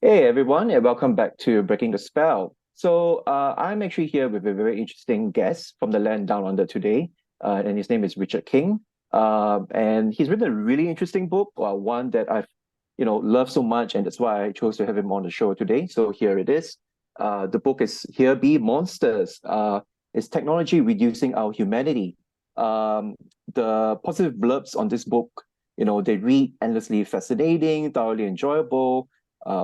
Hey everyone, and welcome back to Breaking the Spell. I'm actually here with a very interesting guest from the land down under today, and his name is Richard King. And he's written a really interesting book, one that I've, loved so much, and that's why I chose to have him on the show today. So here it is. The book is Here Be Monsters. Is technology reducing our humanity? The positive blurbs on this book, they read endlessly fascinating, thoroughly enjoyable,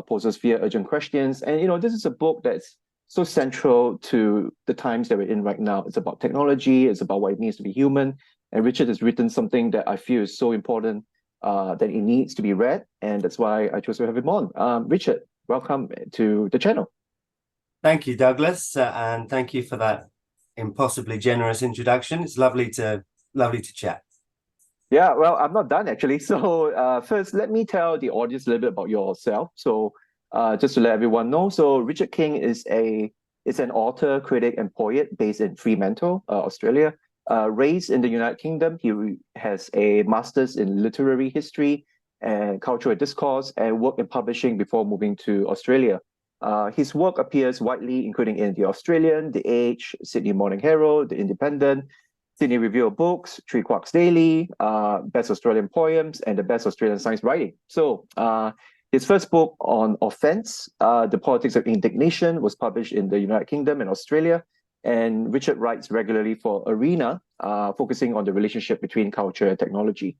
poses fear urgent questions. And this is a book that's so central to the times that we're in right now. It's about technology, it's about what it means to be human. And Richard has written something that I feel is so important that it needs to be read. And that's why I chose to have him on. Richard, welcome to the channel. Thank you, Douglas, and thank you for that impossibly generous introduction. It's lovely to chat. Yeah, well, I'm not done actually. So first, let me tell the audience a little bit about yourself. Just to let everyone know, so Richard King is an author, critic, and poet based in Fremantle, Australia. Raised in the United Kingdom, he has a master's in literary history and cultural discourse, and worked in publishing before moving to Australia. His work appears widely, including in The Australian, The Age, Sydney Morning Herald, The Independent, Sydney Review of Books, Three Quarks Daily, Best Australian Poems, and the Best Australian Science Writing. His first book on offense, The Politics of Indignation, was published in the United Kingdom and Australia. And Richard writes regularly for Arena, focusing on the relationship between culture and technology.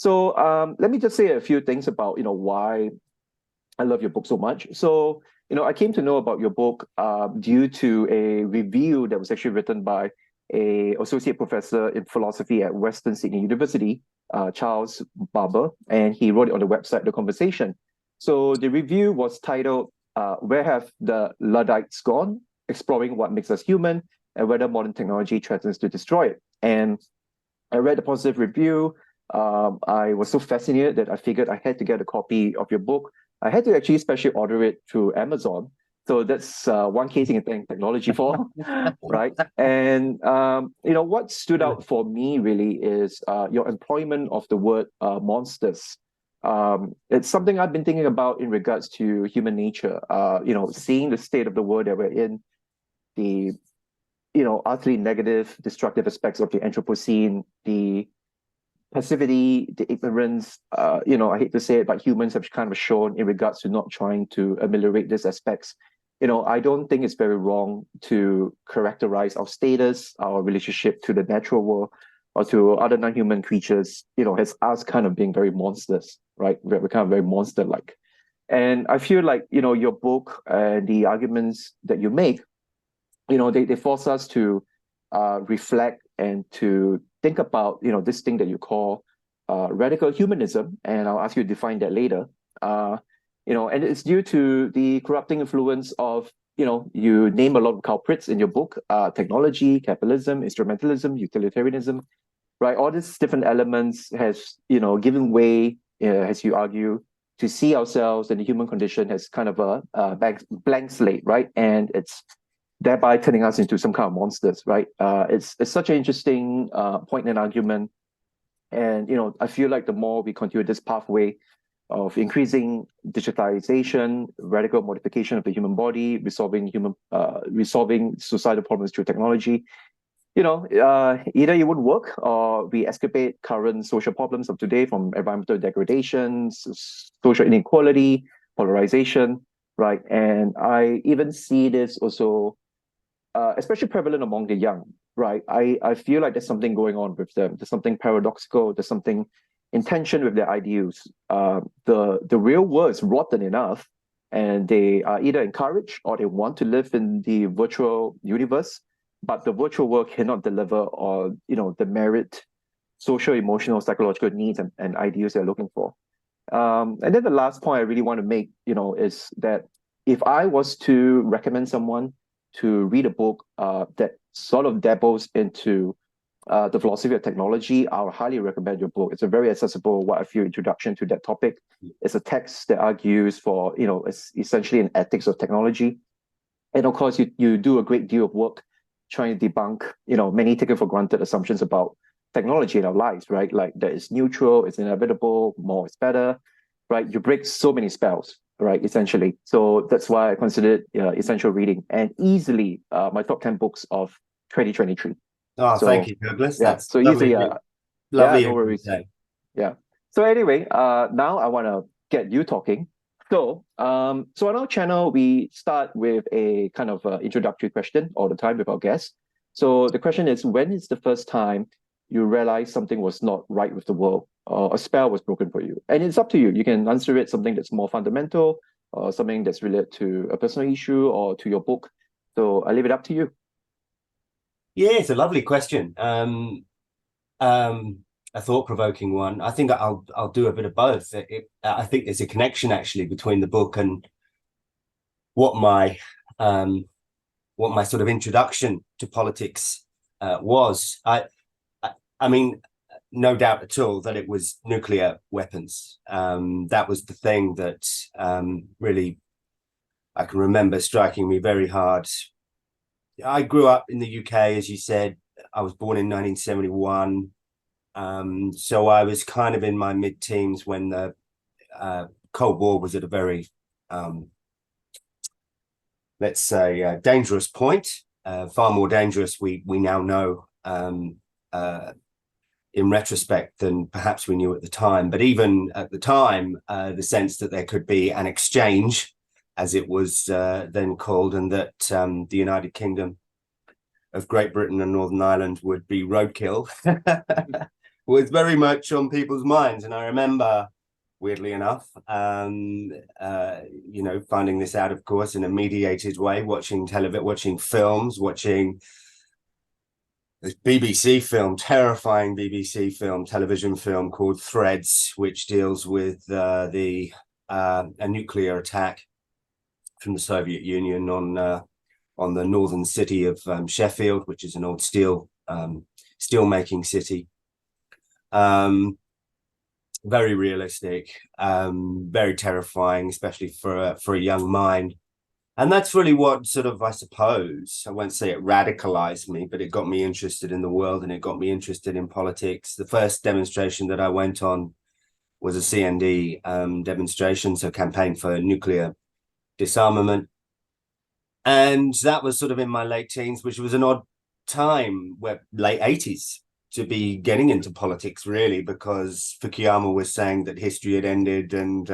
Let me just say a few things about why I love your book so much. I came to know about your book due to a review that was actually written by an associate professor in philosophy at Western Sydney University, Charles Barber, and he wrote it on the website The Conversation. So the review was titled, Where Have the Luddites Gone? Exploring what makes us human and whether modern technology threatens to destroy it. And I read the positive review. I was so fascinated that I figured I had to get a copy of your book. I had to actually specially order it through Amazon. So that's one case you can thank technology for, right? And what stood out for me really is your employment of the word monsters. It's something I've been thinking about in regards to human nature. Seeing the state of the world that we're in, the utterly negative, destructive aspects of the Anthropocene, the passivity, the ignorance, I hate to say it, but humans have kind of shown in regards to not trying to ameliorate these aspects. I don't think it's very wrong to characterize our status, our relationship to the natural world, or to other non-human creatures, as us kind of being very monsters, right? We're kind of very monster-like. And I feel like, your book and the arguments that you make, they force us to reflect and to think about, this thing that you call radical humanism, and I'll ask you to define that later. And it's due to the corrupting influence of, you name a lot of culprits in your book, technology, capitalism, instrumentalism, utilitarianism, right? All these different elements has, given way, as you argue, to see ourselves and the human condition as kind of a blank slate, right? And it's thereby turning us into some kind of monsters, right? It's such an interesting point and argument. And, I feel like the more we continue this pathway of increasing digitalization, radical modification of the human body, resolving societal problems through technology, either it would work or we escapade current social problems of today, from environmental degradation, social inequality, polarization, right? And I even see this also, especially prevalent among the young, right? I feel like there's something going on with them. There's something paradoxical. There's something in tension with their ideals. The real world is rotten enough, and they are either encouraged or they want to live in the virtual universe, but the virtual world cannot deliver on the merit, social, emotional, psychological needs and ideals they're looking for. And then the last point I really want to make, is that if I was to recommend someone to read a book that sort of dabbles into the philosophy of technology, I would highly recommend your book. It's a very accessible, what I feel, introduction to that topic. It's a text that argues for, it's essentially an ethics of technology. And of course, you do a great deal of work trying to debunk, many taken for granted assumptions about technology in our lives, right? Like that it's neutral, it's inevitable, more is better, right? You break so many spells, right? Essentially. So that's why I consider it essential reading, and easily my top 10 books of 2023. Oh, thank So you, Douglas. yeah, That's so easily, lovely. yeah, Lovely no of you to worries. say. Yeah. So anyway, now I want to get you talking. So on our channel, we start with a kind of introductory question all the time with our guests. So the question is, when is the first time you realized something was not right with the world, or a spell was broken for you? And it's up to you. You can answer it something that's more fundamental, or something that's related to a personal issue or to your book. So I leave it up to you. Yeah, it's a lovely question. A thought-provoking one. I think I'll do a bit of both. I think there's a connection actually between the book and what my sort of introduction to politics was. I mean, no doubt at all that it was nuclear weapons. That was the thing that really I can remember striking me very hard. I grew up in the UK, as you said. I was born in 1971. So I was kind of in my mid-teens when the Cold War was at a very, let's say, dangerous point. Far more dangerous, we now know in retrospect than perhaps we knew at the time. But even at the time, the sense that there could be an exchange, as it was then called, and that the United Kingdom of Great Britain and Northern Ireland would be roadkill was very much on people's minds. And I remember, weirdly enough, finding this out, of course, in a mediated way, watching television, watching films, watching this BBC film, terrifying BBC film, television film called Threads, which deals with a nuclear attack from the Soviet Union on the northern city of Sheffield, which is an old steel making city. Very realistic, very terrifying, especially for a young mind. And that's really what sort of, I suppose, I won't say it radicalized me, but it got me interested in the world and it got me interested in politics. The first demonstration that I went on was a CND demonstration, so campaign for nuclear disarmament. And that was sort of in my late teens, which was an odd time, where late 80s, to be getting into politics, really, because Fukuyama was saying that history had ended and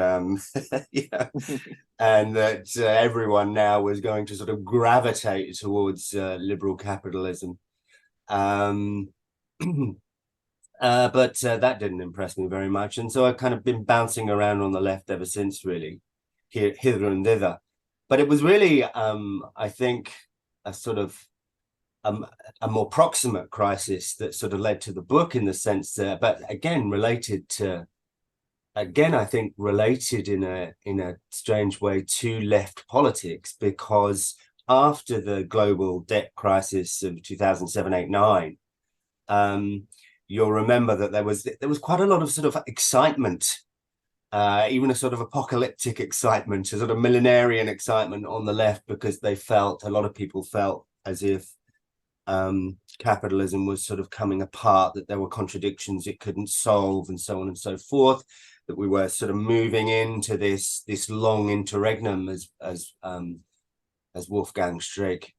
and that everyone now was going to sort of gravitate towards liberal capitalism. But that didn't impress me very much. And so I've kind of been bouncing around on the left ever since, really, hither and thither. But it was really, I think, a sort of a more proximate crisis that sort of led to the book, in the sense that, but again, I think related in a strange way to left politics, because after the global debt crisis of 2007, 8, 9, you'll remember that there was quite a lot of sort of excitement, even a sort of apocalyptic excitement, a sort of millenarian excitement on the left, because a lot of people felt as if capitalism was sort of coming apart, that there were contradictions it couldn't solve, and so on and so forth, that we were sort of moving into this long interregnum, as Wolfgang Streeck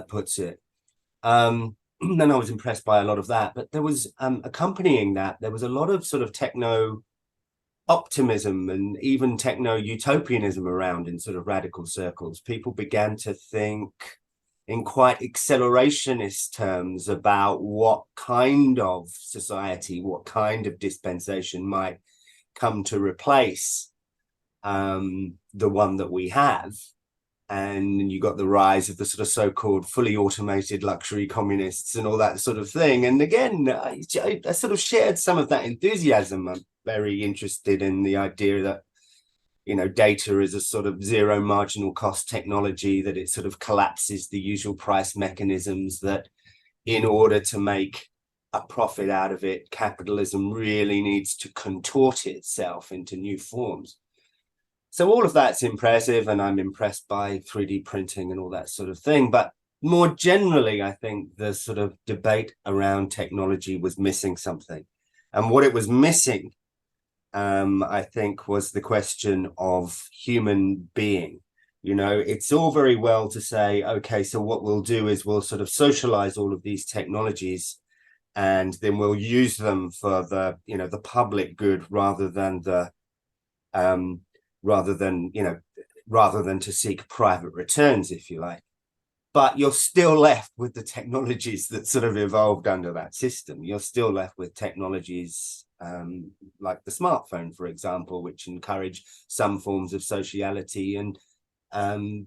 puts it. And I was impressed by a lot of that, but there was accompanying that, there was a lot of sort of techno optimism and even techno-utopianism around in sort of radical circles. People began to think in quite accelerationist terms about what kind of society, what kind of dispensation might come to replace the one that we have. And you got the rise of the sort of so-called fully automated luxury communists and all that sort of thing. And again, I sort of shared some of that enthusiasm. I'm very interested in the idea that, data is a sort of zero marginal cost technology, that it sort of collapses the usual price mechanisms, that in order to make a profit out of it, capitalism really needs to contort itself into new forms. So all of that's impressive, and I'm impressed by 3D printing and all that sort of thing. But more generally, I think the sort of debate around technology was missing something. And what it was missing I think, was the question of human being. You know, it's all very well to say, okay, so what we'll do is we'll sort of socialize all of these technologies, and then we'll use them for the, you know, the public good rather than the rather than to seek private returns, if you like. But you're still left with the technologies that sort of evolved under that system. You're still left with technologies like the smartphone, for example, which encourage some forms of sociality and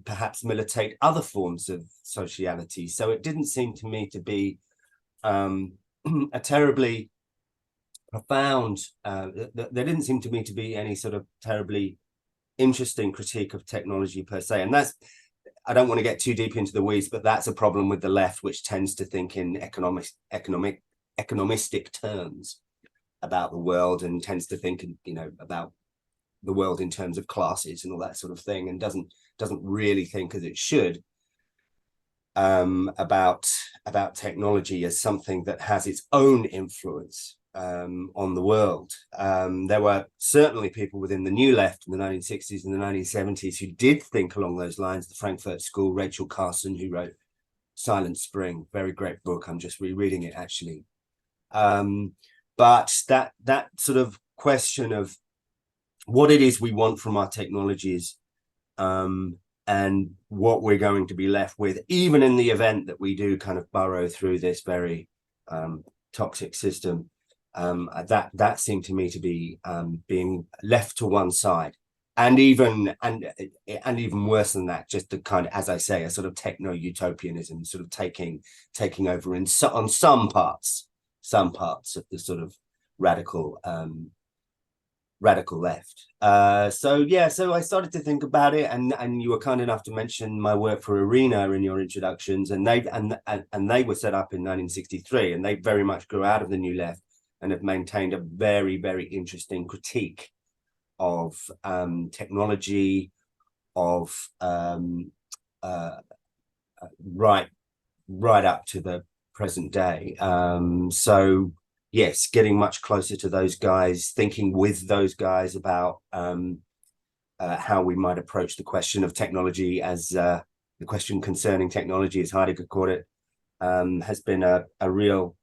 perhaps militate other forms of sociality. So it didn't seem to me to be a terribly profound, there didn't seem to me to be any sort of terribly interesting critique of technology per se. And that's, I don't want to get too deep into the weeds, but that's a problem with the left, which tends to think in economistic terms about the world, and tends to think, you know, about the world in terms of classes and all that sort of thing, and doesn't really think, as it should, about technology as something that has its own influence on the world. There were certainly people within the New Left in the 1960s and the 1970s who did think along those lines. The Frankfurt School, Rachel Carson, who wrote Silent Spring, very great book. I'm just rereading it, actually. But that sort of question of what it is we want from our technologies, and what we're going to be left with, even in the event that we do kind of burrow through this very toxic system, that seemed to me to be being left to one side. And even worse than that, just the kind of, as I say, a sort of techno-utopianism sort of taking over on some parts of the sort of radical left. So I started to think about it, and you were kind enough to mention my work for Arena in your introductions, and they were set up in 1963, and they very much grew out of the New Left and have maintained a very, very interesting critique of technology, of right up to the present day. So yes, getting much closer to those guys, thinking with those guys about how we might approach the question of technology, as the question concerning technology, as Heidegger called it, has been a real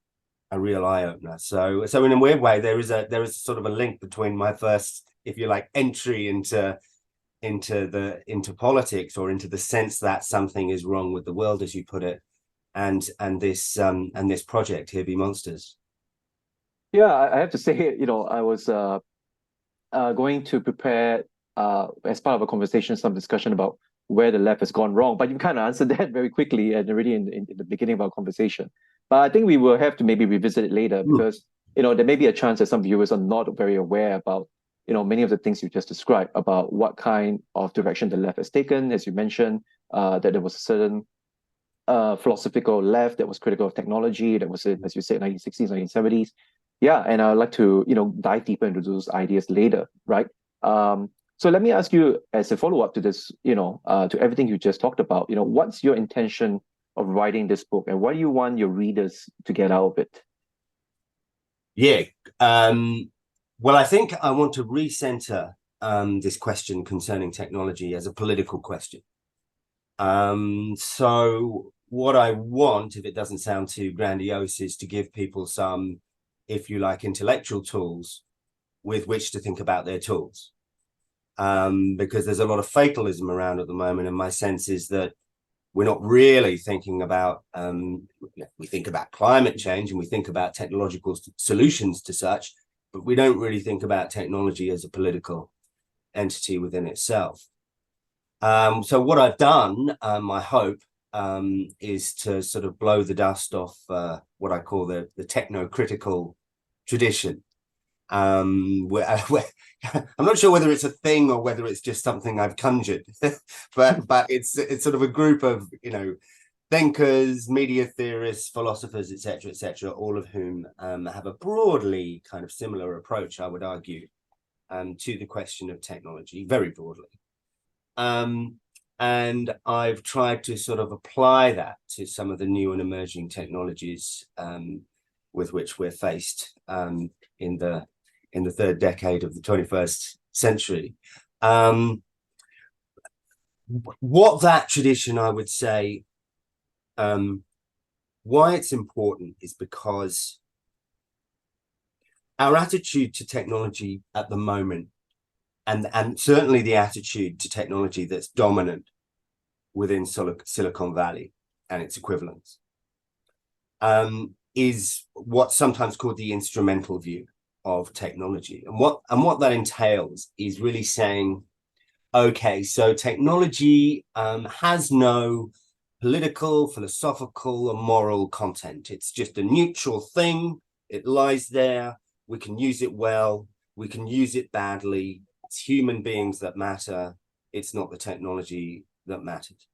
eye-opener. So in a weird way, there is sort of a link between my first, if you like, entry into politics, or into the sense that something is wrong with the world, as you put it, and this project, Here Be Monsters. Yeah, I have to say, you know, I was going to prepare as part of a conversation, some discussion about where the left has gone wrong, but you kind of answered that very quickly and already in the beginning of our conversation. But I think we will have to maybe revisit it later, because you know, there may be a chance that some viewers are not very aware about, you know, many of the things you just described about what kind of direction the left has taken. As you mentioned, that there was a certain philosophical left that was critical of technology, that was, as you said, 1960s, 1970s. Yeah, and I'd like to, you know, dive deeper into those ideas later, right? So let me ask you, as a follow-up to this, you know, to everything you just talked about, you know, what's your intention of writing this book, and what do you want your readers to get out of it? Yeah, well, I think I want to recenter this question concerning technology as a political question. So what I want, if it doesn't sound too grandiose, is to give people some, if you like, intellectual tools with which to think about their tools. Because there's a lot of fatalism around at the moment, and my sense is that we're not really thinking about, we think about climate change and we think about technological solutions to such, but we don't really think about technology as a political entity within itself. So what I've done, I hope, is to sort of blow the dust off what I call the techno-critical tradition. I'm not sure whether it's a thing or whether it's just something I've conjured, but it's sort of a group of, you know, thinkers, media theorists, philosophers, etc., all of whom have a broadly kind of similar approach, I would argue, to the question of technology, very broadly. And I've tried to sort of apply that to some of the new and emerging technologies with which we're faced in the in the third decade of the 21st century. What that tradition, I would say, why it's important is because our attitude to technology at the moment, and certainly the attitude to technology that's dominant within Silicon Valley and its equivalents, is what's sometimes called the instrumental view of technology. And what that entails is really saying, okay, so technology has no political, philosophical, or moral content. It's just a neutral thing. It lies there. We can use it well. We can use it badly. It's human beings that matter. It's not the technology that matters.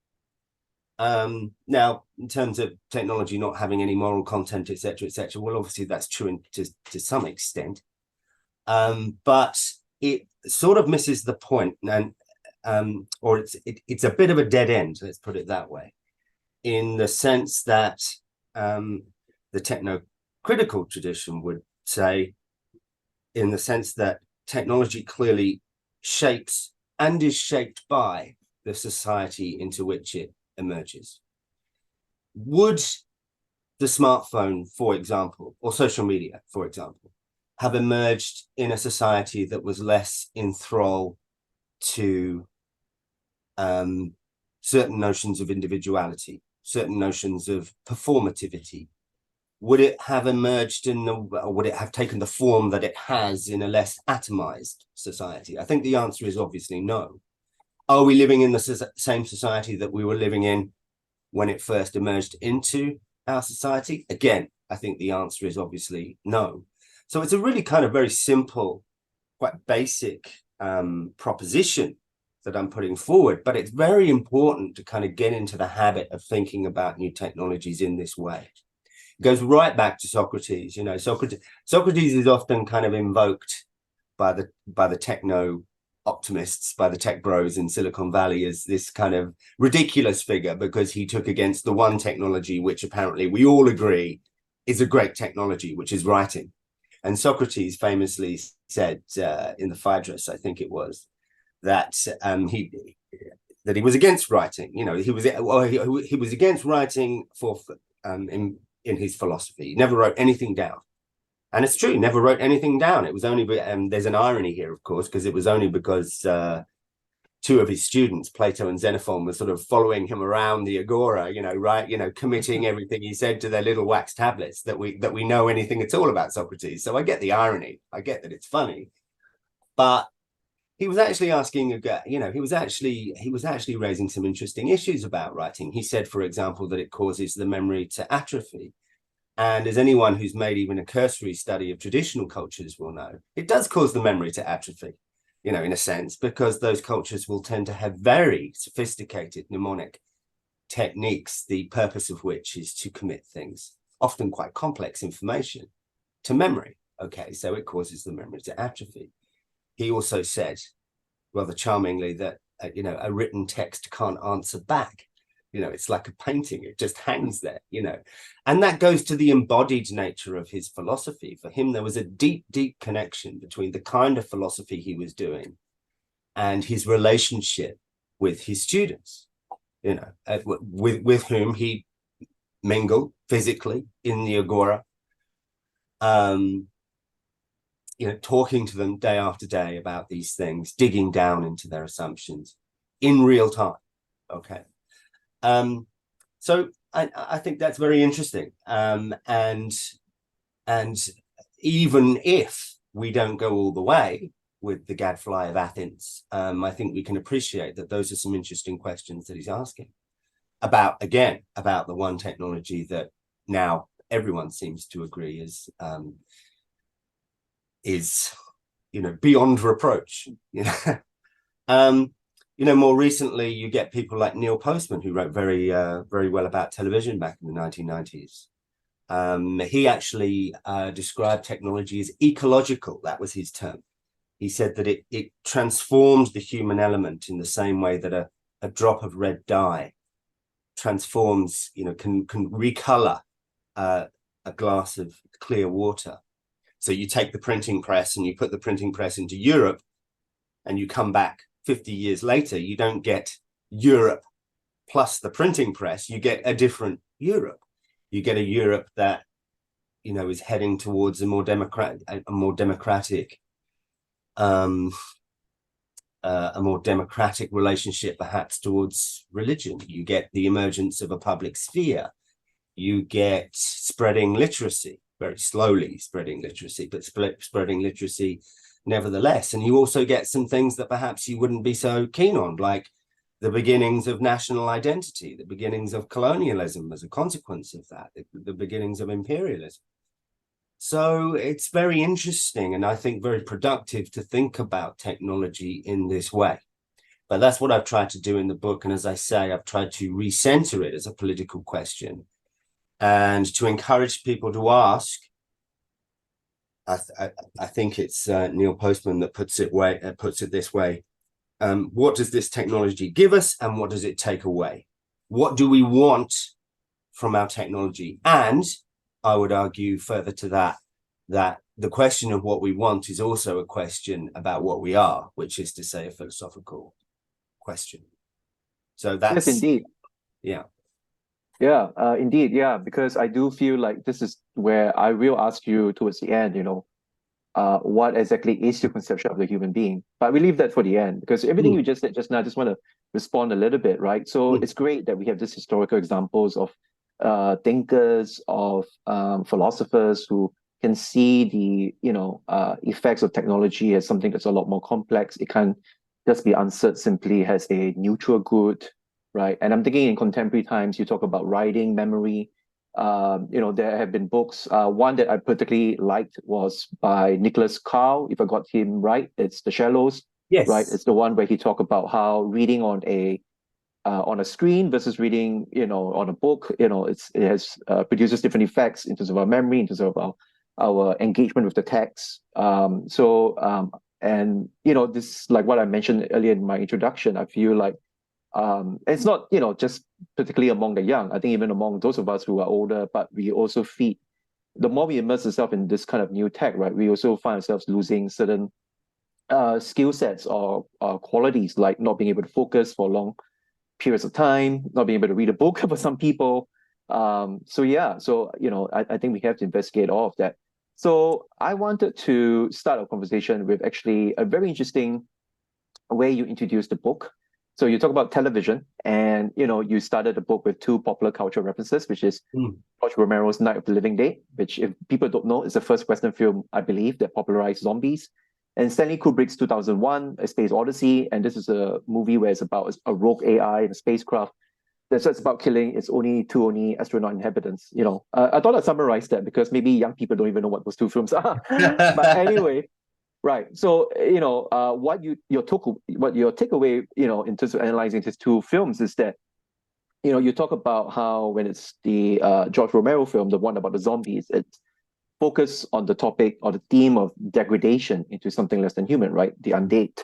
Now, in terms of technology not having any moral content, etc., well, obviously that's true to some extent, but it sort of misses the point, and or it's a bit of a dead end. Let's put it that way, in the sense that the techno-critical tradition would say, in the sense that technology clearly shapes and is shaped by the society into which it emerges. Would the smartphone, for example, or social media, for example, have emerged in a society that was less in thrall to certain notions of individuality, certain notions of performativity? Would it have emerged or would it have taken the form that it has in a less atomized society? I think the answer is obviously no. Are we living in the same society that we were living in when it first emerged into our society? Again, I think the answer is obviously no. So it's a really kind of very simple, quite basic proposition that I'm putting forward, but it's very important to kind of get into the habit of thinking about new technologies in this way. It goes right back to Socrates. You know, Socrates is often kind of invoked by the techno optimists, by the tech bros in Silicon Valley, as this kind of ridiculous figure because he took against the one technology which apparently we all agree is a great technology, which is writing. And Socrates famously said in the Phaedrus, I think it was, that he was against writing. You know, he was against writing for in his philosophy. He never wrote anything down. And it's true, never wrote anything down. It was only, there's an irony here, of course, because it was only because two of his students, Plato and Xenophon, were sort of following him around the agora, committing everything he said to their little wax tablets that we know anything at all about Socrates. So I get the irony. I get that it's funny. But he was actually asking, he was actually raising some interesting issues about writing. He said, for example, that it causes the memory to atrophy. And as anyone who's made even a cursory study of traditional cultures will know, it does cause the memory to atrophy, in a sense, because those cultures will tend to have very sophisticated mnemonic techniques, the purpose of which is to commit things, often quite complex information, to memory. Okay, so it causes the memory to atrophy. He also said, rather charmingly, that, a written text can't answer back. It's like a painting. It just hangs there, and that goes to the embodied nature of his philosophy. For him, there was a deep, deep connection between the kind of philosophy he was doing and his relationship with his students, with whom he mingled physically in the agora, talking to them day after day about these things, digging down into their assumptions in real time. Okay. So I think that's very interesting. And even if we don't go all the way with the gadfly of Athens, I think we can appreciate that those are some interesting questions that he's asking about the one technology that now everyone seems to agree is beyond reproach. More recently, you get people like Neil Postman, who wrote very well about television back in the 1990s. He actually described technology as ecological. That was his term. He said that it transformed the human element in the same way that a drop of red dye transforms, can recolor a glass of clear water. So you take the printing press and you put the printing press into Europe, and you come back 50 years later, you don't get Europe plus the printing press, you get a different Europe. You get a Europe that, you know, is heading towards a more democratic relationship, perhaps towards religion. You get the emergence of a public sphere. You get spreading literacy, very slowly spreading literacy, but spreading literacy nevertheless. And you also get some things that perhaps you wouldn't be so keen on, like the beginnings of national identity, the beginnings of colonialism as a consequence of that, the beginnings of imperialism. So it's very interesting, and I think very productive to think about technology in this way. But that's what I've tried to do in the book. And as I say, I've tried to recenter it as a political question and to encourage people to ask. I think it's Neil Postman that puts it this way. What does this technology give us, and what does it take away? What do we want from our technology? And I would argue further to that the question of what we want is also a question about what we are, which is to say a philosophical question. So that's... Yes, indeed. Yeah. Yeah, indeed. Yeah, because I do feel like this is where I will ask you towards the end, you know, what exactly is your conception of the human being? But we leave that for the end, because everything you just said just now, I just want to respond a little bit, right? So it's great that we have these historical examples of thinkers, of philosophers who can see the, you know, effects of technology as something that's a lot more complex. It can't just be answered simply as a neutral good, right? And I'm thinking in contemporary times, you talk about writing, memory. You know, there have been books. One that I particularly liked was by Nicholas Carl, if I got him right. It's The Shallows. Yes. Right. It's the one where he talked about how reading on a screen versus reading, you know, on a book, you know, it has produces different effects in terms of our memory, in terms of our engagement with the text. And you know, this, like what I mentioned earlier in my introduction, I feel like it's not, you know, just particularly among the young. I think even among those of us who are older, but we also feed, the more we immerse ourselves in this kind of new tech, right, we also find ourselves losing certain skill sets or qualities, like not being able to focus for long periods of time, not being able to read a book for some people. So you know, I think we have to investigate all of that. So I wanted to start a conversation with actually a very interesting way you introduced the book. So you talk about television, and you know, you started the book with two popular cultural references, which is George Romero's Night of the Living Dead, which, if people don't know, is the first Western film, I believe, that popularized zombies, and Stanley Kubrick's 2001: A Space Odyssey. And this is a movie where it's about a rogue AI in a spacecraft that's about killing its only astronaut inhabitants. You know, I thought I'd summarize that because maybe young people don't even know what those two films are. But anyway. Right. So, you know, what your takeaway, you know, in terms of analyzing these two films is that, you know, you talk about how when it's the George Romero film, the one about the zombies, it's focused on the topic or the theme of degradation into something less than human, right? The undead.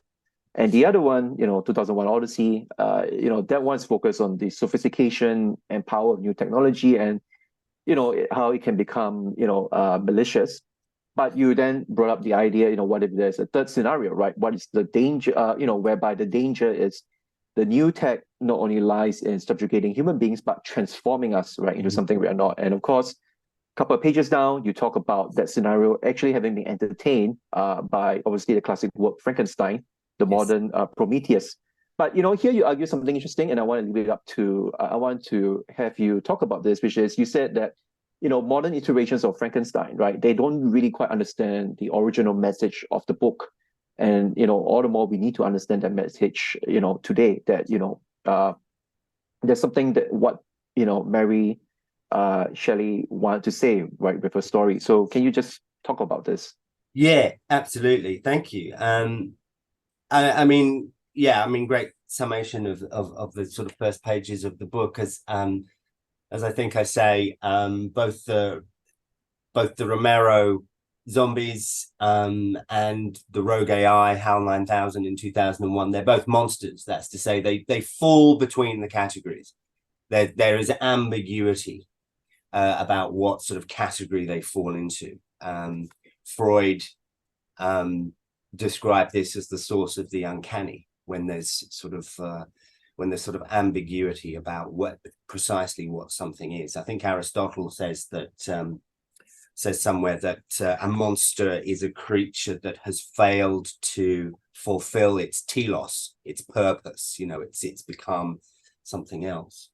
And the other one, you know, 2001 Odyssey, you know, that one's focused on the sophistication and power of new technology and, you know, how it can become, you know, malicious. But you then brought up the idea, you know, what if there's a third scenario, right? What is the danger, you know, whereby the danger is the new tech not only lies in subjugating human beings, but transforming us, right, into something we are not. And of course, a couple of pages down, you talk about that scenario actually having been entertained by, obviously, the classic work Frankenstein, the modern Prometheus. But, you know, here you argue something interesting, and I want to leave it up to, I want to have you talk about this, which is you said that, you know, modern iterations of Frankenstein, right? They don't really quite understand the original message of the book. And, you know, all the more we need to understand that message, you know, today, that, you know, there's something that what, you know, Mary Shelley wanted to say, right, with her story. So can you just talk about this? Yeah, absolutely. Thank you. I mean, yeah, I mean, great summation of the sort of first pages of the book, as I think I say, both the Romero zombies and the rogue AI, HAL 9000 in 2001, they're both monsters. That's to say, they fall between the categories. There is ambiguity about what sort of category they fall into. Freud described this as the source of the uncanny, when there's sort of ambiguity about precisely what something is. I think Aristotle says somewhere that a monster is a creature that has failed to fulfill its telos, its purpose. It's become something else.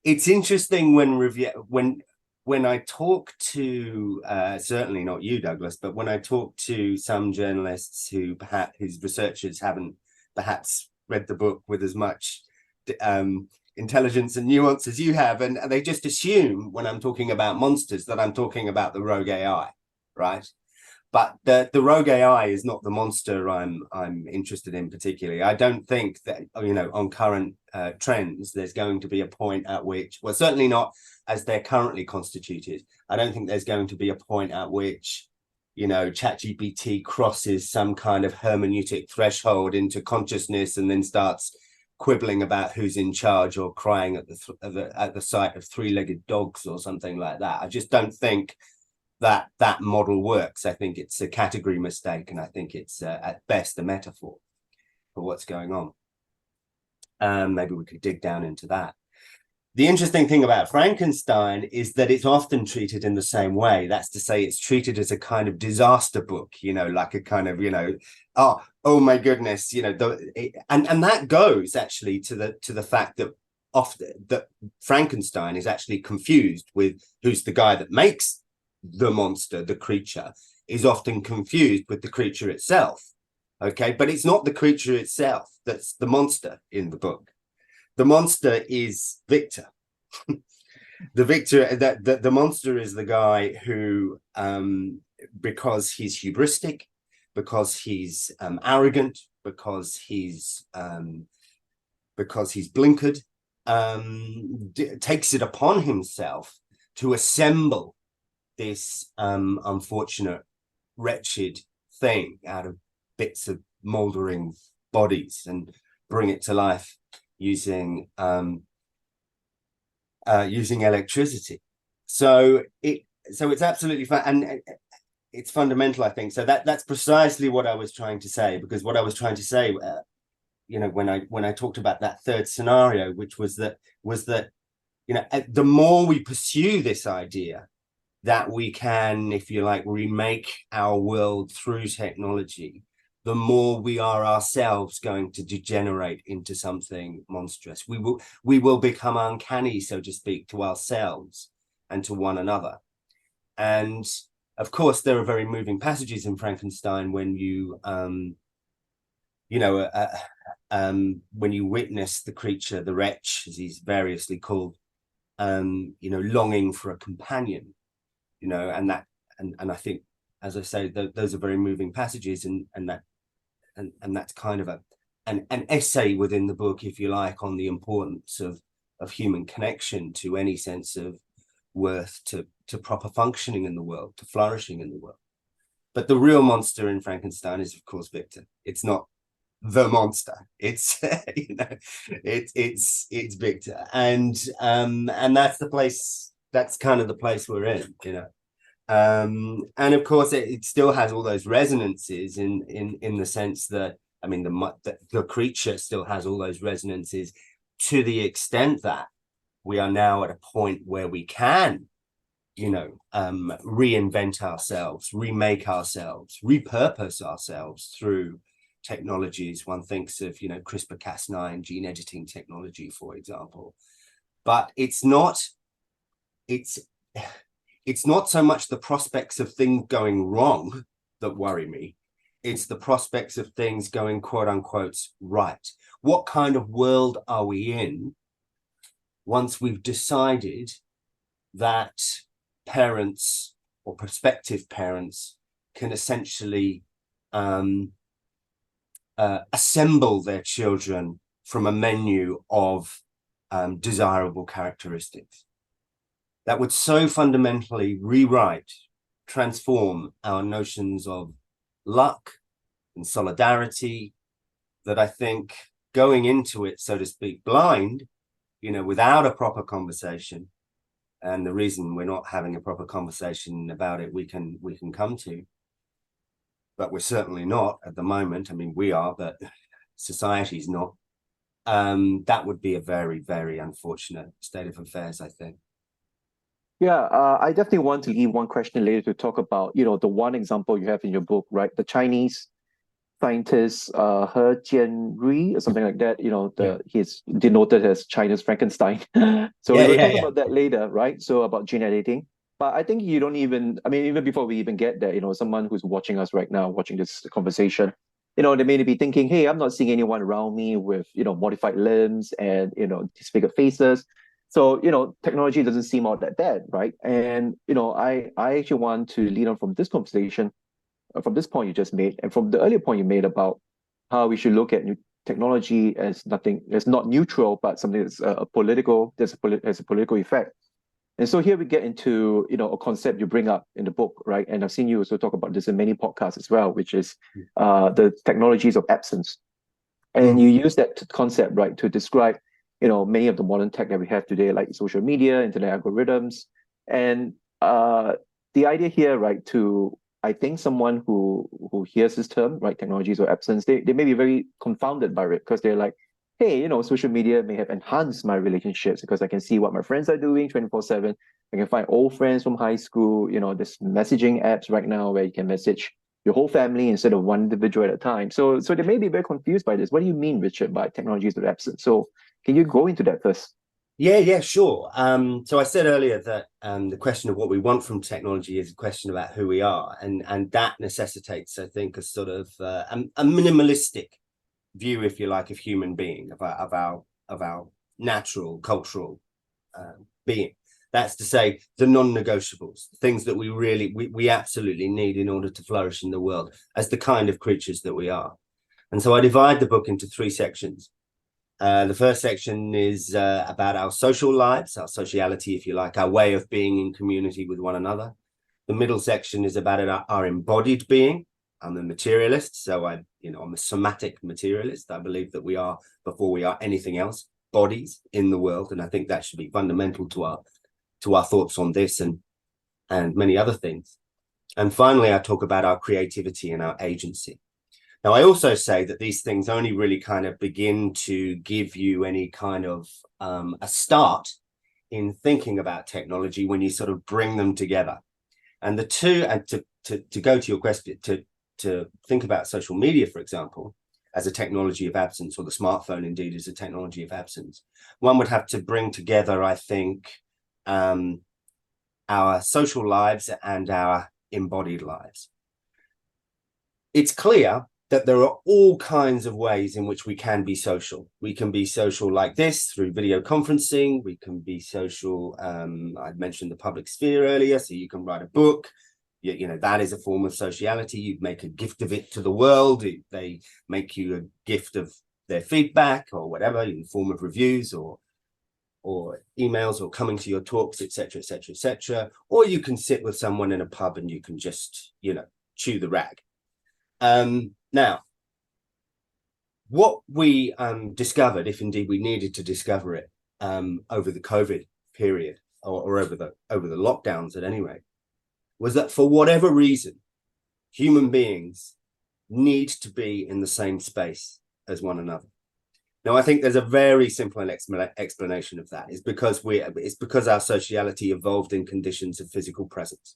It's interesting when I talk to certainly not you, Douglas, but when I talk to some journalists whose researchers haven't perhaps read the book with as much intelligence and nuance as you have, and they just assume when I'm talking about monsters that I'm talking about the rogue AI, right? But the rogue AI is not the monster I'm interested in particularly. I don't think that, on current trends, there's going to be a point at which, well, certainly not as they're currently constituted. I don't think there's going to be a point at which, ChatGPT crosses some kind of hermeneutic threshold into consciousness and then starts quibbling about who's in charge or crying at the sight of three-legged dogs or something like that. I just don't think that model works. I think it's a category mistake, and I think it's at best a metaphor for what's going on. Maybe we could dig down into that. The interesting thing about Frankenstein is that it's often treated in the same way. That's to say, it's treated as a kind of disaster book, like a kind of, oh my goodness, and that goes actually to the fact that often that Frankenstein is actually confused with who's the guy that makes the monster, the creature, is often confused with the creature itself. Okay, but it's not the creature itself that's the monster in the book. The monster is Victor. The monster is the guy who, because he's hubristic, because he's arrogant, because he's blinkered, takes it upon himself to assemble this unfortunate, wretched thing out of bits of moldering bodies and bring it to life using electricity. So it's absolutely fun, and it's fundamental, I think. So that's precisely what I was trying to say, because what I was trying to say, when I talked about that third scenario, which was that the more we pursue this idea that we can, if you like, remake our world through technology, the more we are ourselves going to degenerate into something monstrous. We will become uncanny, so to speak, to ourselves and to one another. And of course, there are very moving passages in Frankenstein when you when you witness the creature, the wretch, as he's variously called, longing for a companion, and I think, as I say, those are very moving passages, and that's kind of an essay within the book, if you like, on the importance of human connection to any sense of worth, to proper functioning in the world, to flourishing in the world. But the real monster in Frankenstein is, of course, Victor. It's not the monster. It's it's Victor, and that's the place. That's kind of the place we're in, and of course it still has all those resonances in the sense that, I mean, the creature still has all those resonances to the extent that we are now at a point where we can, reinvent ourselves, remake ourselves, repurpose ourselves through technologies. One thinks of, CRISPR-Cas9 gene editing technology, for example. But it's not so much the prospects of things going wrong that worry me. It's the prospects of things going, quote unquote, right. What kind of world are we in once we've decided that parents or prospective parents can essentially assemble their children from a menu of desirable characteristics? That would so fundamentally rewrite, transform our notions of luck and solidarity, that I think going into it, so to speak, blind, without a proper conversation, And the reason we're not having a proper conversation about it, we can come to, but we're certainly not at the moment. I mean, we are, but society's not. That would be a very, very unfortunate state of affairs, I think. Yeah, I definitely want to leave one question later to talk about, the one example you have in your book, right? The Chinese scientist, He Jianrui or something like that. He's denoted as China's Frankenstein. So we will talk about that later, right? So about gene editing. But I think you don't even, I mean, even before we even get there, someone who's watching us right now, watching this conversation, they may be thinking, hey, I'm not seeing anyone around me with, modified limbs and, disfigured faces. So, technology doesn't seem all that bad, right? And, I actually want to lead on from this conversation, from this point you just made, and from the earlier point you made about how we should look at new technology as nothing, as not neutral, but something that's has a political effect. And so here we get into, a concept you bring up in the book, right? And I've seen you also talk about this in many podcasts as well, which is the technologies of absence. And you use that concept, right, to describe, many of the modern tech that we have today, like social media, internet algorithms. And the idea here, right, I think someone who hears this term, right, technologies of absence, they may be very confounded by it because they're like, hey, social media may have enhanced my relationships because I can see what my friends are doing 24/7. I can find old friends from high school. There's messaging apps right now where you can message your whole family instead of one individual at a time. So they may be very confused by this. What do you mean, Richard, by technologies of absence? So can you go into that first? Yeah, sure. So I said earlier that the question of what we want from technology is a question about who we are, and that necessitates, I think, a sort of a minimalistic view, if you like, of human being, of our natural cultural being. That's to say, the non-negotiables, things that we absolutely need in order to flourish in the world as the kind of creatures that we are. And so I divide the book into three sections. The first section is about our social lives, our sociality, if you like, our way of being in community with one another. The middle section is about our embodied being. I'm a materialist, so I'm a somatic materialist. I believe that we are, before we are anything else, bodies in the world, and I think that should be fundamental to our thoughts on this and many other things. And finally, I talk about our creativity and our agency. Now, I also say that these things only really kind of begin to give you any kind of a start in thinking about technology when you sort of bring them together. And the two, and to go to your question, to think about social media, for example, as a technology of absence, or the smartphone indeed as a technology of absence, one would have to bring together, I think, our social lives and our embodied lives. It's clear that there are all kinds of ways in which we can be social. We can be social like this through video conferencing. We can be social. I mentioned the public sphere earlier, so you can write a book. That is a form of sociality. You make a gift of it to the world. They make you a gift of their feedback or whatever in the form of reviews or emails or coming to your talks, etc., etc., etc. Or you can sit with someone in a pub and you can just, chew the rag. Now, what we discovered, if indeed we needed to discover it over the COVID period or over the lockdowns at any rate, was that for whatever reason, human beings need to be in the same space as one another. Now, I think there's a very simple explanation of that. It's because our sociality evolved in conditions of physical presence.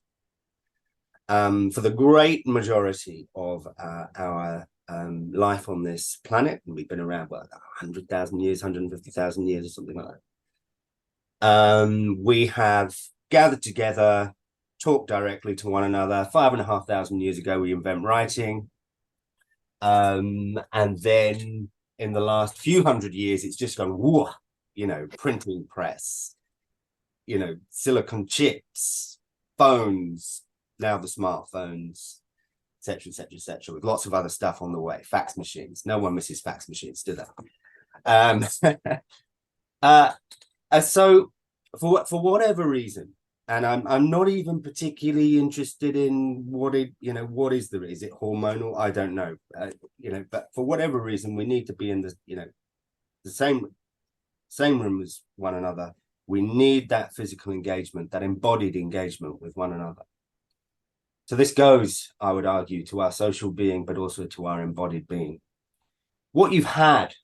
For the great majority of our life on this planet, and we've been around 100,000 years, 150,000 years, or something like that. We have gathered together, talked directly to one another. 5,500 years ago, we invent writing, and then in the last few hundred years, it's just gone, whoa, printing press, silicon chips, phones, now the smartphones, etc., etc., etc., with lots of other stuff on the way. Fax machines. No one misses fax machines, do they? So for whatever reason, and I'm not even particularly interested in what is it hormonal? I don't know. But for whatever reason, we need to be in the same room as one another We need that physical engagement, that embodied engagement with one another. So this goes, I would argue, to our social being, but also to our embodied being. What you've had,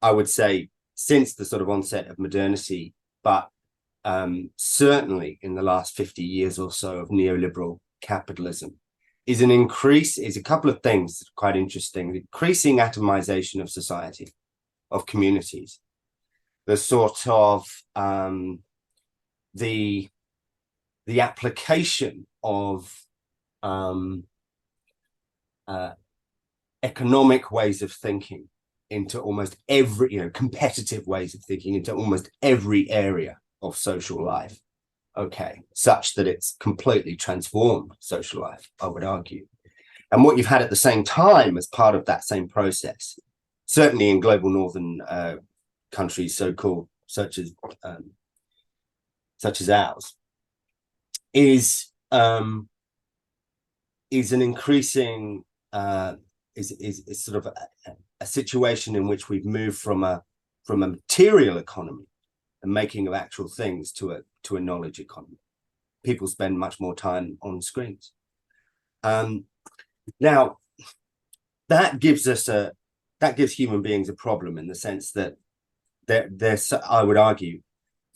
I would say, since the sort of onset of modernity, but certainly in the last 50 years or so of neoliberal capitalism, is a couple of things that are quite interesting. The increasing atomization of society, of communities, the sort of the application of economic ways of thinking into almost every, competitive ways of thinking into almost every area of social life. Okay, such that it's completely transformed social life, I would argue. And what you've had at the same time as part of that same process, certainly in global northern countries, so-called, such as ours, is an increasing is sort of a situation in which we've moved from a material economy and making of actual things to a knowledge economy. People spend much more time on screens. Now, that gives human beings a problem in the sense that I would argue,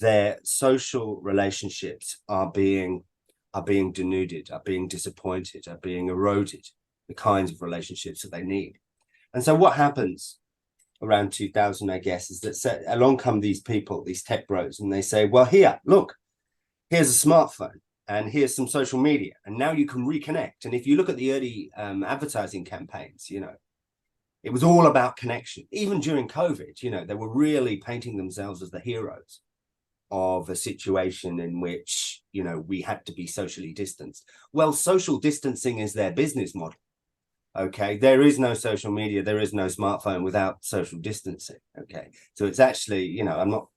their social relationships are being denuded, are being disappointed, are being eroded, the kinds of relationships that they need. And so what happens around 2000, I guess, is that along come these people, these tech bros, and they say, well, here, look, here's a smartphone and here's some social media, and now you can reconnect. And if you look at the early advertising campaigns, it was all about connection. Even during COVID, they were really painting themselves as the heroes of a situation in which, we had to be socially distanced. Well, social distancing is their business model. Okay, there is no social media, there is no smartphone without social distancing. Okay, so it's actually, I'm not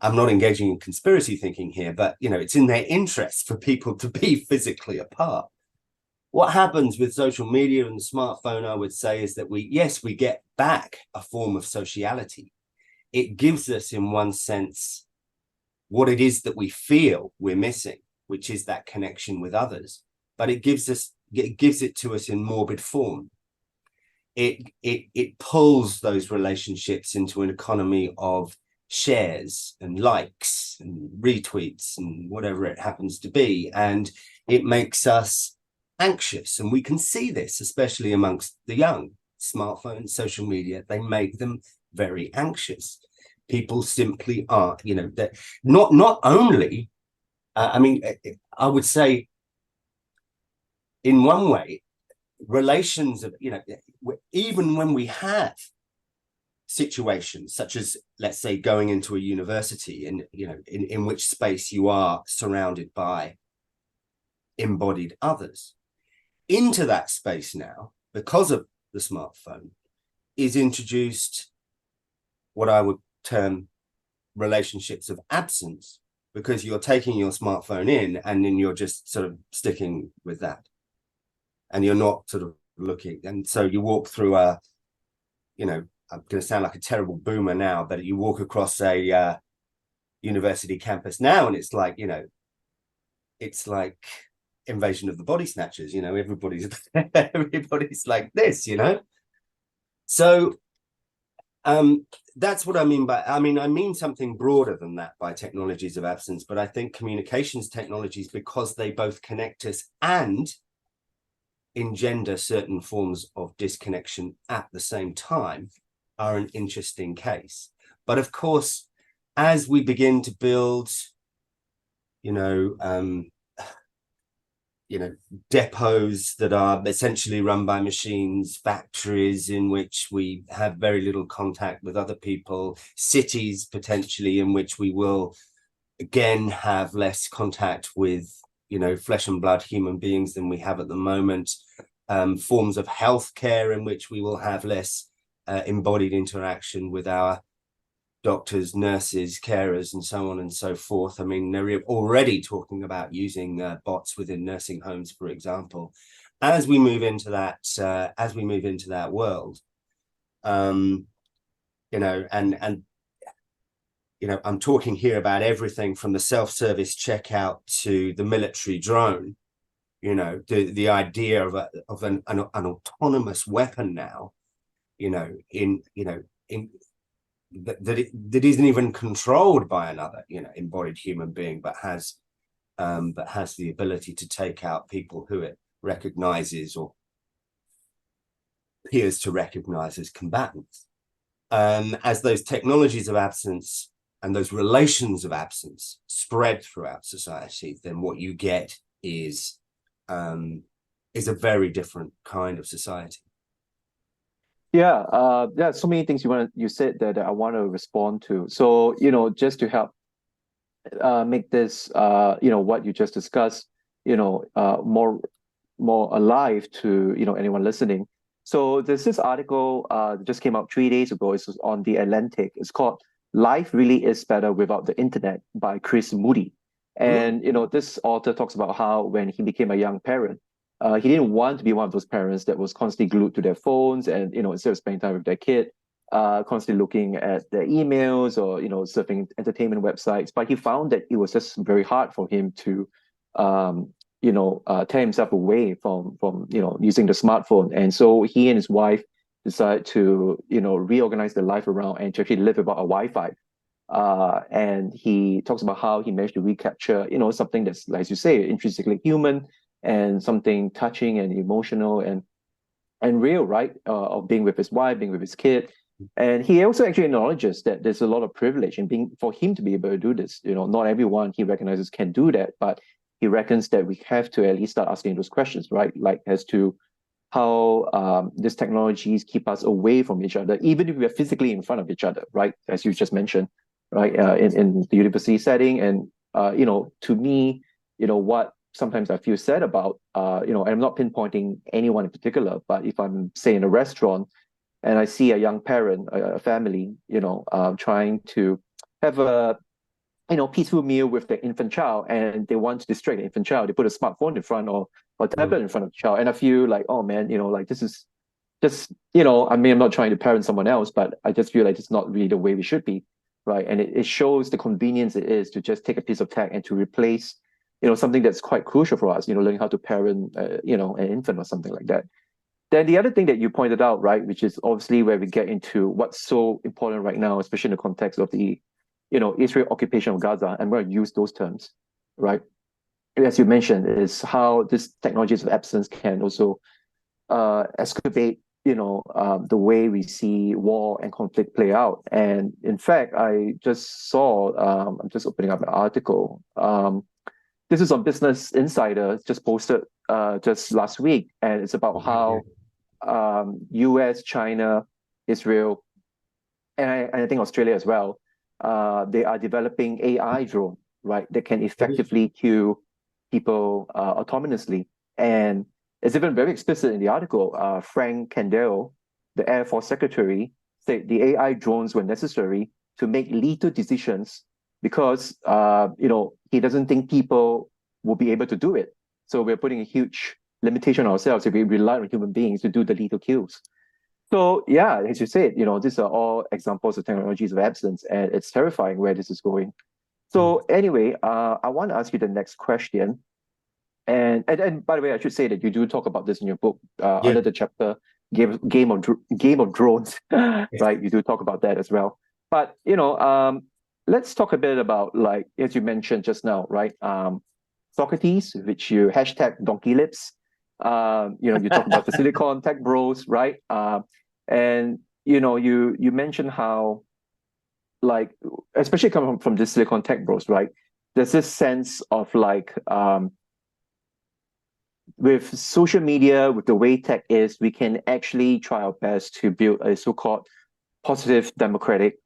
engaging in conspiracy thinking here, but it's in their interest for people to be physically apart. What happens with social media and the smartphone, I would say, is that we get back a form of sociality. It gives us, in one sense, what it is that we feel we're missing, which is that connection with others. But it gives it to us in morbid form. It pulls those relationships into an economy of shares and likes and retweets and whatever it happens to be, and it makes us anxious. And we can see this, especially amongst the young. Smartphones, social media, they make them very anxious. People simply are, that not only, I would say, in one way, relations of, even when we have situations such as, let's say, going into a university in which space you are surrounded by embodied others, into that space now, because of the smartphone, is introduced what I would term relationships of absence, because you're taking your smartphone in and then you're just sort of sticking with that. And you're not sort of looking. And so you walk through I'm going to sound like a terrible boomer now, but you walk across a university campus now, and it's like, it's like Invasion of the Body Snatchers, everybody's like this, So that's what I mean by, I mean something broader than that by technologies of absence, but I think communications technologies, because they both connect us and engender certain forms of disconnection at the same time, are an interesting case. But of course, as we begin to build, depots that are essentially run by machines, factories in which we have very little contact with other people, cities potentially in which we will again have less contact with flesh and blood human beings than we have at the moment, forms of healthcare in which we will have less embodied interaction with our doctors, nurses, carers, and so on and so forth. They're already talking about using bots within nursing homes, for example. As we move into that, world, and I'm talking here about everything from the self-service checkout to the military drone. The idea of an autonomous weapon now, that isn't even controlled by another, embodied human being, but has the ability to take out people who it recognizes or appears to recognize as combatants. As those technologies of absence and those relations of absence spread throughout society, then what you get is a very different kind of society. Yeah, there are so many things you said that I want to respond to. So, just to help make this, what you just discussed, more alive to, anyone listening. So there's this article that just came out 3 days ago. It's on The Atlantic. It's called "Life Really Is Better Without the Internet" by Chris Moody. And, this author talks about how when he became a young parent, he didn't want to be one of those parents that was constantly glued to their phones and, instead of spending time with their kid, constantly looking at their emails or, surfing entertainment websites. But he found that it was just very hard for him to, tear himself away from using the smartphone. And so he and his wife decided to, reorganize their life around and to actually live without a Wi-Fi. And he talks about how he managed to recapture, something that's, like you say, intrinsically human and something touching and emotional and real, right? Of being with his wife, being with his kid. And he also actually acknowledges that there's a lot of privilege in for him to be able to do this. Not everyone he recognizes can do that, but he reckons that we have to at least start asking those questions, right? Like as to how these technologies keep us away from each other, even if we are physically in front of each other, right? As you just mentioned, right? In the university setting. And, to me, what sometimes I feel sad about, and I'm not pinpointing anyone in particular, but if I'm, say, in a restaurant and I see a young parent, a family, trying to have a, peaceful meal with their infant child, and they want to distract the infant child, they put a smartphone in front or tablet in front of the child. And I feel like, oh man, like this is just, I mean, I'm not trying to parent someone else, but I just feel like it's not really the way we should be, right? And it shows the convenience it is to just take a piece of tech and to replace, something that's quite crucial for us, learning how to parent, an infant or something like that. Then the other thing that you pointed out, right, which is obviously where we get into what's so important right now, especially in the context of the, Israel occupation of Gaza. I'm going to use those terms, right? As you mentioned, is how this technologies of absence can also excavate, the way we see war and conflict play out. And in fact, I just saw, I'm just opening up an article. This is on Business Insider, just posted just last week, and it's about how US, China, Israel, and I think Australia as well, they are developing AI drone, right, that can effectively kill people autonomously. And it's even very explicit in the article. Frank Kendall, the Air Force Secretary, said the AI drones were necessary to make lethal decisions because, he doesn't think people will be able to do it. So we're putting a huge limitation on ourselves if we rely on human beings to do the lethal kills. So yeah, as you said, these are all examples of technologies of absence, and it's terrifying where this is going. So anyway, I want to ask you the next question. And by the way, I should say that you do talk about this in your book under the chapter Game of Drones, right? You do talk about that as well. But let's talk a bit about, like, as you mentioned just now, right? Socrates, which you hashtag donkey lips. You talk about the Silicon Tech Bros, right? And you mentioned how, like, especially coming from the Silicon Tech Bros, right? There's this sense of like, with social media, with the way tech is, we can actually try our best to build a so-called positive, democratic,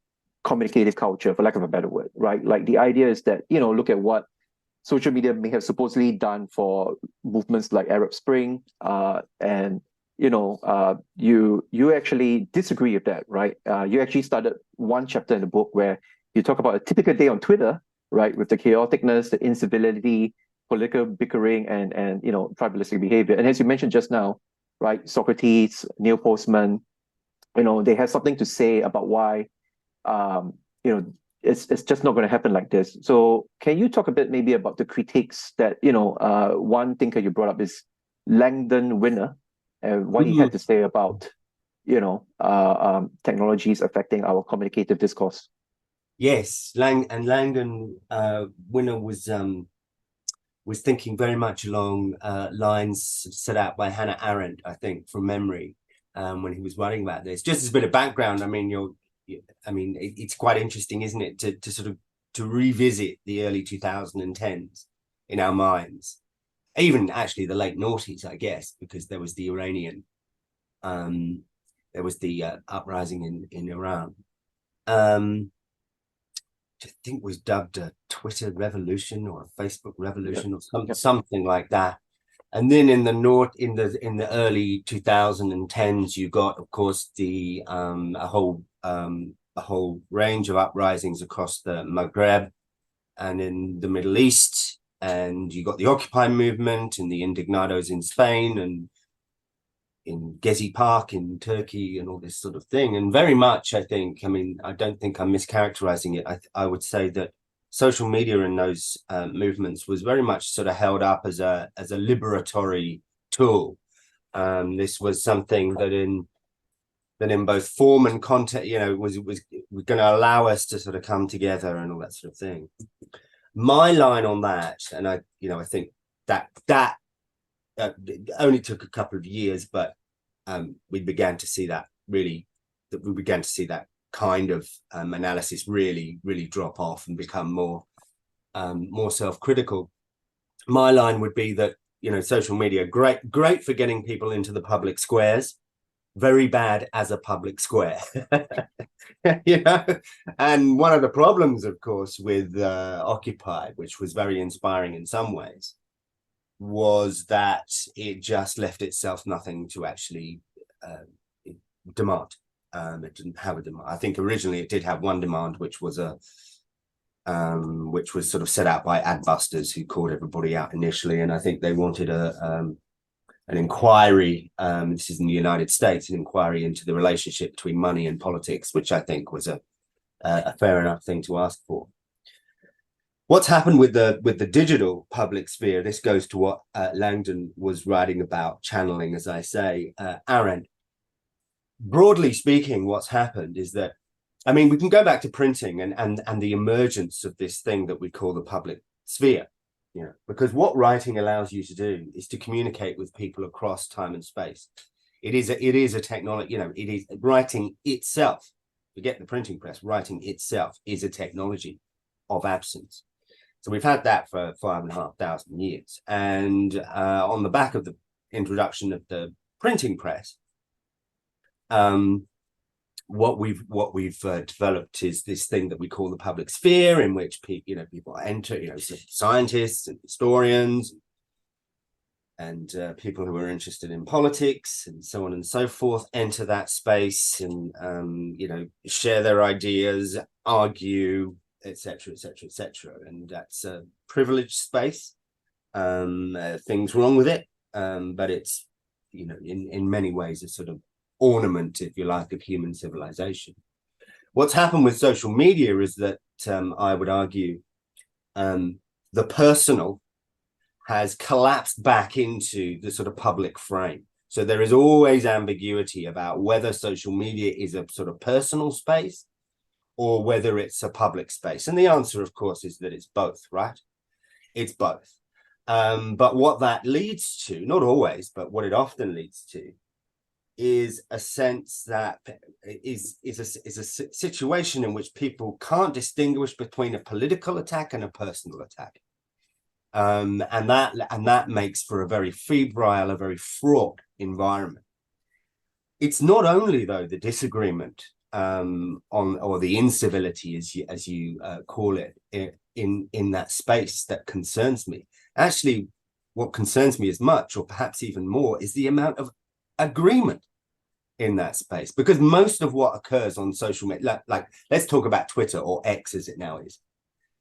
communicative culture, for lack of a better word, right? Like the idea is that, look at what social media may have supposedly done for movements like Arab Spring, and you actually disagree with that, right? You actually started one chapter in the book where you talk about a typical day on Twitter, right, with the chaoticness, the incivility, political bickering, and tribalistic behavior. And as you mentioned just now, right, Socrates, Neil Postman, they have something to say about why it's just not going to happen like this. So can you talk a bit maybe about the critiques that, one thinker you brought up is Langdon Winner, and what he had to say about, technologies affecting our communicative discourse? Yes, Langdon Winner was thinking very much along lines set out by Hannah Arendt, I think, from memory, when he was writing about this. Just as a bit of background, it's quite interesting, isn't it, to sort of to revisit the early 2010s in our minds, even actually the late noughties, I guess, because there was the Iranian, there was the uprising in Iran. I think was dubbed a Twitter revolution or a Facebook revolution, or something like that. And then in the early 2010s, you got, of course, the a whole range of uprisings across the Maghreb and in the Middle East, and you got the Occupy movement and the Indignados in Spain and in Gezi Park in Turkey and all this sort of thing. And very much, I think, I don't think I'm mischaracterizing it. I would say that social media in those movements was very much sort of held up as a liberatory tool. This was something that in both form and content, was going to allow us to sort of come together and all that sort of thing. My line on that, and I think that only took a couple of years, but we began to see that kind of analysis really drop off and become more self-critical. My line would be that social media, great for getting people into the public squares, very bad as a public square. And one of the problems, of course, with Occupy, which was very inspiring in some ways, was that it just left itself nothing to actually demand. It didn't have a demand. I think originally it did have one demand, which was sort of set out by adbusters who called everybody out initially, and I think they wanted an inquiry. This is in the United States, an inquiry into the relationship between money and politics, which I think was a fair enough thing to ask for. What's happened with the digital public sphere? This goes to what Langdon was writing about, channeling, as I say, Arendt. Broadly speaking, what's happened is that, we can go back to printing and the emergence of this thing that we call the public sphere, because what writing allows you to do is to communicate with people across time and space. It is a technology, it is writing itself. Forget the printing press. Writing itself is a technology of absence. So we've had that for 5,500 years. And on the back of the introduction of the printing press, what we've developed is this thing that we call the public sphere, in which people enter, scientists and historians and people who are interested in politics and so on and so forth enter that space and share their ideas, argue, etc., and that's a privileged space. Things wrong with it, but it's in many ways a sort of ornament, if you like, of human civilization. What's happened with social media is that I would argue the personal has collapsed back into the sort of public frame. So there is always ambiguity about whether social media is a sort of personal space or whether it's a public space. And the answer, of course, is that it's both, right? It's both. But what that leads to, not always, but what it often leads to, is a sense that is a situation in which people can't distinguish between a political attack and a personal attack. And that makes for a very febrile, a very fraught environment. It's not only, though, the disagreement or the incivility, as you call it, in that space that concerns me. Actually, what concerns me as much, or perhaps even more, is the amount of agreement in that space, because most of what occurs on social media, like let's talk about Twitter, or X as it now is,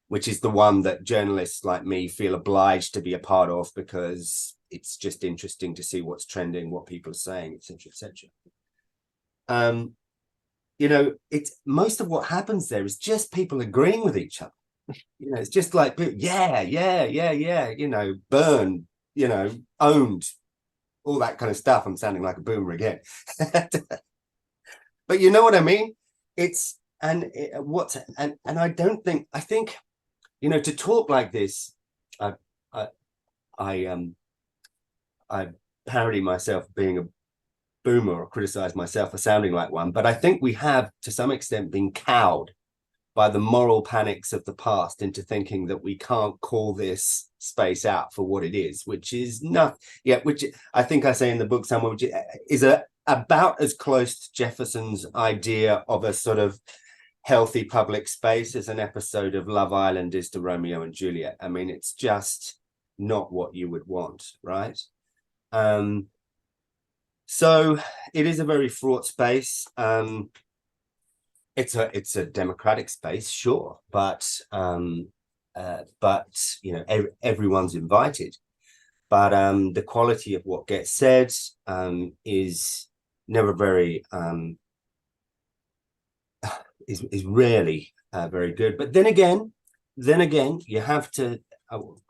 which is the one that journalists like me feel obliged to be a part of because it's just interesting to see what's trending, what people are saying, etc., etc. you know, it's most of what happens there is just people agreeing with each other. You know, it's just like, yeah, you know, burn, you know, owned, all that kind of stuff. I'm sounding like a boomer again. But you know what I mean? It's, and I don't think, I think, you know, to talk like this, I parody myself being a boomer or criticize myself for sounding like one, but I think we have to some extent been cowed by the moral panics of the past into thinking that we can't call this space out for what it is, which is not, yeah, which I think I say in the book somewhere, which is about as close to Jefferson's idea of a sort of healthy public space as an episode of Love Island is to Romeo and Juliet. I mean, it's just not what you would want, right? So it is a very fraught space. It's a democratic space, sure, but you know, everyone's invited. But the quality of what gets said is never very is rarely very good. But then again, you have to.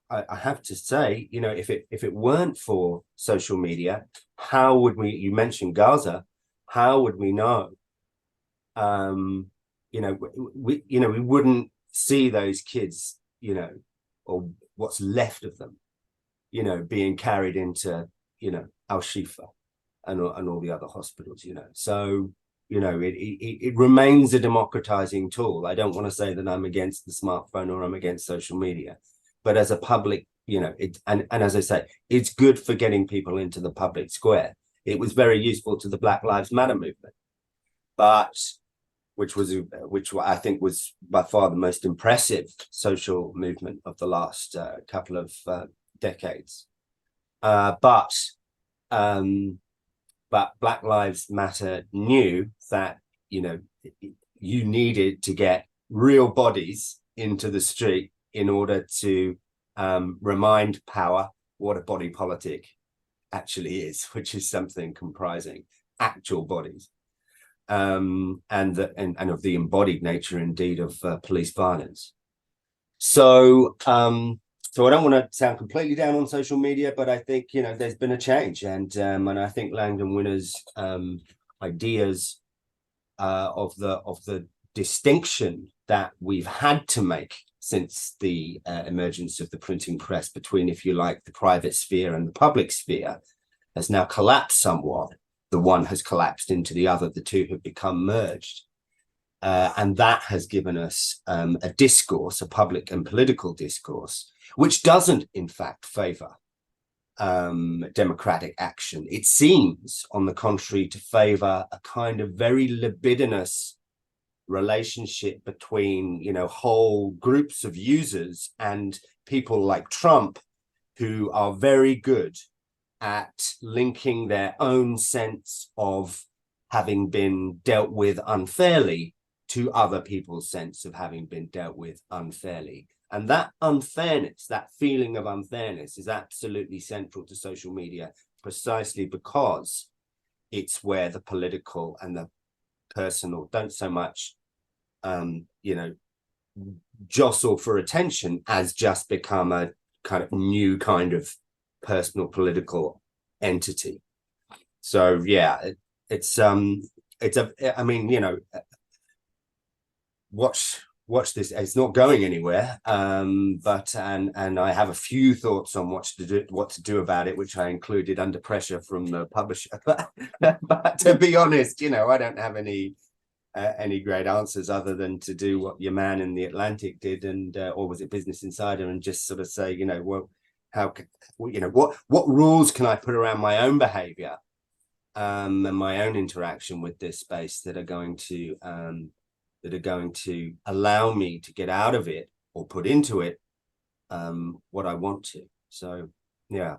I have to say, you know, if it weren't for social media, how would we? You mentioned Gaza. How would we know? You know, we wouldn't see those kids, you know, or what's left of them, you know, being carried into, you know, Al-Shifa and all the other hospitals, you know. So, you know, it remains a democratizing tool. I don't want to say that I'm against the smartphone or I'm against social media, but as a public, you know, and as I say, it's good for getting people into the public square. It was very useful to the Black Lives Matter movement, but which I think was by far the most impressive social movement of the last couple of decades. But Black Lives Matter knew that, you know, you needed to get real bodies into the street in order to remind power what a body politic actually is, which is something comprising actual bodies. And of the embodied nature, indeed, of police violence. So, so I don't want to sound completely down on social media, but I think, you know, there's been a change, and I think Langdon Winner's ideas of the distinction that we've had to make since the emergence of the printing press between, if you like, the private sphere and the public sphere has now collapsed somewhat. The one has collapsed into the other, the two have become merged. And that has given us a discourse, a public and political discourse, which doesn't, in fact, favor democratic action. It seems, on the contrary, to favor a kind of very libidinous relationship between, you know, whole groups of users and people like Trump, who are very good at linking their own sense of having been dealt with unfairly to other people's sense of having been dealt with unfairly. And that unfairness, that feeling of unfairness, is absolutely central to social media, precisely because it's where the political and the personal don't so much, you know, jostle for attention as just become a kind of new kind of personal political entity. So yeah, it's I mean, you know, watch this. It's not going anywhere, but I have a few thoughts on what to do about it, which I included under pressure from the publisher. But to be honest, you know, I don't have any great answers other than to do what your man in the Atlantic did, and or was it Business Insider, and just sort of say, you know, well, how, you know, what rules can I put around my own behavior and my own interaction with this space that are going to allow me to get out of it or put into it what I want to. So yeah.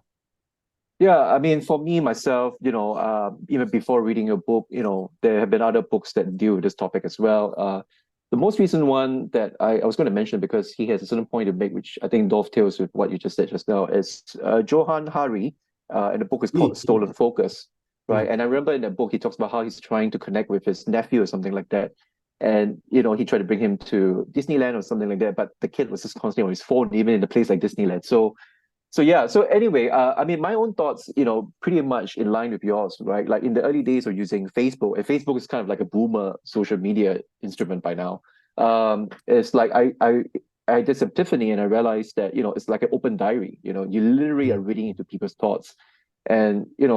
Yeah, I mean, for me, myself, you know, even before reading your book, you know, there have been other books that deal with this topic as well. The most recent one that I was going to mention, because he has a certain point to make, which I think dovetails with what you just said just now, is Johan Hari, and the book is called Stolen Focus. right? And I remember in the book he talks about how he's trying to connect with his nephew or something like that. And he tried to bring him to Disneyland or something like that, but the kid was just constantly on his phone, even in a place like Disneyland. So yeah. So anyway, I mean, my own thoughts, pretty much in line with yours, right? Like in the early days of using Facebook, and Facebook is kind of like a boomer social media instrument by now. It's like I had this epiphany, and I realized that it's like an open diary. You literally are reading into people's thoughts, and in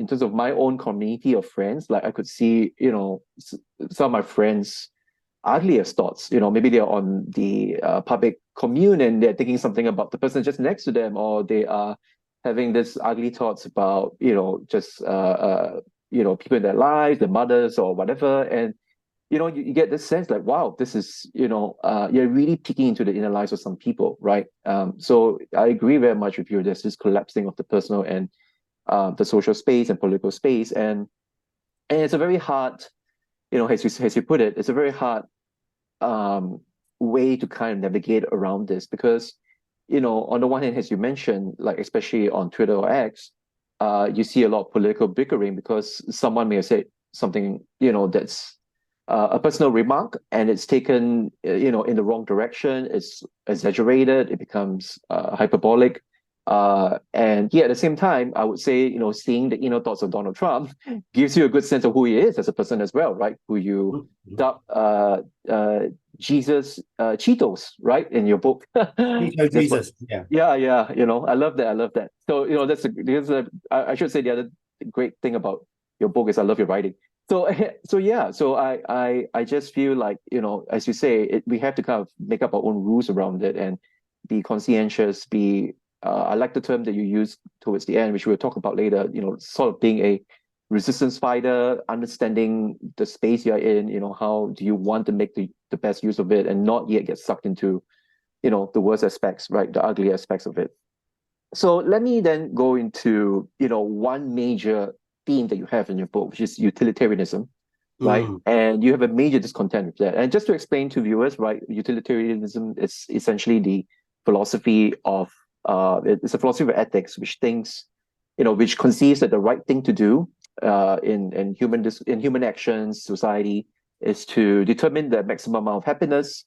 terms of my own community of friends, like I could see some of my friends ugliest thoughts. Maybe they're on the public commune and they're thinking something about the person just next to them, or they are having this ugly thoughts about just people in their lives, their mothers or whatever. And you get this sense like, wow, this is you're really peeking into the inner lives of some people, right? So I agree very much with you. There's this collapsing of the personal and the social space and political space, and it's a very hard, as you put it, it's a very hard way to kind of navigate around this, because on the one hand, as you mentioned, like especially on Twitter or X, you see a lot of political bickering because someone may have said something that's a personal remark, and it's taken in the wrong direction. It's exaggerated, it becomes hyperbolic, and yeah, at the same time, I would say seeing the inner thoughts of Donald Trump gives you a good sense of who he is as a person as well, right? Who you dub Jesus Cheetos, right, in your book. Jesus, yeah. Yeah. I love that. So I should say the other great thing about your book is I love your writing. So yeah. So I just feel like as you say, we have to kind of make up our own rules around it and be conscientious. I like the term that you used towards the end, which we'll talk about later. Sort of being a resistance fighter, understanding the space you're in. How do you want to make the best use of it and not yet get sucked into the worst aspects, right? The ugly aspects of it. So let me then go into one major theme that you have in your book, which is utilitarianism, right? And you have a major discontent with that. And just to explain to viewers, right, utilitarianism is essentially the philosophy of it's a philosophy of ethics, which thinks, which conceives that the right thing to do in human actions, society, is to determine the maximum amount of happiness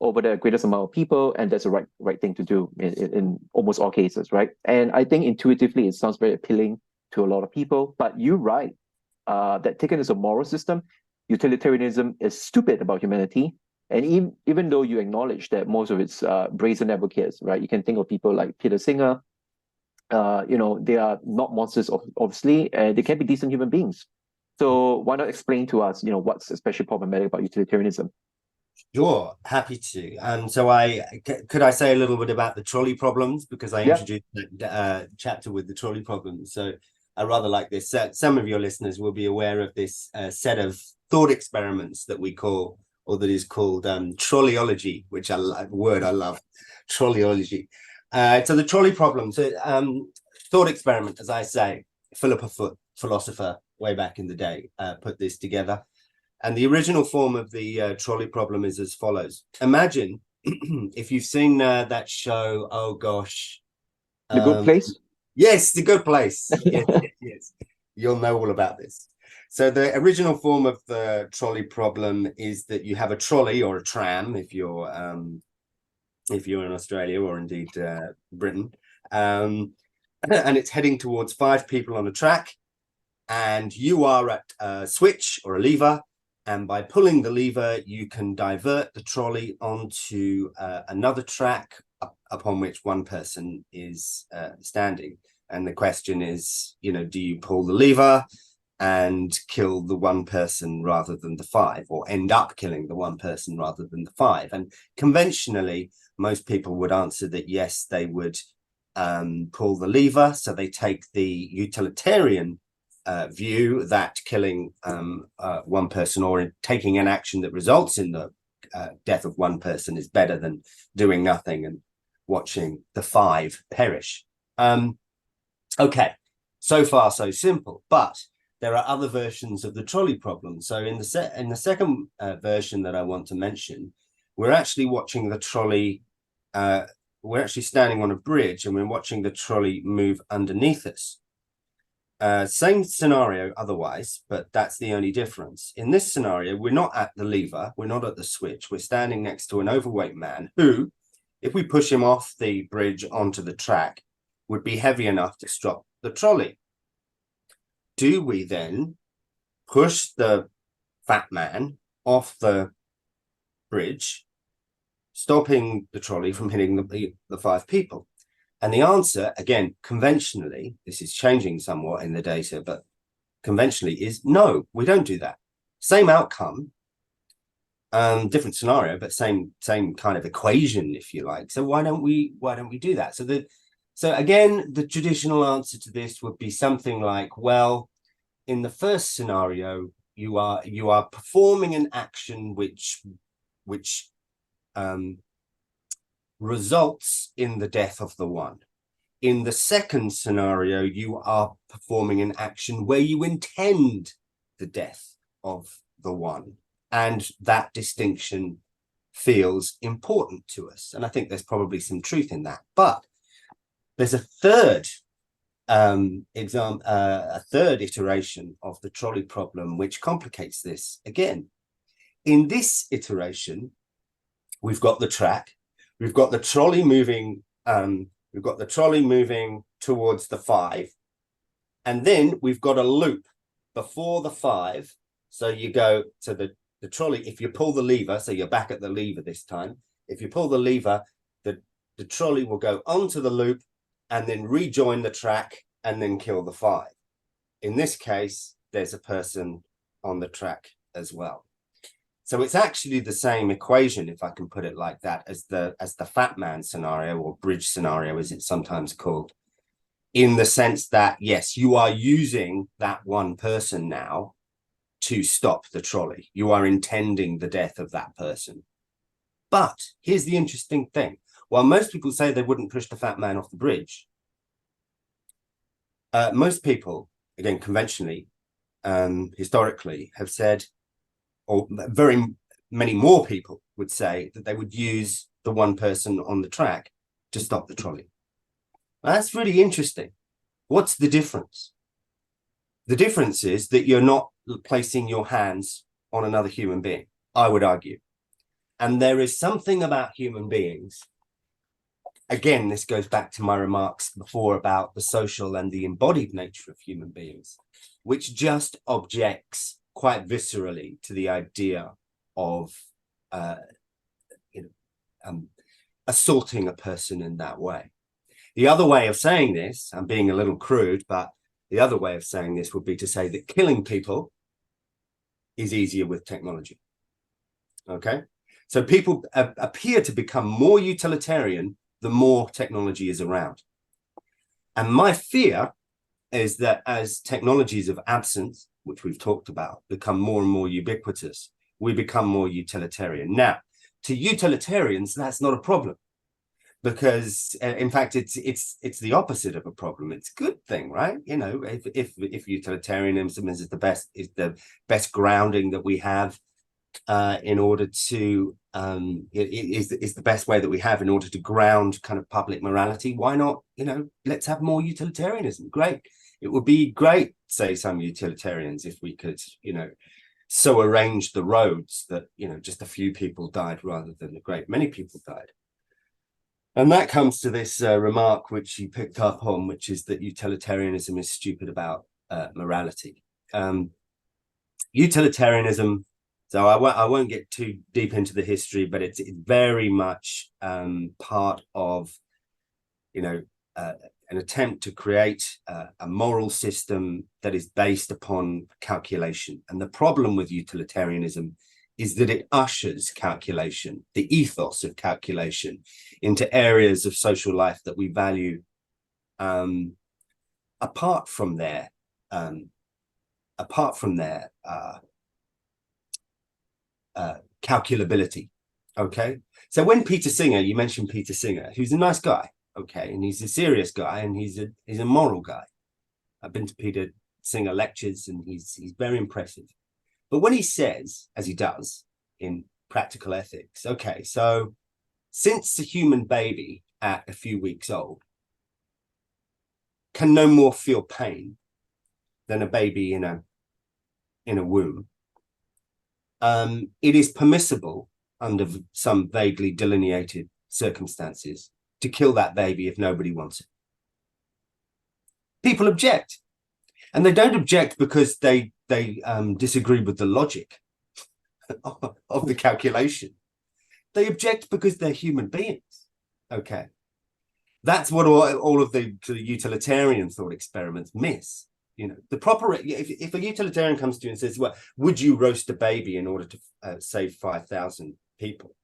over the greatest amount of people, and that's the right thing to do in almost all cases, right? And I think intuitively it sounds very appealing to a lot of people, but you're right that taken as a moral system, utilitarianism is stupid about humanity. And even though you acknowledge that most of its brazen advocates, right, you can think of people like Peter Singer, they are not monsters, obviously, and they can be decent human beings. So why not explain to us, what's especially problematic about utilitarianism? Sure, happy to. So could I say a little bit about the trolley problems, because I introduced that chapter with the trolley problems. So I rather like this. Some of your listeners will be aware of this set of thought experiments that we call, or that is called trolleyology, which a word I love, trolleyology. So the trolley problem, thought experiment, as I say, Philippa Foot, philosopher way back in the day, put this together. And the original form of the trolley problem is as follows. Imagine if you've seen that show, oh gosh. The Good Place? Yes, The Good Place. Yes. You'll know all about this. So the original form of the trolley problem is that you have a trolley or a tram, if you're in Australia or indeed Britain, and it's heading towards 5 people on a track, and you are at a switch or a lever, and by pulling the lever, you can divert the trolley onto another track upon which one person is standing. And the question is, do you pull the lever and kill the one person rather than the 5, or end up killing the one person rather than the 5? And conventionally, most people would answer that yes, they would pull the lever. So they take the utilitarian view that killing one person, or taking an action that results in the death of one person, is better than doing nothing and watching the 5 perish. Okay, so far so simple, but there are other versions of the trolley problem. So in the second version that I want to mention, we're actually watching the trolley. We're actually standing on a bridge, and we're watching the trolley move underneath us. Same scenario otherwise, but that's the only difference. In this scenario, we're not at the lever, we're not at the switch, we're standing next to an overweight man who, if we push him off the bridge onto the track, would be heavy enough to stop the trolley. Do we then push the fat man off the bridge, stopping the trolley from hitting the 5 people? And the answer, again, conventionally, this is changing somewhat in the data, but conventionally is no, we don't do that. Same outcome, different scenario, but same kind of equation, if you like. So why don't we do that? So again, the traditional answer to this would be something like, well, in the first scenario, you are performing an action which results in the death of the one. In the second scenario, you are performing an action where you intend the death of the one. And that distinction feels important to us. And I think there's probably some truth in that. But there's a third a third iteration of the trolley problem, which complicates this again. In this iteration, we've got the track, we've got the trolley moving, towards the 5, and then we've got a loop before the 5. So you go to the trolley, if you pull the lever, so you're back at the lever this time, if you pull the lever, the trolley will go onto the loop and then rejoin the track and then kill the 5. In this case, there's a person on the track as well. So it's actually the same equation, if I can put it like that, as the fat man scenario, or bridge scenario, as it's sometimes called, in the sense that, yes, you are using that one person now to stop the trolley. You are intending the death of that person. But here's the interesting thing. While most people say they wouldn't push the fat man off the bridge, most people, again, conventionally, historically, have said, or very many more people would say, that they would use the one person on the track to stop the trolley. Now, that's really interesting. What's the difference? The difference is that you're not placing your hands on another human being, I would argue. And there is something about human beings. Again, this goes back to my remarks before about the social and the embodied nature of human beings, which just objects quite viscerally to the idea of assaulting a person in that way. The other way of saying this, I'm being a little crude, but the other way of saying this would be to say that killing people is easier with technology. Okay, so people appear to become more utilitarian the more technology is around. And my fear is that as technologies of absence, which we've talked about, become more and more ubiquitous, we become more utilitarian. Now, to utilitarians, that's not a problem, because in fact, it's the opposite of a problem. It's a good thing, right? You know, if utilitarianism is the best grounding that we have in order to is the best way that we have in order to ground kind of public morality, why not, you know, let's have more utilitarianism. Great. It would be great, say some utilitarians, if we could, you know, so arrange the roads that, you know, just a few people died rather than a great many people died. And that comes to this remark which you picked up on, which is that utilitarianism is stupid about morality. Utilitarianism, so I won't get too deep into the history, but it's very much part of, you know, an attempt to create a moral system that is based upon calculation. And the problem with utilitarianism is that it ushers calculation, the ethos of calculation, into areas of social life that we value apart from their calculability. Okay, so when Peter Singer, you mentioned Peter Singer, who's a nice guy, okay, and he's a serious guy, and he's a moral guy. I've been to Peter Singer lectures, and he's very impressive. But when he says, as he does in Practical Ethics, okay, so since a human baby at a few weeks old can no more feel pain than a baby in a womb, it is permissible under some vaguely delineated circumstances to kill that baby if nobody wants it. People object, and they don't object because they disagree with the logic of the calculation. They object because they're human beings. Okay, that's what all of the utilitarian thought experiments miss. You know, the proper, if a utilitarian comes to you and says, well, would you roast a baby in order to save 5,000 people?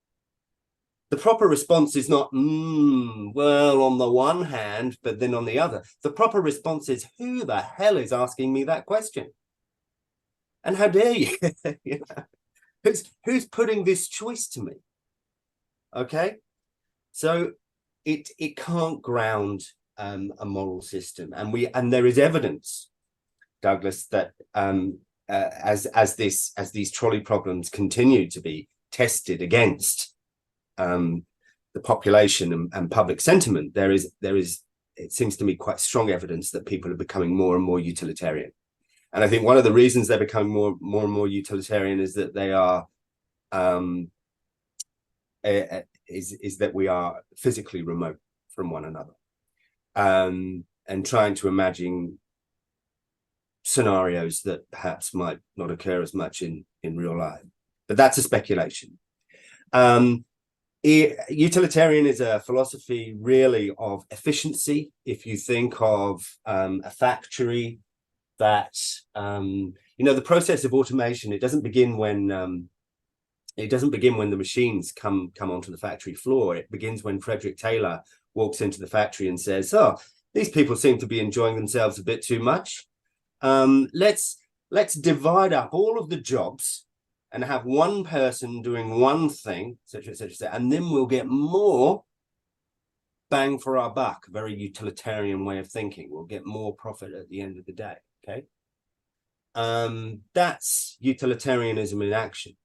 The proper response is not, well, on the one hand, but then on the other. The proper response is, who the hell is asking me that question? And how dare you? You know? Who's putting this choice to me? Okay, so it can't ground a moral system, and there is evidence, Douglas, that as these trolley problems continue to be tested against the population and public sentiment, there is it seems to me quite strong evidence that people are becoming more and more utilitarian. And I think one of the reasons they're becoming more and more utilitarian is that they are is that we are physically remote from one another, and trying to imagine scenarios that perhaps might not occur as much in real life. But that's a speculation. Utilitarian is a philosophy really of efficiency. If you think of a factory that, you know, the process of automation, it doesn't begin when the machines come onto the factory floor. It begins when Frederick Taylor walks into the factory and says, oh, these people seem to be enjoying themselves a bit too much. Let's divide up all of the jobs and have one person doing one thing, etc., etc., and then we'll get more bang for our buck. A very utilitarian way of thinking. We'll get more profit at the end of the day. Okay, that's utilitarianism in action.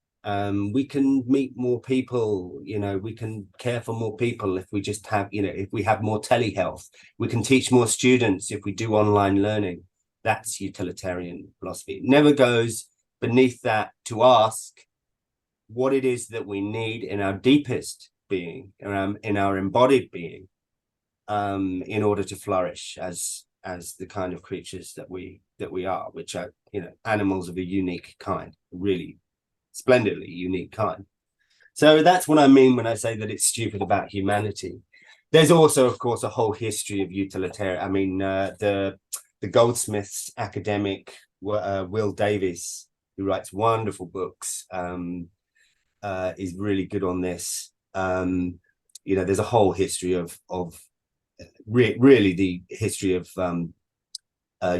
We can meet more people, you know, we can care for more people if we just have, you know, if we have more telehealth. We can teach more students if we do online learning. That's utilitarian philosophy. It never goes beneath that to ask what it is that we need in our deepest being, in our embodied being, in order to flourish as the kind of creatures that we are, which are, you know, animals of a unique kind, really splendidly unique kind. So that's what I mean when I say that it's stupid about humanity. There's also, of course, a whole history of utilitarian. I mean, the Goldsmiths academic Will Davies, who writes wonderful books, is really good on this. You know, there's a whole history of really the history of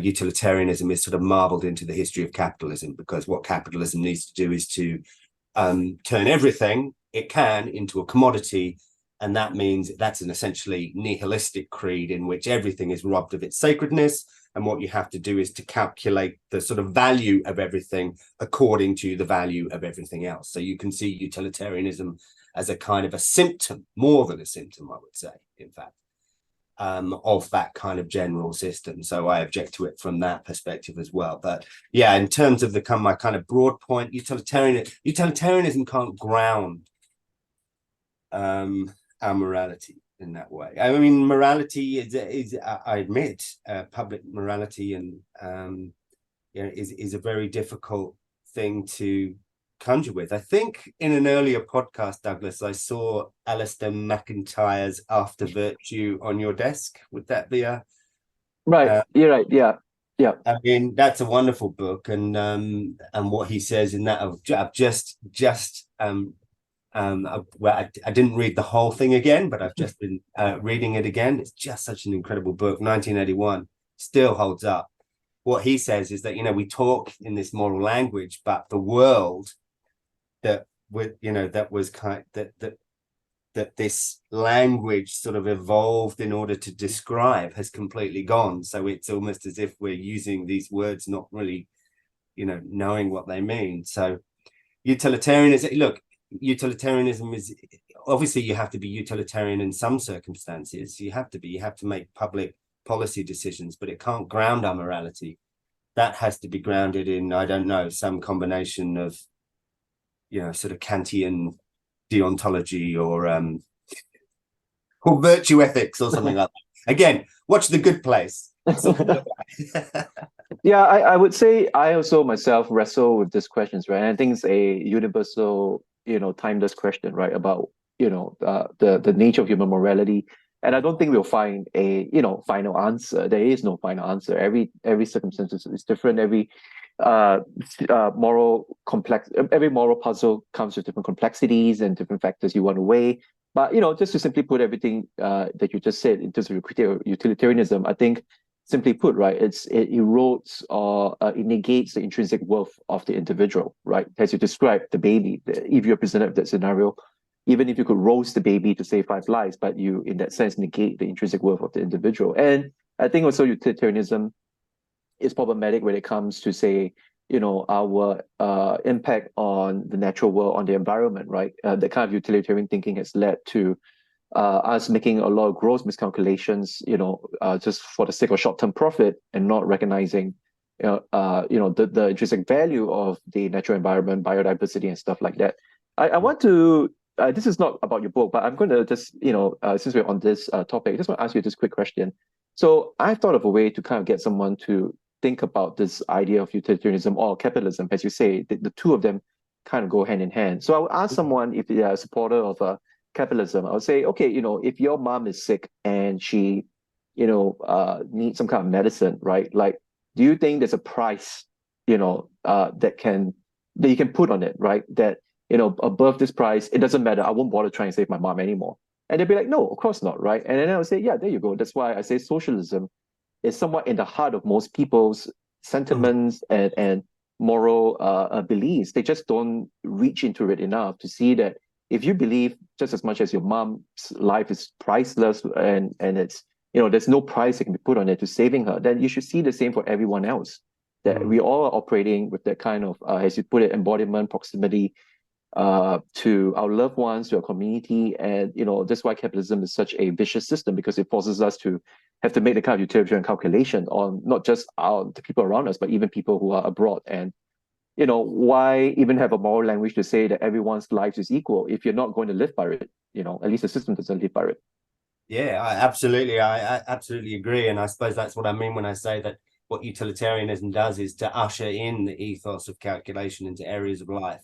utilitarianism is sort of marbled into the history of capitalism, because what capitalism needs to do is to turn everything it can into a commodity, and that means that's an essentially nihilistic creed in which everything is robbed of its sacredness, and what you have to do is to calculate the sort of value of everything according to the value of everything else. So you can see utilitarianism as a kind of a symptom, more than a symptom, I would say, in fact, of that kind of general system. So I object to it from that perspective as well. But yeah, in terms of my kind of broad point, utilitarianism can't ground our morality in that way. I mean, morality is I admit, public morality and you know, is a very difficult thing to conjure with. I think in an earlier podcast, Douglas, I saw Alistair McIntyre's After Virtue on your desk. Would that be a right? You're right. Yeah. I mean, that's a wonderful book, and what he says in that, I've just well, I didn't read the whole thing again, but I've just been reading it again. It's just such an incredible book. 1981 still holds up. What he says is that, you know, we talk in this moral language, but the world that this language sort of evolved in order to describe has completely gone. So it's almost as if we're using these words not really, you know, knowing what they mean. So utilitarianism, look, utilitarianism is obviously, you have to be utilitarian in some circumstances. You have to make public policy decisions, but it can't ground our morality. that has to be grounded in, I don't know, some combination of, sort of Kantian deontology or virtue ethics or something like that. Again, watch The Good Place. Yeah, I would say I also myself wrestle with these questions, right? And I think it's a universal, timeless question, right? About, the nature of human morality. And I don't think we'll find a, final answer. There is no final answer. Every circumstance is different. Every every moral puzzle comes with different complexities and different factors you want to weigh. But just to simply put everything that you just said in terms of critique of utilitarianism, I think simply put, right, it erodes or it negates the intrinsic worth of the individual, right? As you described, the baby, if you're presented with that scenario, even if you could roast the baby to save 5 lives, but you, in that sense, negate the intrinsic worth of the individual. And I think also utilitarianism is problematic when it comes to, say, our impact on the natural world, on the environment, right? That kind of utilitarian thinking has led to us making a lot of gross miscalculations, just for the sake of short-term profit and not recognizing, the intrinsic value of the natural environment, biodiversity, and stuff like that. I want to. This is not about your book, but I'm going to just, since we're on this topic, I just want to ask you this quick question. So I've thought of a way to kind of get someone to think about this idea of utilitarianism or capitalism, as you say, the two of them kind of go hand in hand. So I would ask someone if they are a supporter of capitalism. I would say, okay, if your mom is sick and she, needs some kind of medicine, right? Like, do you think there's a price, that you can put on it, right? That, above this price, it doesn't matter. I won't bother trying to save my mom anymore. And they'd be like, no, of course not, right? And then I would say, yeah, there you go. That's why I say socialism is somewhat in the heart of most people's sentiments and moral beliefs. They just don't reach into it enough to see that if you believe just as much as your mom's life is priceless and it's, there's no price that can be put on it to saving her, then you should see the same for everyone else. That we all are operating with that kind of, as you put it, embodiment, proximity to our loved ones, to our community. And, that's why capitalism is such a vicious system, because it forces us to have to make the kind of utilitarian calculation on not just the people around us, but even people who are abroad. And, why even have a moral language to say that everyone's life is equal if you're not going to live by it? At least the system doesn't live by it. Yeah, I absolutely agree. And I suppose that's what I mean when I say that what utilitarianism does is to usher in the ethos of calculation into areas of life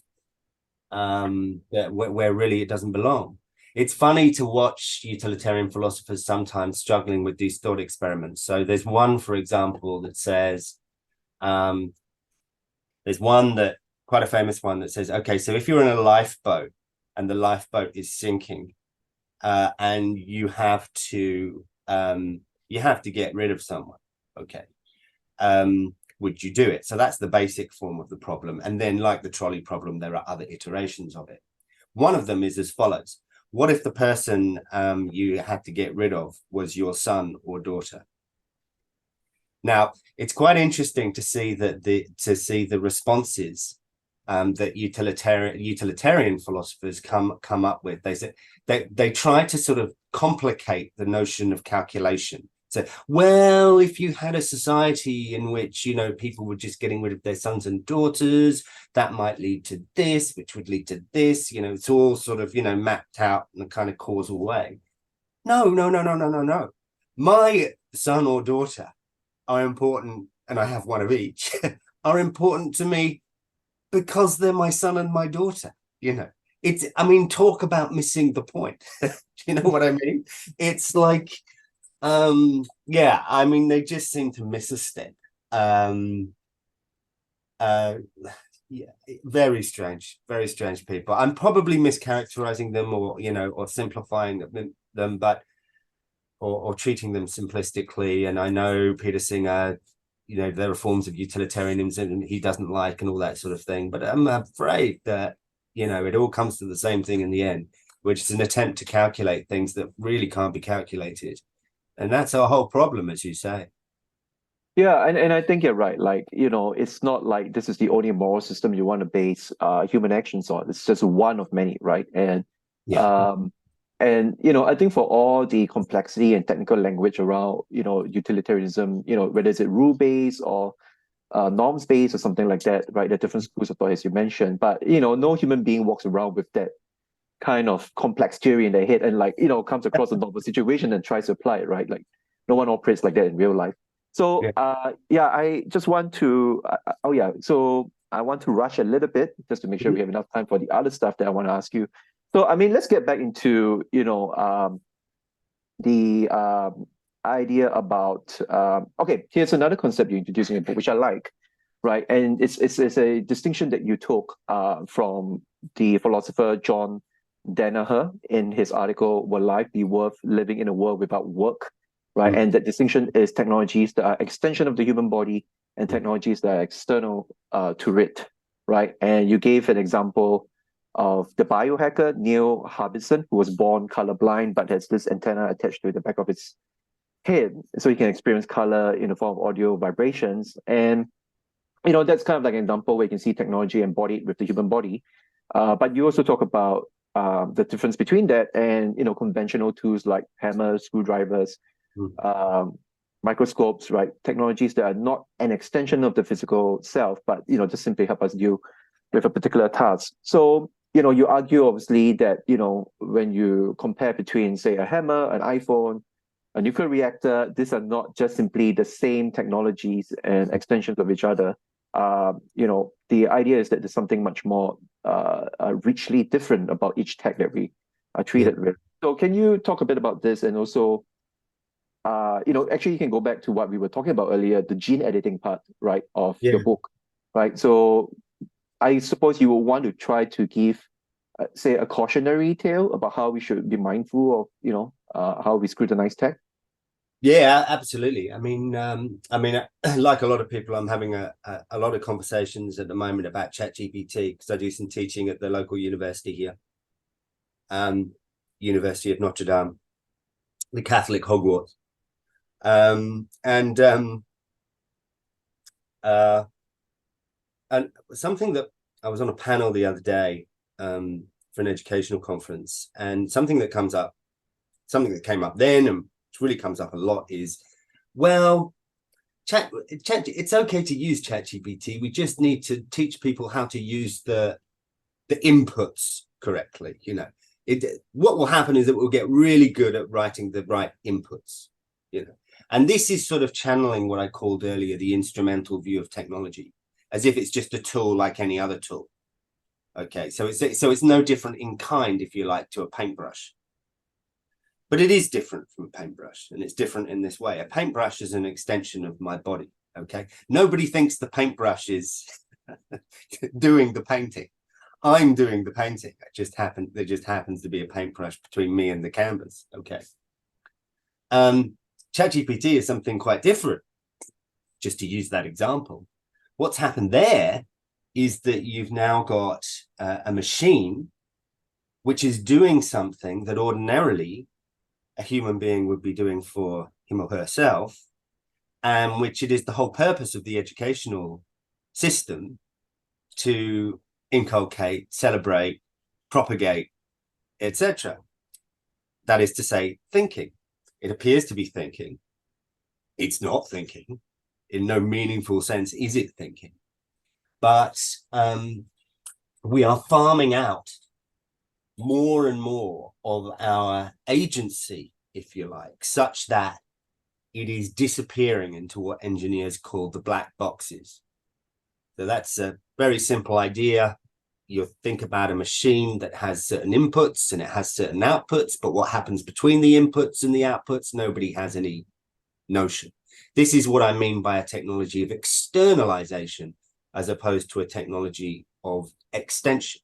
where really it doesn't belong. It's funny to watch utilitarian philosophers sometimes struggling with these thought experiments. So there's one, for example, that says, there's one that, quite a famous one, that says, okay, so if you're in a lifeboat and the lifeboat is sinking, and you have to get rid of someone, okay, would you do it? So that's the basic form of the problem. And then, like the trolley problem, there are other iterations of it. One of them is as follows. What if the person you had to get rid of was your son or daughter? Now, it's quite interesting to see that the responses that utilitarian philosophers come up with. They say they try to sort of complicate the notion of calculation. So, well, if you had a society in which, people were just getting rid of their sons and daughters, that might lead to this, which would lead to this, it's all sort of, mapped out in a kind of causal way. No. My son or daughter are important, and I have one of each, are important to me because they're my son and my daughter. Talk about missing the point. You know what I mean? It's like, they just seem to miss a step. Very strange people. I'm probably mischaracterizing them or simplifying them, but or treating them simplistically. And I know Peter Singer, there are forms of utilitarianism he doesn't like and all that sort of thing. But I'm afraid that, it all comes to the same thing in the end, which is an attempt to calculate things that really can't be calculated. And that's our whole problem, as you say. Yeah, and I think you're right. Like, it's not like this is the only moral system you want to base human actions on. It's just one of many, right? And I think for all the complexity and technical language around, utilitarianism, whether it's rule-based or norms-based or something like that, right? There are different schools of thought, as you mentioned. But, no human being walks around with that kind of complex theory in their head and comes across a novel situation and tries to apply it, right? Like no one operates like that in real life. So I just want to so I want to rush a little bit just to make sure we have enough time for the other stuff that I want to ask you. So I mean, let's get back into the idea about okay, here's another concept you introduced in your book, which I like, right? And it's a distinction that you took from the philosopher John Danaher in his article "Will Life Be Worth Living in a World Without Work?" Right, and that distinction is technologies that are extension of the human body and technologies that are external to it, right? And you gave an example of the biohacker Neil Harbison, who was born colorblind but has this antenna attached to the back of his head, so he can experience color in the form of audio vibrations. And that's kind of like an example where you can see technology embodied with the human body. But you also talk about the difference between that and conventional tools like hammers, screwdrivers, microscopes, right? Technologies that are not an extension of the physical self, but just simply help us deal with a particular task. So you argue obviously that when you compare between, say, a hammer, an iPhone, a nuclear reactor, these are not just simply the same technologies and extensions of each other. The idea is that there's something much more richly different about each tech that we are treated with. So can you talk a bit about this, and also actually you can go back to what we were talking about earlier, the gene editing part, right, of your book, right? So I suppose you will want to try to give, say, a cautionary tale about how we should be mindful of, how we scrutinize tech. Yeah, absolutely. I mean, like a lot of people, I'm having a lot of conversations at the moment about ChatGPT because I do some teaching at the local university here, University of Notre Dame, the Catholic Hogwarts, and something that I was on a panel the other day for an educational conference, and something that came up then and which really comes up a lot is, well, it's okay to use ChatGPT. We just need to teach people how to use the inputs correctly. What will happen is that we'll get really good at writing the right inputs. And this is sort of channeling what I called earlier the instrumental view of technology, as if it's just a tool like any other tool. Okay, so it's no different in kind, if you like, to a paintbrush. But it is different from a paintbrush, and it's different in this way. A paintbrush is an extension of my body, okay? Nobody thinks the paintbrush is doing the painting. I'm doing the painting. There just happens to be a paintbrush between me and the canvas, okay? ChatGPT is something quite different, just to use that example. What's happened there is that you've now got a machine which is doing something that ordinarily a human being would be doing for him or herself, and which it is the whole purpose of the educational system to inculcate, celebrate, propagate, etc. That is to say, thinking. It appears to be thinking. It's not thinking. In no meaningful sense is it thinking. But we are farming out more and more of our agency, if you like, such that it is disappearing into what engineers call the black boxes. So that's a very simple idea. You think about a machine that has certain inputs and it has certain outputs, but what happens between the inputs and the outputs, nobody has any notion. This is what I mean by a technology of externalization as opposed to a technology of extension.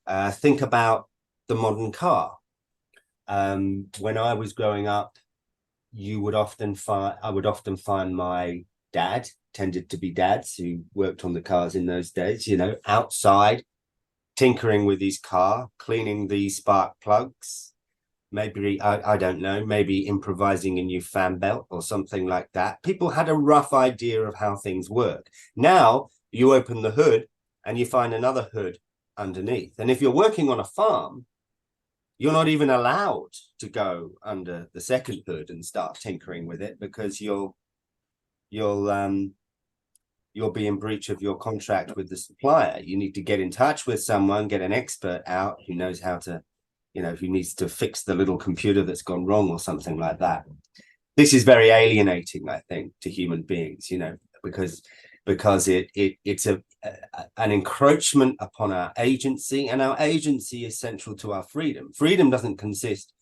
Think about the modern car. When I was growing up, I would often find my dad, tended to be dads who worked on the cars in those days, outside tinkering with his car, cleaning the spark plugs, maybe, I don't know, maybe improvising a new fan belt or something like that. People had a rough idea of how things work. Now you open the hood and you find another hood underneath. And if you're working on a farm, you're not even allowed to go under the second hood and start tinkering with it, because you'll you'll be in breach of your contract with the supplier. You need to get in touch with someone, get an expert out who knows how to, who needs to fix the little computer that's gone wrong or something like that. This is very alienating, I think, to human beings, because it's an encroachment upon our agency, and our agency is central to our freedom. Freedom doesn't consist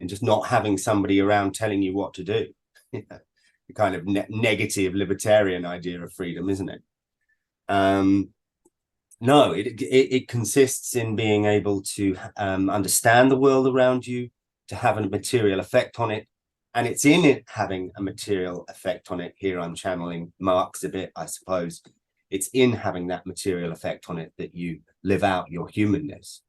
in just not having somebody around telling you what to do. The kind of negative libertarian idea of freedom, isn't it? No, it consists in being able to understand the world around you, to have a material effect on it. And it's in it having a material effect on it. Here I'm channeling Marx a bit, I suppose. It's in having that material effect on it that you live out your humanness.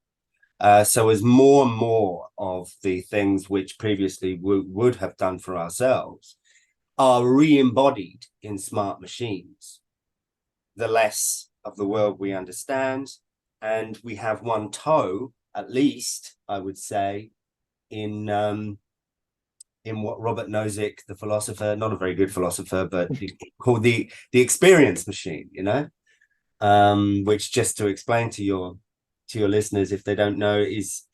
So as more and more of the things which previously would have done for ourselves are re-embodied in smart machines, the less of the world we understand. And we have one toe, at least, I would say, in what Robert Nozick, the philosopher, not a very good philosopher, but called the experience machine, which, just to explain to your listeners, if they don't know, is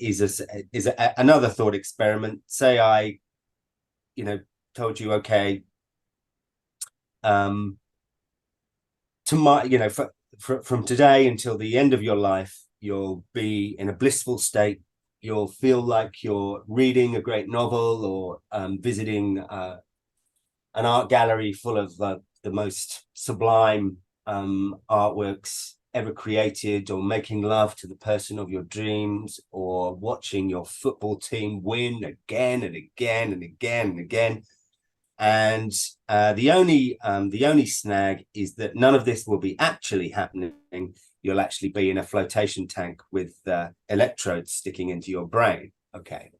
another thought experiment. Say I, told you, okay, from today until the end of your life, you'll be in a blissful state. You'll feel like you're reading a great novel or visiting an art gallery full of the most sublime artworks ever created, or making love to the person of your dreams, or watching your football team win again and again and again and again. And the only snag is that none of this will be actually happening. You'll actually be in a flotation tank with electrodes sticking into your brain. Okay.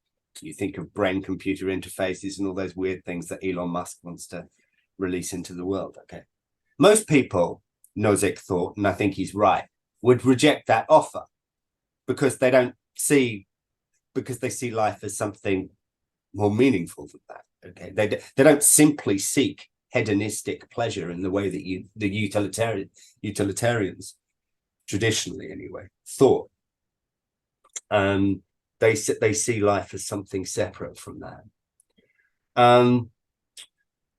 You think of brain-computer interfaces and all those weird things that Elon Musk wants to release into the world. Okay. Most people, Nozick thought, and I think he's right, would reject that offer because they see life as something more meaningful than that. Okay. They don't simply seek hedonistic pleasure in the way that the utilitarians traditionally anyway thought. They see life as something separate from that.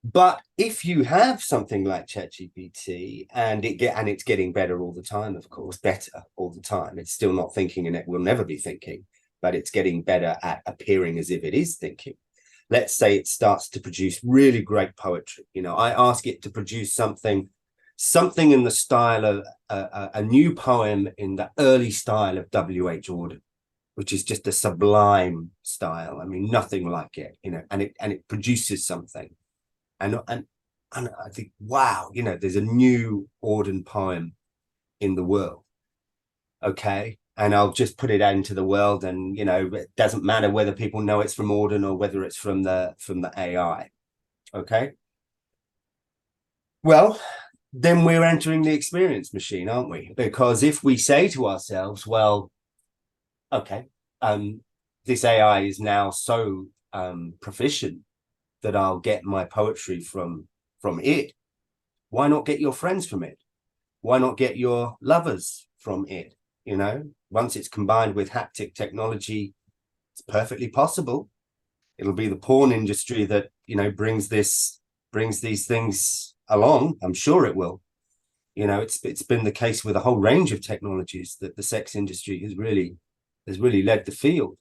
But if you have something like ChatGPT, and it's getting better all the time, of course, better all the time. It's still not thinking, and it will never be thinking, but it's getting better at appearing as if it is thinking. Let's say it starts to produce really great poetry. I ask it to produce something in the style of a new poem in the early style of W.H. Auden, which is just a sublime style. I mean, nothing like it, and it produces something. And I think, wow, there's a new Auden poem in the world. Okay. And I'll just put it out into the world, and it doesn't matter whether people know it's from Auden or whether it's from the AI. Okay. Well, then we're entering the experience machine, aren't we? Because if we say to ourselves, well, okay, this AI is now so proficient that I'll get my poetry from it. Why not get your friends from it? Why not get your lovers from it? Once it's combined with haptic technology, it's perfectly possible. It'll be the porn industry that, brings these things along. I'm sure it will. It's been the case with a whole range of technologies that the sex industry has really led the field,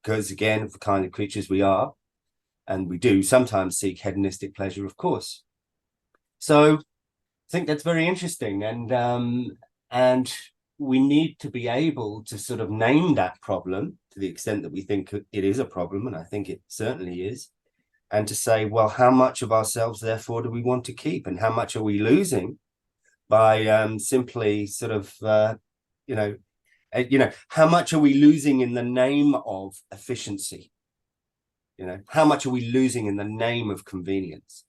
because again, of the kind of creatures we are, and we do sometimes seek hedonistic pleasure, of course. So I think that's very interesting, and we need to be able to sort of name that problem to the extent that we think it is a problem, and I think it certainly is, and to say, well, how much of ourselves, therefore, do we want to keep, and how much are we losing by simply sort of, how much are we losing in the name of efficiency? How much are we losing in the name of convenience?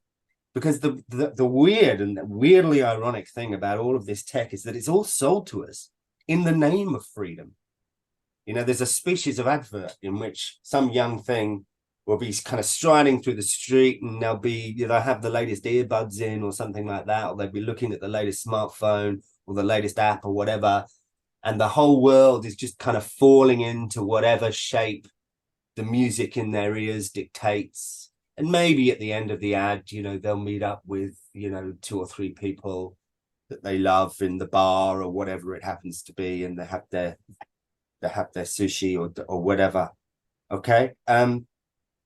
Because the weird and weirdly ironic thing about all of this tech is that it's all sold to us in the name of freedom. There's a species of advert in which some young thing will be kind of striding through the street, and they'll have the latest earbuds in or something like that, or they'll be looking at the latest smartphone or the latest app or whatever, and the whole world is just kind of falling into whatever shape the music in their ears dictates. And maybe at the end of the ad, they'll meet up with, 2 or 3 people that they love in the bar or whatever it happens to be, and they have their sushi or whatever. Okay.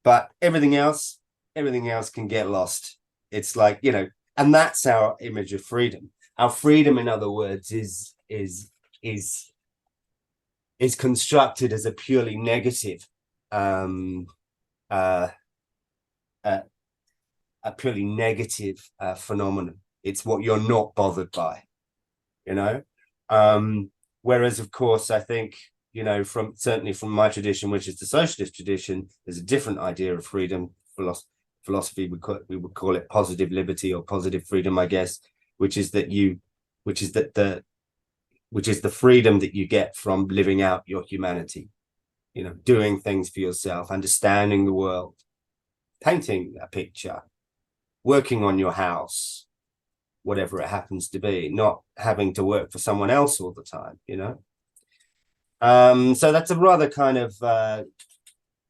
But everything else can get lost. It's like, and that's our image of freedom. Our freedom, in other words, is constructed as a purely negative, a purely negative phenomenon. It's what you're not bothered by, whereas, of course, I think, certainly from my tradition, which is the socialist tradition, there's a different idea of freedom. Philosophy, we would call it positive liberty or positive freedom, I guess, which is the freedom that you get from living out your humanity, doing things for yourself, understanding the world, painting a picture, working on your house, whatever it happens to be, not having to work for someone else all the time, So that's a rather kind of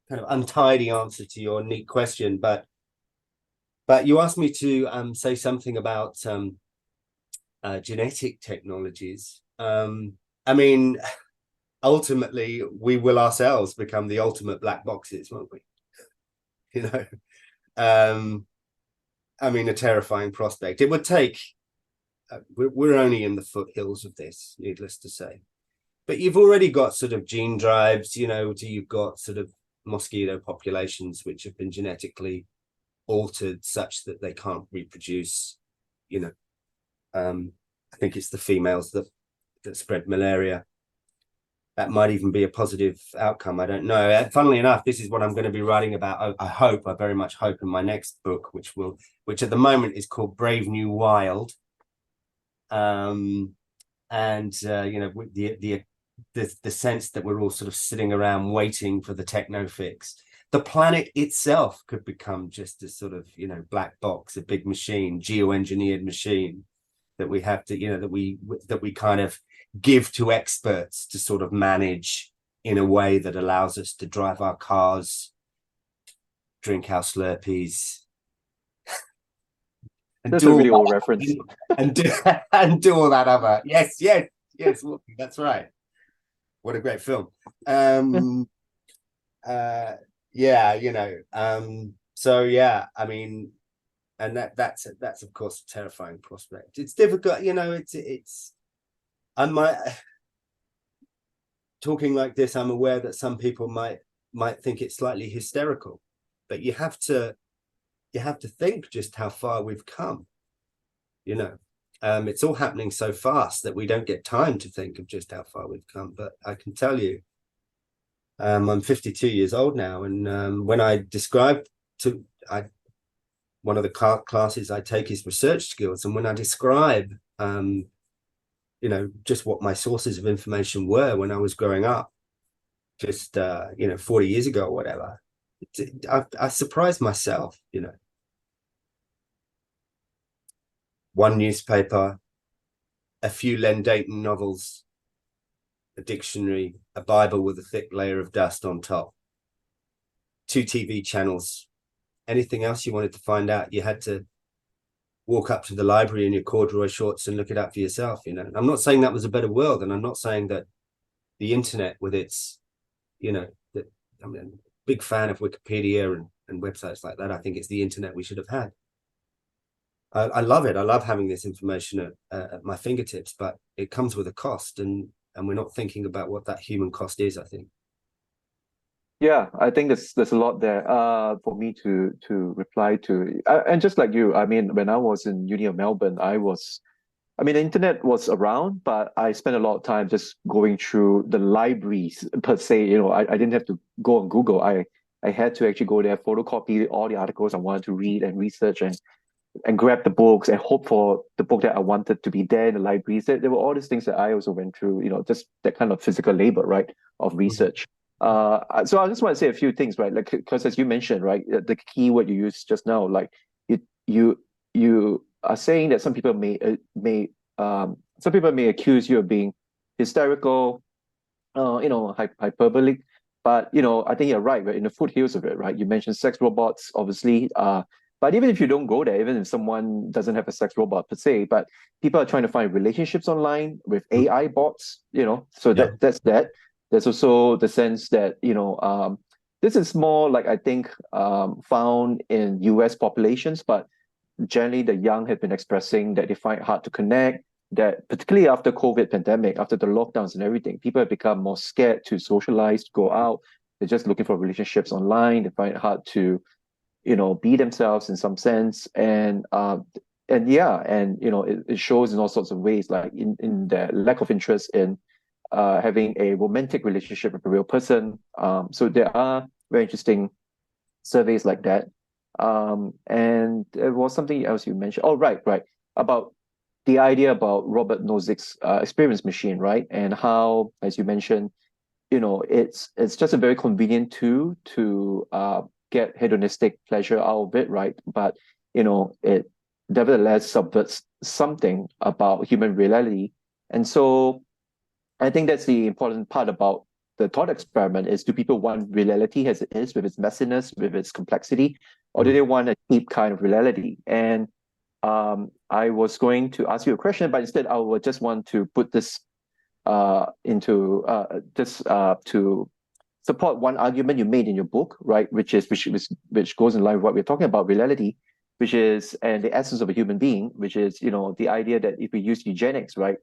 untidy answer to your neat question, but you asked me to say something about genetic technologies. I mean, ultimately, we will ourselves become the ultimate black boxes, won't we? I mean, a terrifying prospect. It would take, we're only in the foothills of this, needless to say. But you've already got sort of gene drives, you've got sort of mosquito populations which have been genetically altered such that they can't reproduce. I think it's the females that spread malaria. That might even be a positive outcome. I don't know. Funnily enough, this is what I'm going to be writing about. I very much hope, in my next book, which at the moment is called Brave New Wild. The sense that we're all sort of sitting around waiting for the techno fix. The planet itself could become just a sort of, black box, a big machine, geoengineered machine that we have to, that we kind of give to experts to sort of manage in a way that allows us to drive our cars, drink our Slurpees. That's a really old reference. And do all that other. Yes, that's right. What a great film. So yeah, I mean, and that's of course a terrifying prospect. It's difficult, talking like this, I'm aware that some people might think it's slightly hysterical, but you have to think just how far we've come. It's all happening so fast that we don't get time to think of just how far we've come. But I can tell you, I'm 52 years old now, and when I describe one of the classes I take is research skills, and when I describe just what my sources of information were when I was growing up, just 40 years ago or whatever, I surprised myself. One newspaper, a few Len Dayton novels, a dictionary, a Bible with a thick layer of dust on top, 2 TV channels. Anything else you wanted to find out, you had to walk up to the library in your corduroy shorts and look it up for yourself. I'm not saying that was a better world, and I'm not saying that the internet with its, I'm a big fan of Wikipedia and websites like that. I think it's the internet we should have had. I love it. I love having this information at my fingertips, but it comes with a cost, and we're not thinking about what that human cost is, I think. Yeah, I think there's a lot there for me to reply to. And just like you, I mean, when I was in Uni of Melbourne, the internet was around, but I spent a lot of time just going through the libraries per se. I didn't have to go on Google. I had to actually go there, photocopy all the articles I wanted to read and research, and grab the books and hope for the book that I wanted to be there in the libraries. There were all these things that I also went through, just that kind of physical labor, right, of research. So I just want to say a few things, right? Like, because as you mentioned, right, the key word you used just now, like you you you are saying that some people may accuse you of being hysterical, hyperbolic. But I think you're right, right? In the foothills of it, right? You mentioned sex robots, obviously. But even if you don't go there, even if someone doesn't have a sex robot per se, but people are trying to find relationships online with AI bots, so Yeah. that's that. There's also the sense that, this is more like, I think, found in US populations, but generally the young have been expressing that they find it hard to connect, that particularly after COVID pandemic, after the lockdowns and everything, people have become more scared to socialize, to go out. They're just looking for relationships online. They find it hard to, be themselves in some sense. And yeah, and it shows in all sorts of ways, like in their lack of interest in having a romantic relationship with a real person. So there are very interesting surveys like that. And there was something else you mentioned. Oh, right. About the idea about Robert Nozick's experience machine, right? And how, as you mentioned, it's just a very convenient tool to get hedonistic pleasure out of it, right? But it nevertheless subverts something about human reality. And so I think that's the important part about the thought experiment is, do people want reality as it is, with its messiness, with its complexity, or do Mm. they want a cheap kind of reality? And I was going to ask you a question, but instead I would just want to put this into just to support one argument you made in your book, right? Which goes in line with what we're talking about, reality, which is, and the essence of a human being, which is, the idea that if we use eugenics, right,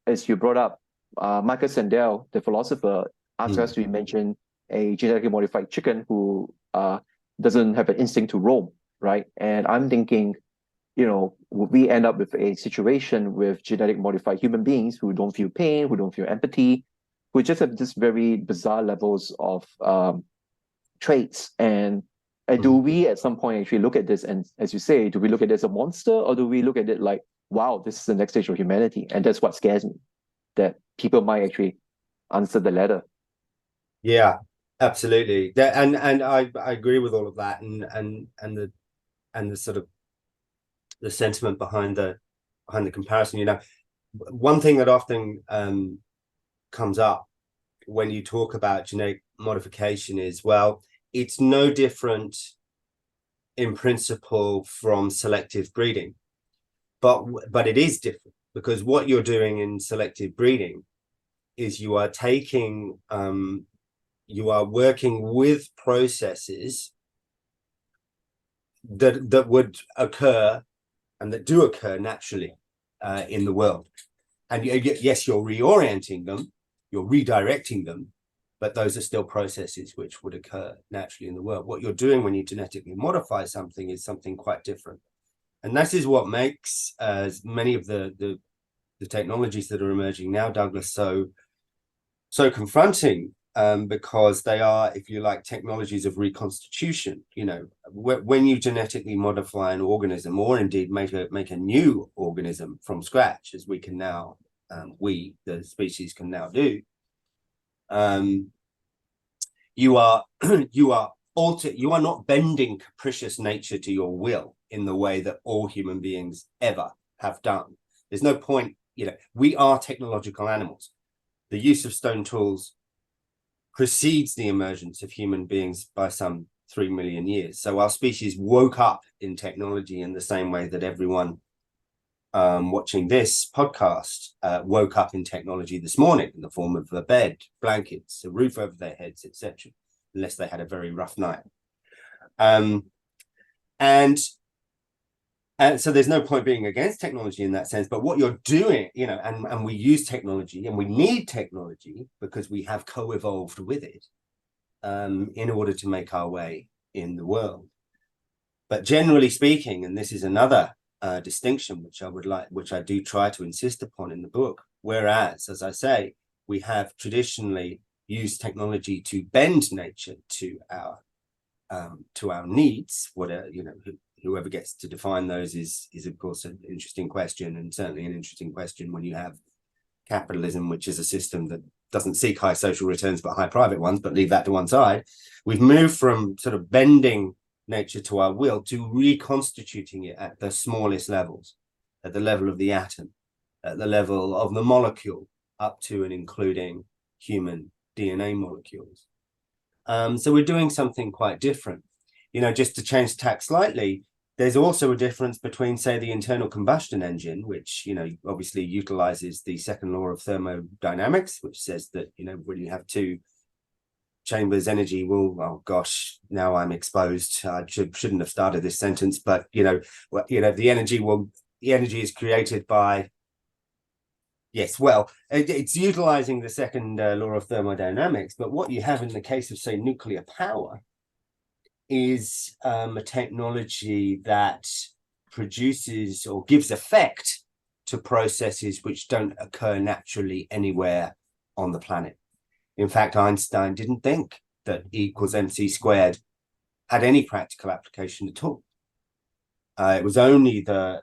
as you brought up, Michael Sandel, the philosopher, asked us Mm. to mention a genetically modified chicken who doesn't have an instinct to roam, right? And I'm thinking, would we end up with a situation with genetic modified human beings who don't feel pain, who don't feel empathy, who just have this very bizarre levels of traits? And do Mm. we at some point actually look at this, and as you say, do we look at it as a monster, or do we look at it like, wow, this is the next stage of humanity? And that's what scares me, that people might actually answer the latter. Yeah, absolutely. And I agree with all of that, and the sort of the sentiment behind the comparison. One thing that often comes up when you talk about genetic modification is, well, it's no different in principle from selective breeding, but it is different, because what you're doing in selective breeding is you are taking you are working with processes that would occur and that do occur naturally in the world. And yes, you're reorienting them, you're redirecting them, but those are still processes which would occur naturally in the world. What you're doing when you genetically modify something is something quite different. And that is what makes many of the technologies that are emerging now, Douglas, so confronting, because they are, if you like, technologies of reconstitution. When you genetically modify an organism, or indeed make a new organism from scratch, as we can now, the species can now do, you are you are not bending capricious nature to your will in the way that all human beings ever have done. There's no point. We are technological animals. The use of stone tools precedes the emergence of human beings by some 3 million years. So our species woke up in technology in the same way that everyone watching this podcast woke up in technology this morning, in the form of a bed, blankets, a roof over their heads, etc., unless they had a very rough night. And so there's no point being against technology in that sense. But what you're doing, and we use technology, and we need technology because we have co-evolved with it in order to make our way in the world. But generally speaking, and this is another distinction which I do try to insist upon in the book, whereas, as I say, we have traditionally used technology to bend nature to our needs. Whoever gets to define those is of course an interesting question, and certainly an interesting question when you have capitalism, which is a system that doesn't seek high social returns but high private ones, but leave that to one side. We've moved from sort of bending nature to our will to reconstituting it at the smallest levels, at the level of the atom, at the level of the molecule, up to and including human DNA molecules. So we're doing something quite different. Just to change tack slightly, there's also a difference between, say, the internal combustion engine, which, obviously utilizes the second law of thermodynamics, which says that, when you have two chambers, energy will, oh gosh, now I'm exposed. I shouldn't have started this sentence, but, the energy is created by, yes, well, it's utilizing the second law of thermodynamics. But what you have in the case of, say, nuclear power is a technology that produces or gives effect to processes which don't occur naturally anywhere on the planet. In fact, Einstein didn't think that E equals mc squared had any practical application at all. It was only the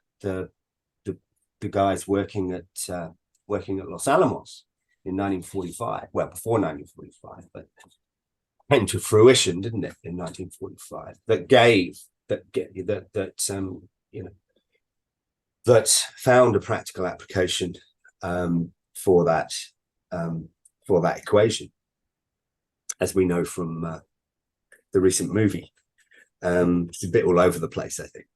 guys working at Los Alamos in 1945, well, before 1945, but came to fruition, didn't it, in 1945, that found a practical application for that equation, as we know from the recent movie. It's a bit all over the place, I think,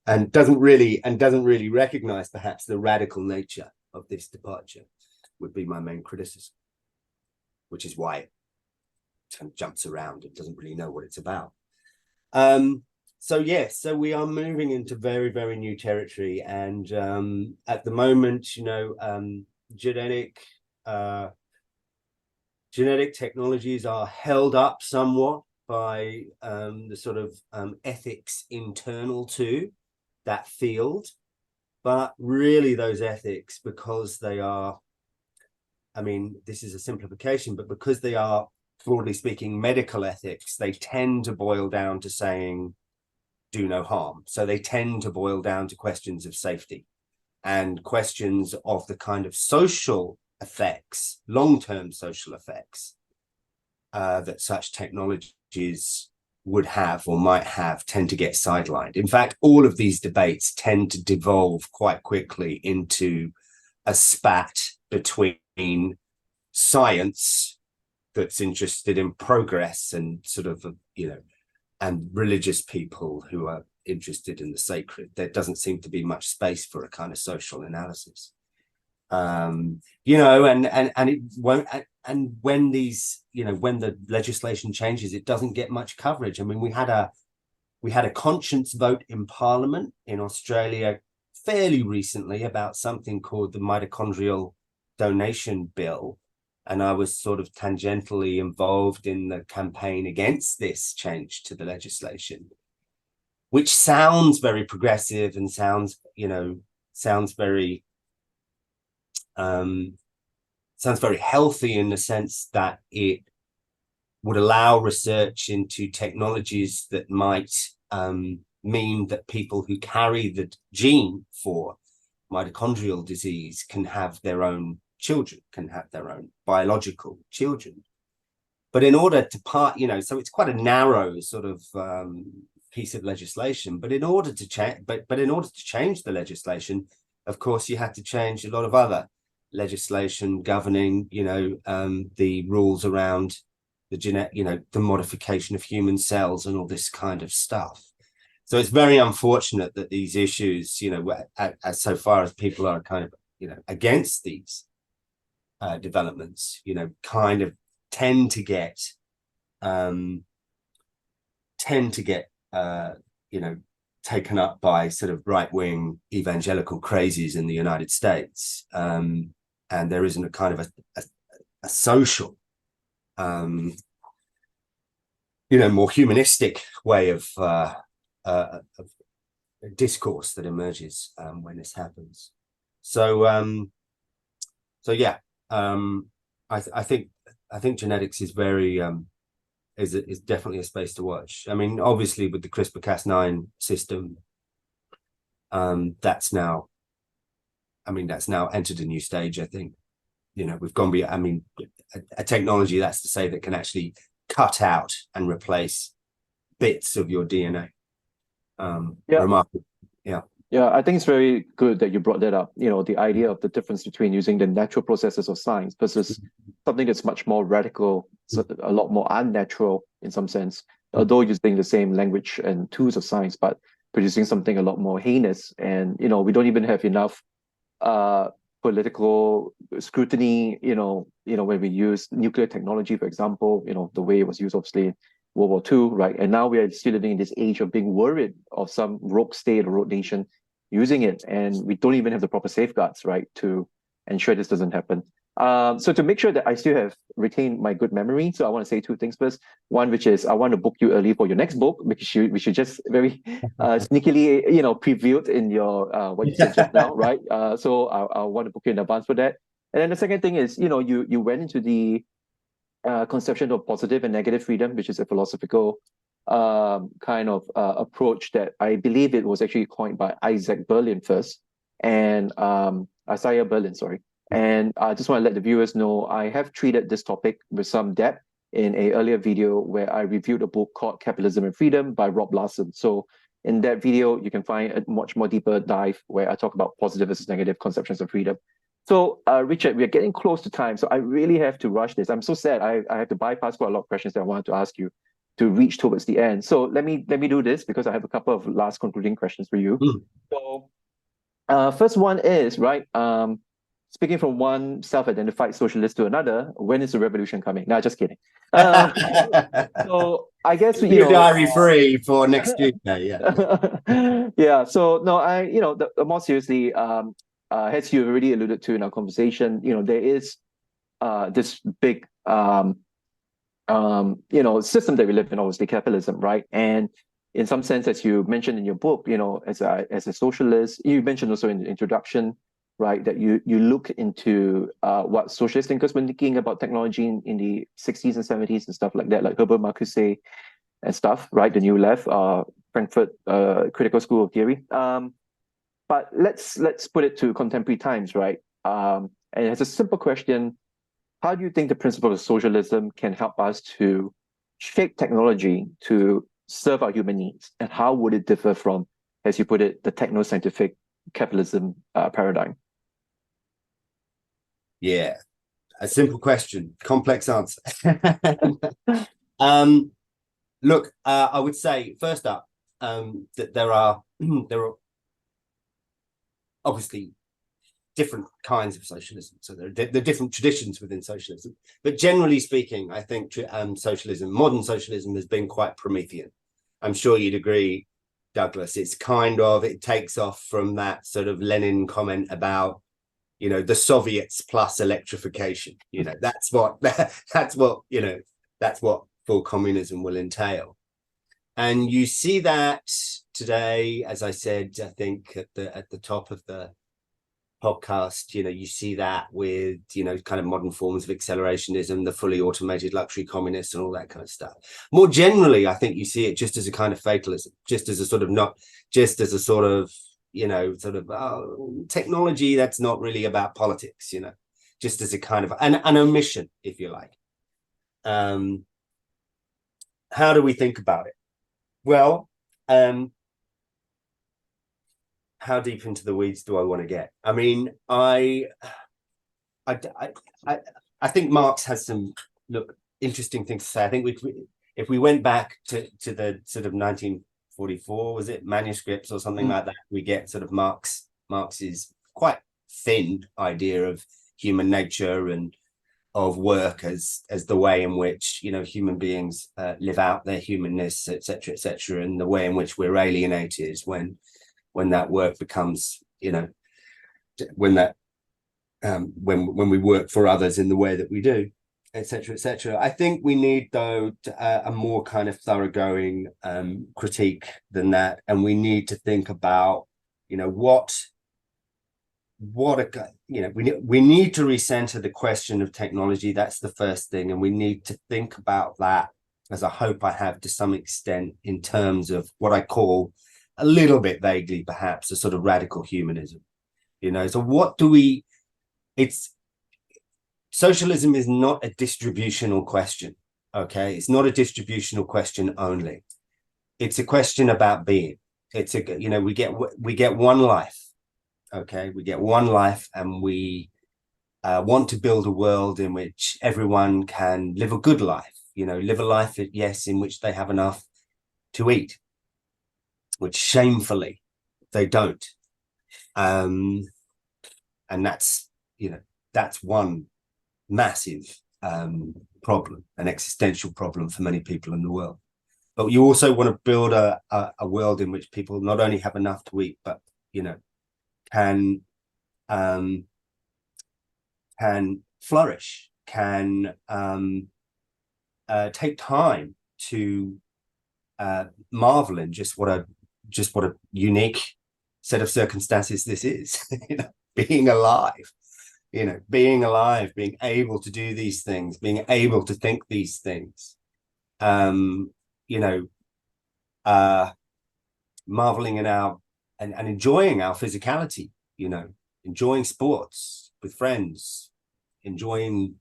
and doesn't really recognize perhaps the radical nature of this departure, would be my main criticism, which is why it kind of jumps around. It doesn't really know what it's about. So we are moving into very, very new territory, and at the moment, genetic technologies are held up somewhat by the sort of ethics internal to that field, but really those ethics, because they are, this is a simplification, but because they are, broadly speaking, medical ethics, they tend to boil down to saying do no harm. So they tend to boil down to questions of safety and questions of the kind of social effects, long-term social effects that such technologies would have or might have, tend to get sidelined. In fact, all of these debates tend to devolve quite quickly into a spat between science that's interested in progress and sort of, and religious people who are interested in the sacred. There doesn't seem to be much space for a kind of social analysis. And it won't, and when these, when the legislation changes, it doesn't get much coverage. We had a conscience vote in Parliament in Australia fairly recently about something called the mitochondrial donation bill, and I was sort of tangentially involved in the campaign against this change to the legislation, which sounds very progressive and sounds very healthy in the sense that it would allow research into technologies that might mean that people who carry the gene for mitochondrial disease can have their own children, can have their own biological children. But in order to so it's quite a narrow sort of piece of legislation, but in order to change the legislation, of course, you had to change a lot of other legislation governing, the rules around the the modification of human cells and all this kind of stuff. So it's very unfortunate that these issues, as so far as people are kind of, against these developments, kind of tend to get taken up by sort of right-wing evangelical crazies in the United States. And there isn't a kind of a social, more humanistic way of discourse that emerges when this happens. I think genetics is very is definitely a space to watch. Obviously with the CRISPR-Cas9 system, that's now entered a new stage, I think. we've gone beyond, I mean, a technology, that's to say, that can actually cut out and replace bits of your DNA. Remarkable. Yeah, I think it's very good that you brought that up. The idea of the difference between using the natural processes of science versus something that's much more radical, so a lot more unnatural in some sense, although using the same language and tools of science, but producing something a lot more heinous. And, we don't even have enough political scrutiny, when we use nuclear technology, for example, the way it was used, obviously, World War II, right? And now we are still living in this age of being worried of some rogue state or rogue nation using it, and we don't even have the proper safeguards, right, to ensure this doesn't happen. So to make sure that I still have retained my good memory, so I want to say two things first. One, which is I want to book you early for your next book, because we should just very sneakily, previewed in your what you said just now, right? So I want to book you in advance for that. And then the second thing is, you went into the conception of positive and negative freedom, which is a philosophical kind of approach that I believe it was actually coined by Isaiah Berlin, sorry. And I just want to let the viewers know I have treated this topic with some depth in an earlier video where I reviewed a book called Capitalism and Freedom by Rob Larson. So in that video, you can find a much more deeper dive where I talk about positive versus negative conceptions of freedom. So, Richard, we're getting close to time, so I really have to rush this. I'm so sad. I have to bypass quite a lot of questions that I wanted to ask you to reach towards the end. So let me do this, because I have a couple of last concluding questions for you. So, first one is, right, speaking from one self-identified socialist to another, when is the revolution coming? No, just kidding. So I guess you're diary free for next Tuesday. Yeah. So no, the more seriously, as you already alluded to in our conversation, there is this big system that we live in, obviously capitalism, right? And in some sense, as you mentioned in your book, as a socialist, you mentioned also in the introduction, right, that you look into what socialist thinkers were thinking about technology in the 60s and 70s and stuff like that, like Herbert Marcuse and stuff, right? The New Left, Frankfurt Critical School of Theory. But let's put it to contemporary times, right? And it's a simple question. How do you think the principle of socialism can help us to shape technology to serve our human needs? And how would it differ from, as you put it, the techno-scientific capitalism paradigm? Yeah, a simple question, complex answer. Look, I would say first up that there are obviously different kinds of socialism. So there are different traditions within socialism. But generally speaking, I think socialism, modern socialism, has been quite Promethean. I'm sure you'd agree, Douglas. It takes off from that sort of Lenin comment about, the Soviets plus electrification. That's what full communism will entail. And you see that today, as I said, I think at the top of the podcast, you see that with, kind of modern forms of accelerationism, the fully automated luxury communists and all that kind of stuff. More generally, I think you see it just as a kind of fatalism, just as a sort of technology that's not really about politics, just as a kind of an omission, if you like. How do we think about it? Well, how deep into the weeds do I want to get? I mean, I think Marx has some interesting things to say. I think if we went back to the sort of 1944, was it, manuscripts or something like that, we get sort of Marx's quite thin idea of human nature and of work as the way in which human beings live out their humanness, etc., and the way in which we're alienated when that work becomes, when we work for others in the way that we do, etc. I think we need, though, a more kind of thoroughgoing critique than that, and we need to think about, we need to recenter the question of technology. That's the first thing, and we need to think about that, as I hope I have to some extent, in terms of what I call, a little bit vaguely perhaps, a sort of radical humanism. So what do we, socialism is not a distributional question. Okay, it's not a distributional question only. It's a question about being. It's a, you know, we get one life. Okay, we get one life, and we want to build a world in which everyone can live a good life. You know, live a life, yes, in which they have enough to eat, which shamefully they don't. And that's, you know, that's one massive problem, an existential problem for many people in the world. But you also want to build a world in which people not only have enough to eat, but, you know, can flourish, can take time to marvel in just what a unique set of circumstances this is. You know, being alive, you know, being alive, being able to do these things, being able to think these things, you know, marveling in our and enjoying our physicality, you know, enjoying sports with friends, enjoying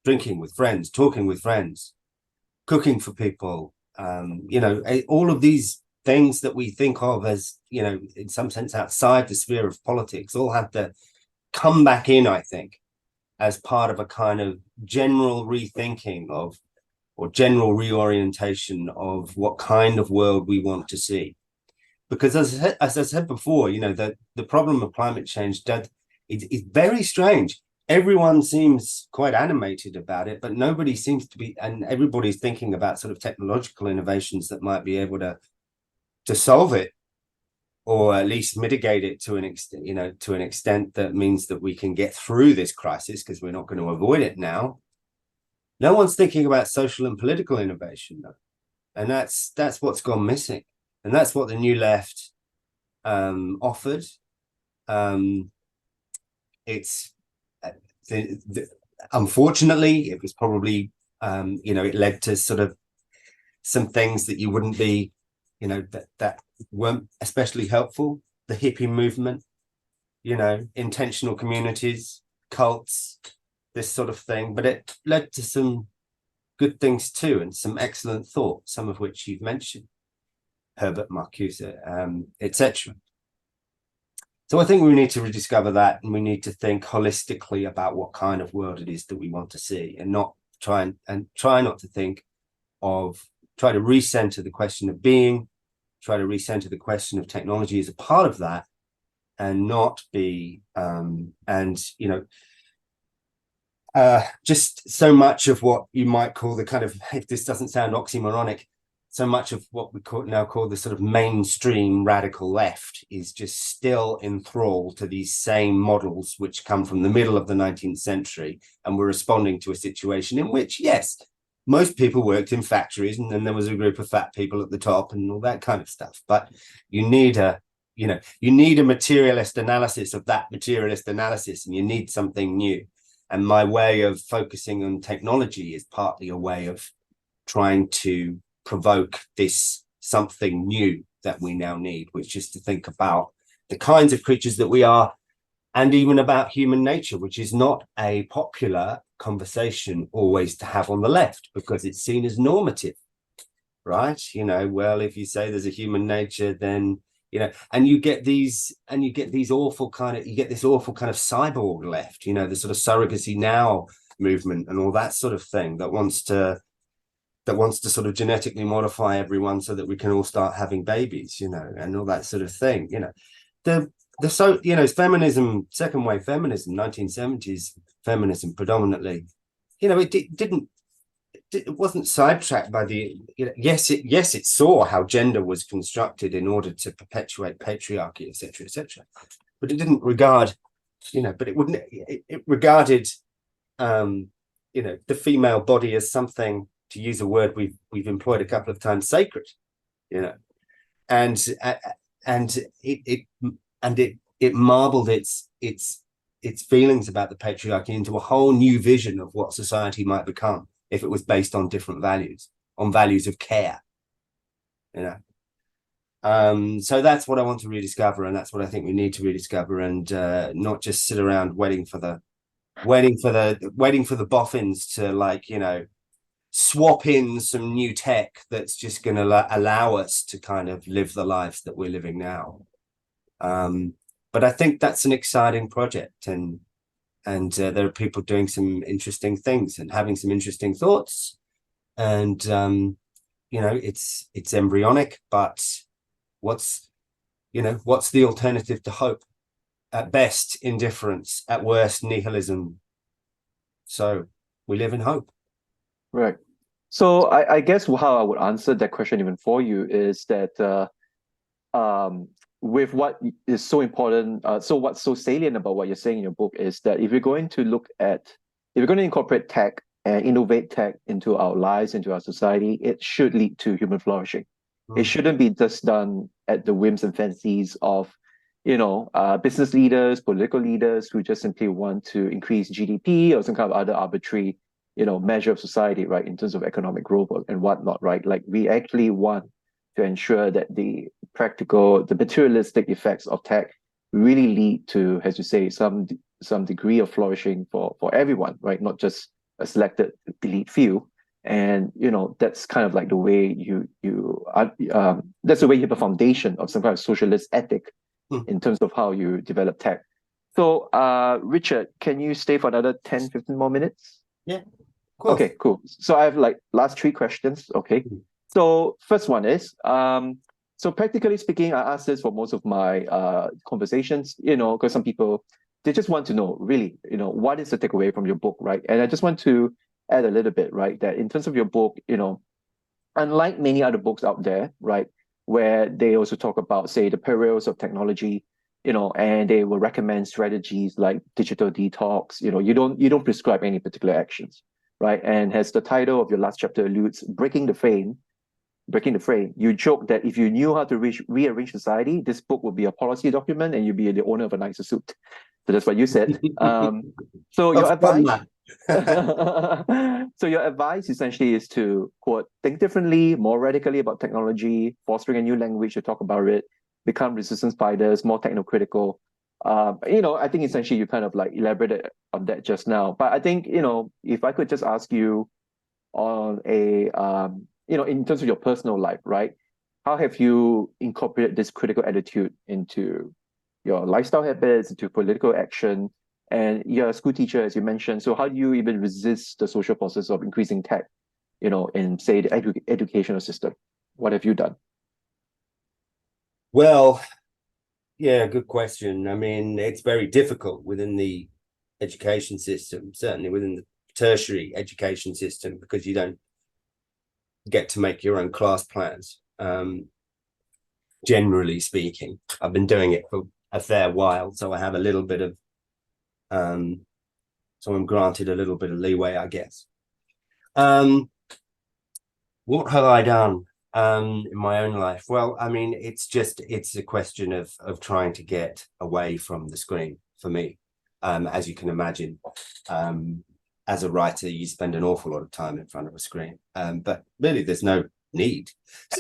drinking with friends, talking with friends, cooking for people, you know, all of these things that we think of as, you know, in some sense outside the sphere of politics, all have to come back in, I think, as part of a kind of general rethinking of, or general reorientation of what kind of world we want to see. Because as I said before, you know, the problem of climate change, it's very strange. Everyone seems quite animated about it, but nobody seems to be, and everybody's thinking about sort of technological innovations that might be able to solve it, or at least mitigate it to an extent, you know, to an extent that means that we can get through this crisis, because we're not going to avoid it now. No one's thinking about social and political innovation, though. And that's what's gone missing. And that's what the New Left offered. It's unfortunately, it was probably, you know, it led to sort of some things that you wouldn't be, you know, that weren't especially helpful. The hippie movement, you know, intentional communities, cults, this sort of thing. But it led to some good things too, and some excellent thought, some of which you've mentioned, Herbert Marcuse, etc. So I think we need to rediscover that, and we need to think holistically about what kind of world it is that we want to see, and not try not to think of, try to recenter the question of being, try to recenter the question of technology as a part of that, and not be, and, you know, just so much of what you might call the kind of, if this doesn't sound oxymoronic, so much of what we now call the sort of mainstream radical left is just still enthralled to these same models which come from the middle of the 19th century, and we're responding to a situation in which, yes, most people worked in factories, and then there was a group of fat people at the top and all that kind of stuff. But you need a, you know, you need a materialist analysis of that materialist analysis, and you need something new. And my way of focusing on technology is partly a way of trying to provoke this something new that we now need, which is to think about the kinds of creatures that we are, and even about human nature, which is not a popular conversation always to have on the left, because it's seen as normative, right? You know, well, if you say there's a human nature, then, you know, and you get these awful kind of, you get this awful kind of cyborg left, you know, the sort of surrogacy now movement and all that sort of thing that wants to sort of genetically modify everyone so that we can all start having babies, you know, and all that sort of thing, you know. So, you know, feminism, second wave feminism, 1970s feminism predominantly, you know, it wasn't sidetracked by the, you know, yes, it saw how gender was constructed in order to perpetuate patriarchy, etc., but it didn't regard, you know, but it regarded, you know, the female body as something, to use a word we've employed a couple of times, sacred, you know, and it marbled its feelings about the patriarchy into a whole new vision of what society might become if it was based on different values, on values of care, you know. So that's what I want to rediscover, and that's what I think we need to rediscover, and not just sit around waiting for the waiting for the boffins to, like, you know, swap in some new tech that's just going to allow us to kind of live the lives that we're living now. But I think that's an exciting project, and there are people doing some interesting things and having some interesting thoughts, and you know, it's embryonic, but what's the alternative to hope? At best, indifference. At worst, nihilism. So we live in hope. Right. So I guess how I would answer that question even for you is that with what is so important, so what's so salient about what you're saying in your book is that if you're going to incorporate tech and innovate tech into our lives, into our society, it should lead to human flourishing. It shouldn't be just done at the whims and fancies of, business leaders, political leaders who just simply want to increase GDP or some kind of other arbitrary, measure of society, right, in terms of economic growth and whatnot, right? Like we actually want to ensure that the materialistic effects of tech really lead to, as you say, some degree of flourishing for everyone, right? Not just a selected elite few. And that's kind of like the way that's the way you have a foundation of some kind of socialist ethic in terms of how you develop tech. So, Richard, can you stay for another 10, 15 more minutes? Yeah. Cool. Okay, cool. So I have like last 3 questions. Okay. So first one is, so practically speaking, I ask this for most of my conversations, because some people, they just want to know really, what is the takeaway from your book, right? And I just want to add a little bit, right, that in terms of your book, unlike many other books out there, right, where they also talk about, say, the perils of technology, and they will recommend strategies like digital detox, you don't prescribe any particular actions, right? And as the title of your last chapter alludes, breaking the frame, you joke that if you knew how to rearrange society, this book would be a policy document and you'd be the owner of a nicer suit. So that's what you said. So your advice, so your advice essentially is to, quote, think differently, more radically about technology, fostering a new language to talk about it, become resistance fighters, more technocritical. I think essentially you kind of like elaborated on that just now. But I think, if I could just ask you on a, in terms of your personal life, right? How have you incorporated this critical attitude into your lifestyle habits, into political action? And you're a school teacher, as you mentioned. So how do you even resist the social forces of increasing tech, in, say, the educational system? What have you done? Well, yeah, good question. I mean, it's very difficult within the education system, certainly within the tertiary education system, because you don't get to make your own class plans. Generally speaking, I've been doing it for a fair while, so I have a little bit of, so I'm granted a little bit of leeway, I guess. What have I done in my own life? Well, I mean, it's a question of trying to get away from the screen for me. As you can imagine, as a writer, you spend an awful lot of time in front of a screen, but really there's no need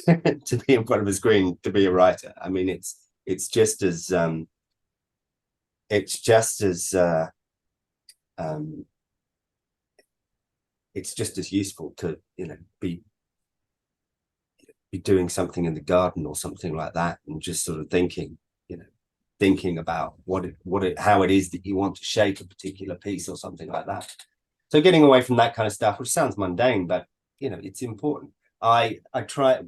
to be in front of a screen to be a writer. I mean, it's just as useful to be doing something in the garden or something like that, and just sort of thinking about how it is that you want to shape a particular piece or something like that. So getting away from that kind of stuff, which sounds mundane, but it's important. I try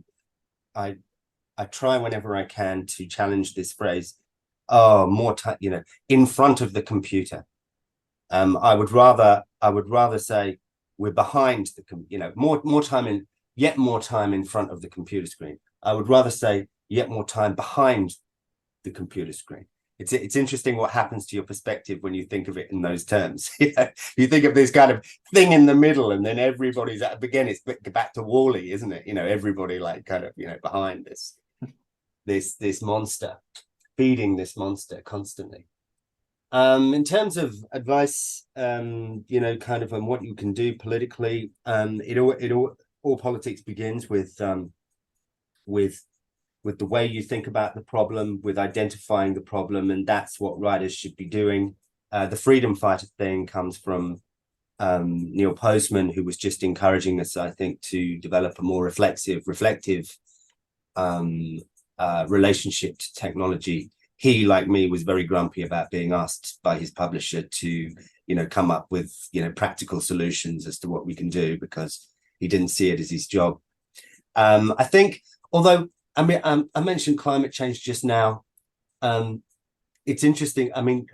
whenever I can to challenge this phrase. Oh, more time, in front of the computer. I would rather say we're behind the more time in front of the computer screen. I would rather say yet more time behind the computer screen. It's interesting what happens to your perspective when you think of it in those terms. You think of this kind of thing in the middle, and then everybody's again. It's back to Wall-E, isn't it? Everybody like kind of behind this monster, feeding this monster constantly. In terms of advice, kind of on what you can do politically, all politics begins with the way you think about the problem, with identifying the problem, and that's what writers should be doing. The freedom fighter thing comes from Neil Postman, who was just encouraging us, I think, to develop a more reflective relationship to technology. He, like me, was very grumpy about being asked by his publisher to, come up with, practical solutions as to what we can do, because he didn't see it as his job. I think, although, I mentioned climate change just now. It's interesting. I mean,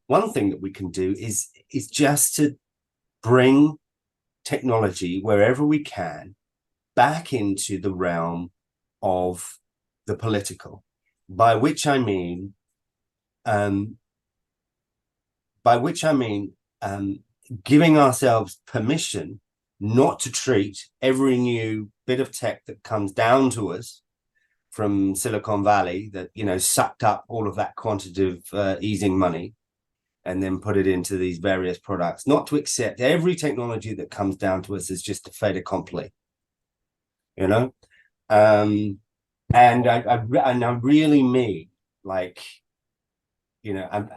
one thing that we can do is just to bring technology wherever we can back into the realm of the political, by which I mean giving ourselves permission not to treat every new bit of tech that comes down to us from Silicon Valley that, sucked up all of that quantitative easing money and then put it into these various products, not to accept every technology that comes down to us as just a fait accompli, and I really mean, like, I'm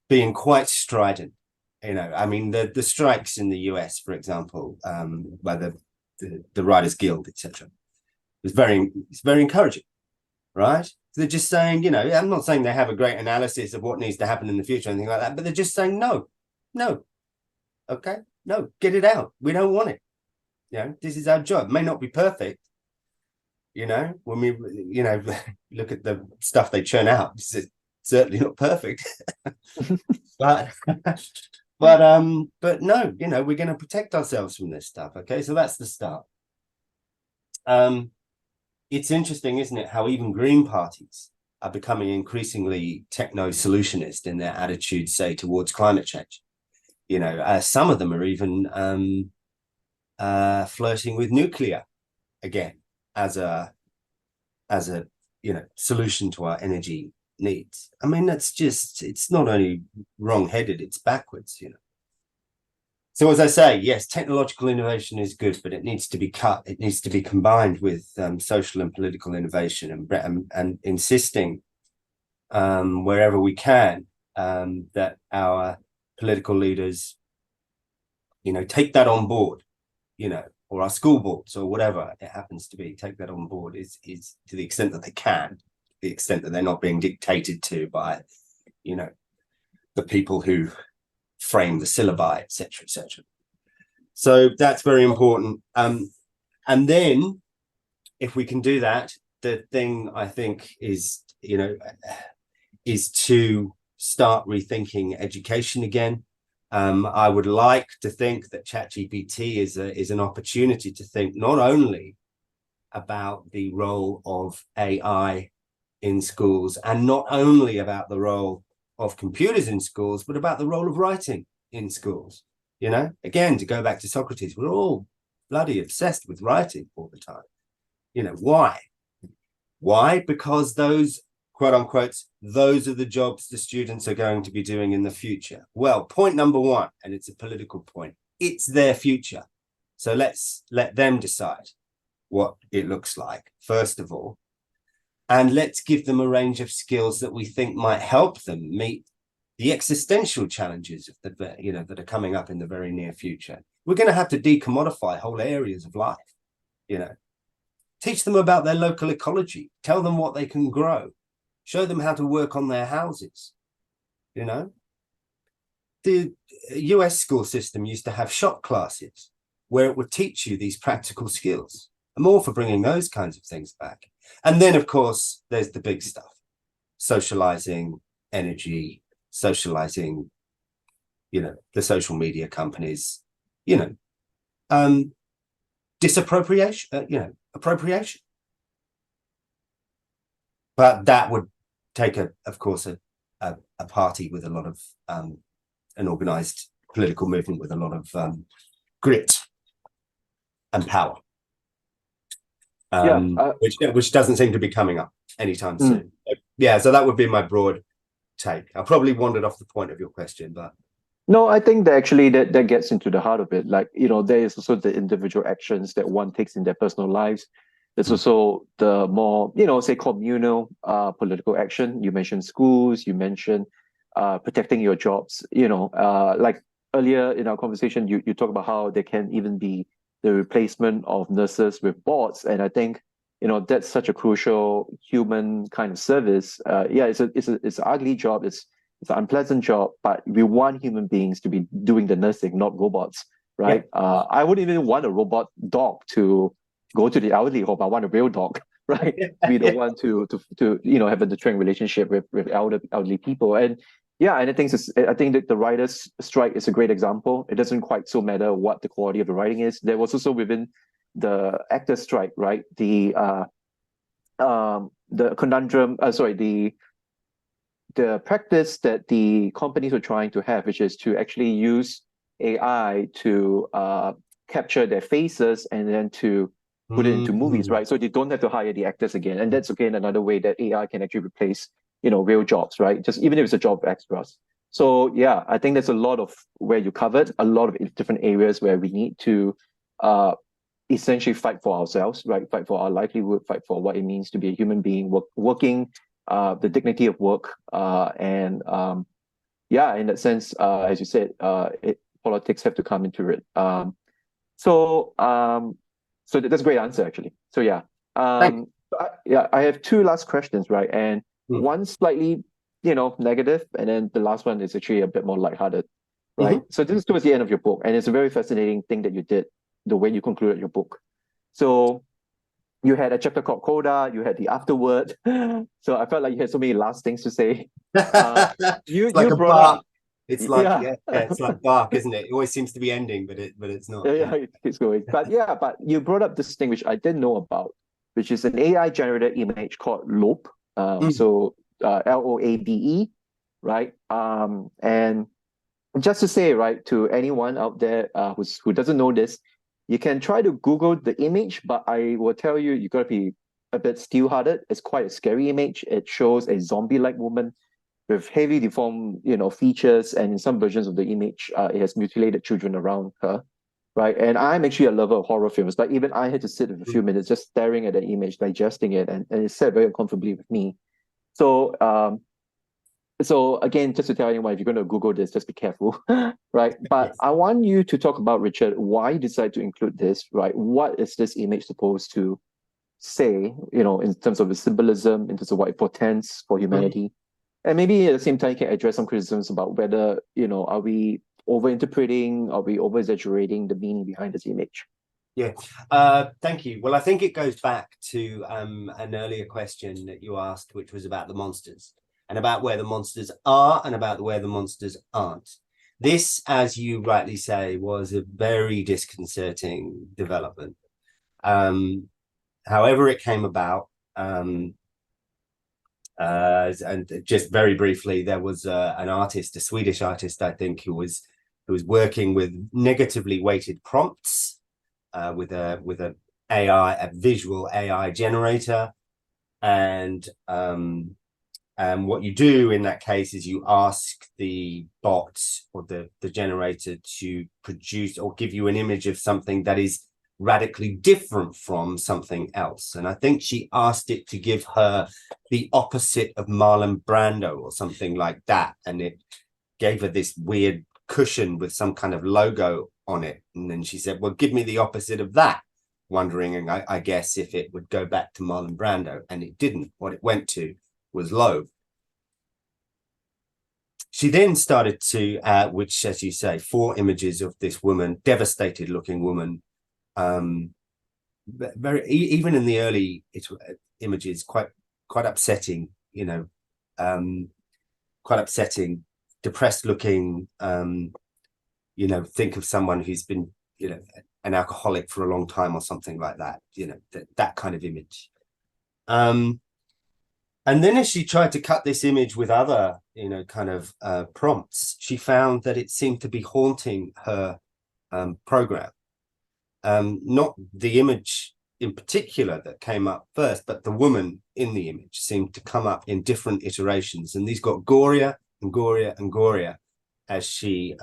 being quite strident. I mean, the strikes in the US, for example, by the Writers Guild, etc., it's very encouraging, right? They're just saying, I'm not saying they have a great analysis of what needs to happen in the future or anything like that, but they're just saying, no, okay, no, get it out. We don't want it. This is our job. It may not be perfect. When we, look at the stuff they churn out, it's certainly not perfect. but no, we're going to protect ourselves from this stuff. Okay, so that's the start. It's interesting, isn't it, how even green parties are becoming increasingly techno-solutionist in their attitudes, say, towards climate change. Some of them are even flirting with nuclear again as a solution to our energy needs. I mean, it's not only wrong-headed, it's backwards. So as I say, yes, technological innovation is good, but it needs to be it needs to be combined with social and political innovation, and insisting wherever we can that our political leaders, take that on board, or our school boards or whatever it happens to be, take that on board is to the extent that they can, the extent that they're not being dictated to by, the people who frame the syllabi, etc., etc. So that's very important. And then, if we can do that, the thing I think is, is to start rethinking education again. I would like to think that ChatGPT is an opportunity to think not only about the role of AI in schools, and not only about the role of computers in schools, but about the role of writing in schools. Again, to go back to Socrates, we're all bloody obsessed with writing all the time. Why? Because those, quote unquote, those are the jobs the students are going to be doing in the future. Well, point number one, and it's a political point, it's their future. So let's let them decide what it looks like, first of all. And let's give them a range of skills that we think might help them meet the existential challenges of that are coming up in the very near future. We're going to have to decommodify whole areas of life. Teach them about their local ecology. Tell them what they can grow. Show them how to work on their houses. The US school system used to have shop classes where it would teach you these practical skills. I'm all for bringing those kinds of things back. And then, of course, there's the big stuff: socializing energy, socializing, the social media companies, disappropriation, appropriation. But that would take, of course, a party with a lot of an organized political movement with a lot of grit and power. Which doesn't seem to be coming up anytime soon. So that would be my broad take. I probably wandered off the point of your question, but no, I think that actually that gets into the heart of it. Like, there is also the individual actions that one takes in their personal lives. There's also the more, say, communal political action. You mentioned schools, you mentioned protecting your jobs. Like earlier in our conversation, you talk about how there can even be the replacement of nurses with bots, and I think that's such a crucial human kind of service. Yeah, it's an ugly job. It's an unpleasant job, but we want human beings to be doing the nursing, not robots, right? Yeah. I wouldn't even want a robot dog to go to the elderly home. I want a real dog, right? To be the one to have a nurturing relationship with elderly people. And yeah, and I think that the writers' strike is a great example. It doesn't quite so matter what the quality of the writing is. There was also within the actors' strike, right? The conundrum, the practice that the companies were trying to have, which is to actually use AI to capture their faces and then to put it into movies, right? So they don't have to hire the actors again. And that's again another way that AI can actually replace, real jobs, right? Just even if it's a job of extras. So yeah, I think there's a lot of where you covered, a lot of different areas where we need to essentially fight for ourselves, right? Fight for our livelihood, fight for what it means to be a human being, working, the dignity of work, and yeah, in that sense, as you said, politics have to come into it. So that's a great answer, actually. So yeah, I have two last questions, right? And one slightly, negative, and then the last one is actually a bit more lighthearted, right? So this is towards the end of your book, and it's a very fascinating thing that you did, the way you concluded your book. So you had a chapter called Coda, you had the afterword. So I felt like you had so many last things to say. It's like you a brought bark. up, It's like it's like bark, isn't it? It always seems to be ending, but it's not. Yeah, it keeps going. But you brought up this thing which I didn't know about, which is an AI generated image called Lope. So LOABE, right? And just to say, right, to anyone out there who doesn't know this, you can try to Google the image, but I will tell you, you got to be a bit steel-hearted. It's quite a scary image. It shows a zombie-like woman with heavily deformed, features, and in some versions of the image, it has mutilated children around her, right? And I'm actually a lover of horror films, but even I had to sit for a few minutes just staring at the image, digesting it, and it sat very uncomfortably with me. So again, just to tell anyone, if you're going to Google this, just be careful, right? But I want you to talk about, Richard, why you decide to include this, right? What is this image supposed to say, in terms of the symbolism, in terms of what it portends for humanity? And maybe at the same time, you can address some criticisms about whether, are we over-interpreting, are we over-exaggerating the meaning behind this image? Yeah, thank you. Well, I think it goes back to an earlier question that you asked, which was about the monsters and about where the monsters are and about where the monsters aren't. This, as you rightly say, was a very disconcerting development. However it came about, and just very briefly, there was an artist, a Swedish artist, I think, who was working with negatively weighted prompts with a visual AI generator, and what you do in that case is you ask the bot or the generator to produce or give you an image of something that is radically different from something else. And I think she asked it to give her the opposite of Marlon Brando or something like that. And it gave her this weird cushion with some kind of logo on it. And then she said, well, give me the opposite of that, wondering, I guess, if it would go back to Marlon Brando. And it didn't. What it went to was low. She then started to, which, as you say, 4 images of this woman, devastated looking woman, very, even in the early images, quite upsetting, quite upsetting, depressed looking, think of someone who's been, an alcoholic for a long time or something like that, that kind of image. And then as she tried to cut this image with other, prompts, she found that it seemed to be haunting her program. Not the image in particular that came up first, but the woman in the image seemed to come up in different iterations. And these got gorier and gorier and gorier as she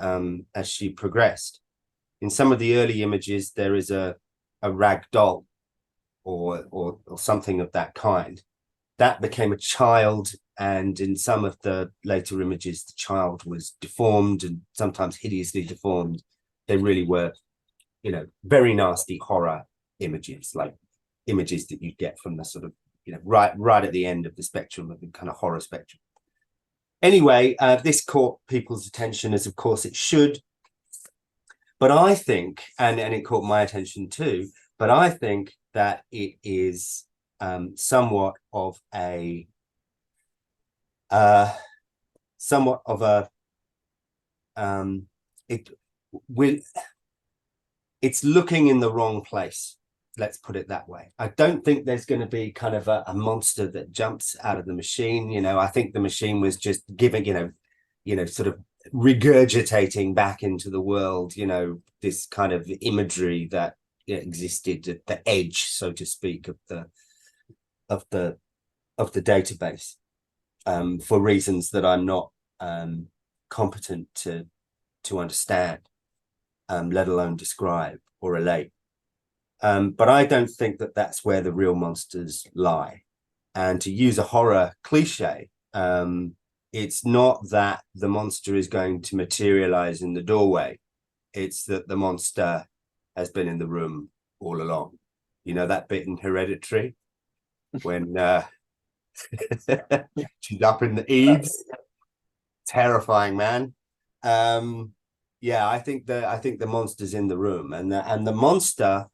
progressed. In some of the early images, there is a rag doll or something of that kind. that became a child, and in some of the later images, the child was deformed and sometimes hideously deformed. They really were, you know, very nasty horror images, like images that you get from the sort of, you know, right at the end of the spectrum of the kind of horror spectrum. Anyway, this caught people's attention, as of course it should. But I think, and it caught my attention too, but I think that it is somewhat of a it's looking in the wrong place. Let's put it that way. I don't think there's going to be kind of a monster that jumps out of the machine. You know, I think the machine was just giving, sort of regurgitating back into the world, you know, this kind of imagery that existed at the edge, so to speak, of the database, for reasons that I'm not competent to understand, let alone describe or relate. But I don't think that that's where the real monsters lie. And to use a horror cliche, it's not that the monster is going to materialize in the doorway. It's that the monster has been in the room all along. You know that bit in Hereditary when she's up in the eaves? Terrifying, man. Yeah, I think the monster's in the room, and the monster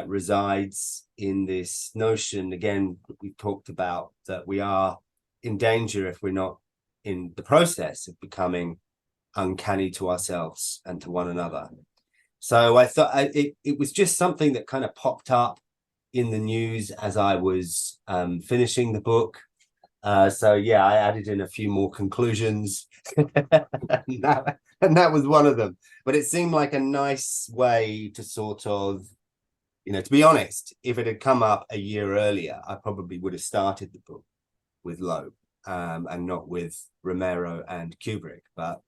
resides in this notion, again, we've talked about, that we are in danger if we're not in the process of becoming uncanny to ourselves and to one another. So I thought it was just something that kind of popped up in the news as I was finishing the book. So yeah, I added in a few more conclusions and that was one of them. But it seemed like a nice way to sort of, to be honest, if it had come up a year earlier, I probably would have started the book with Loeb and not with Romero and Kubrick, but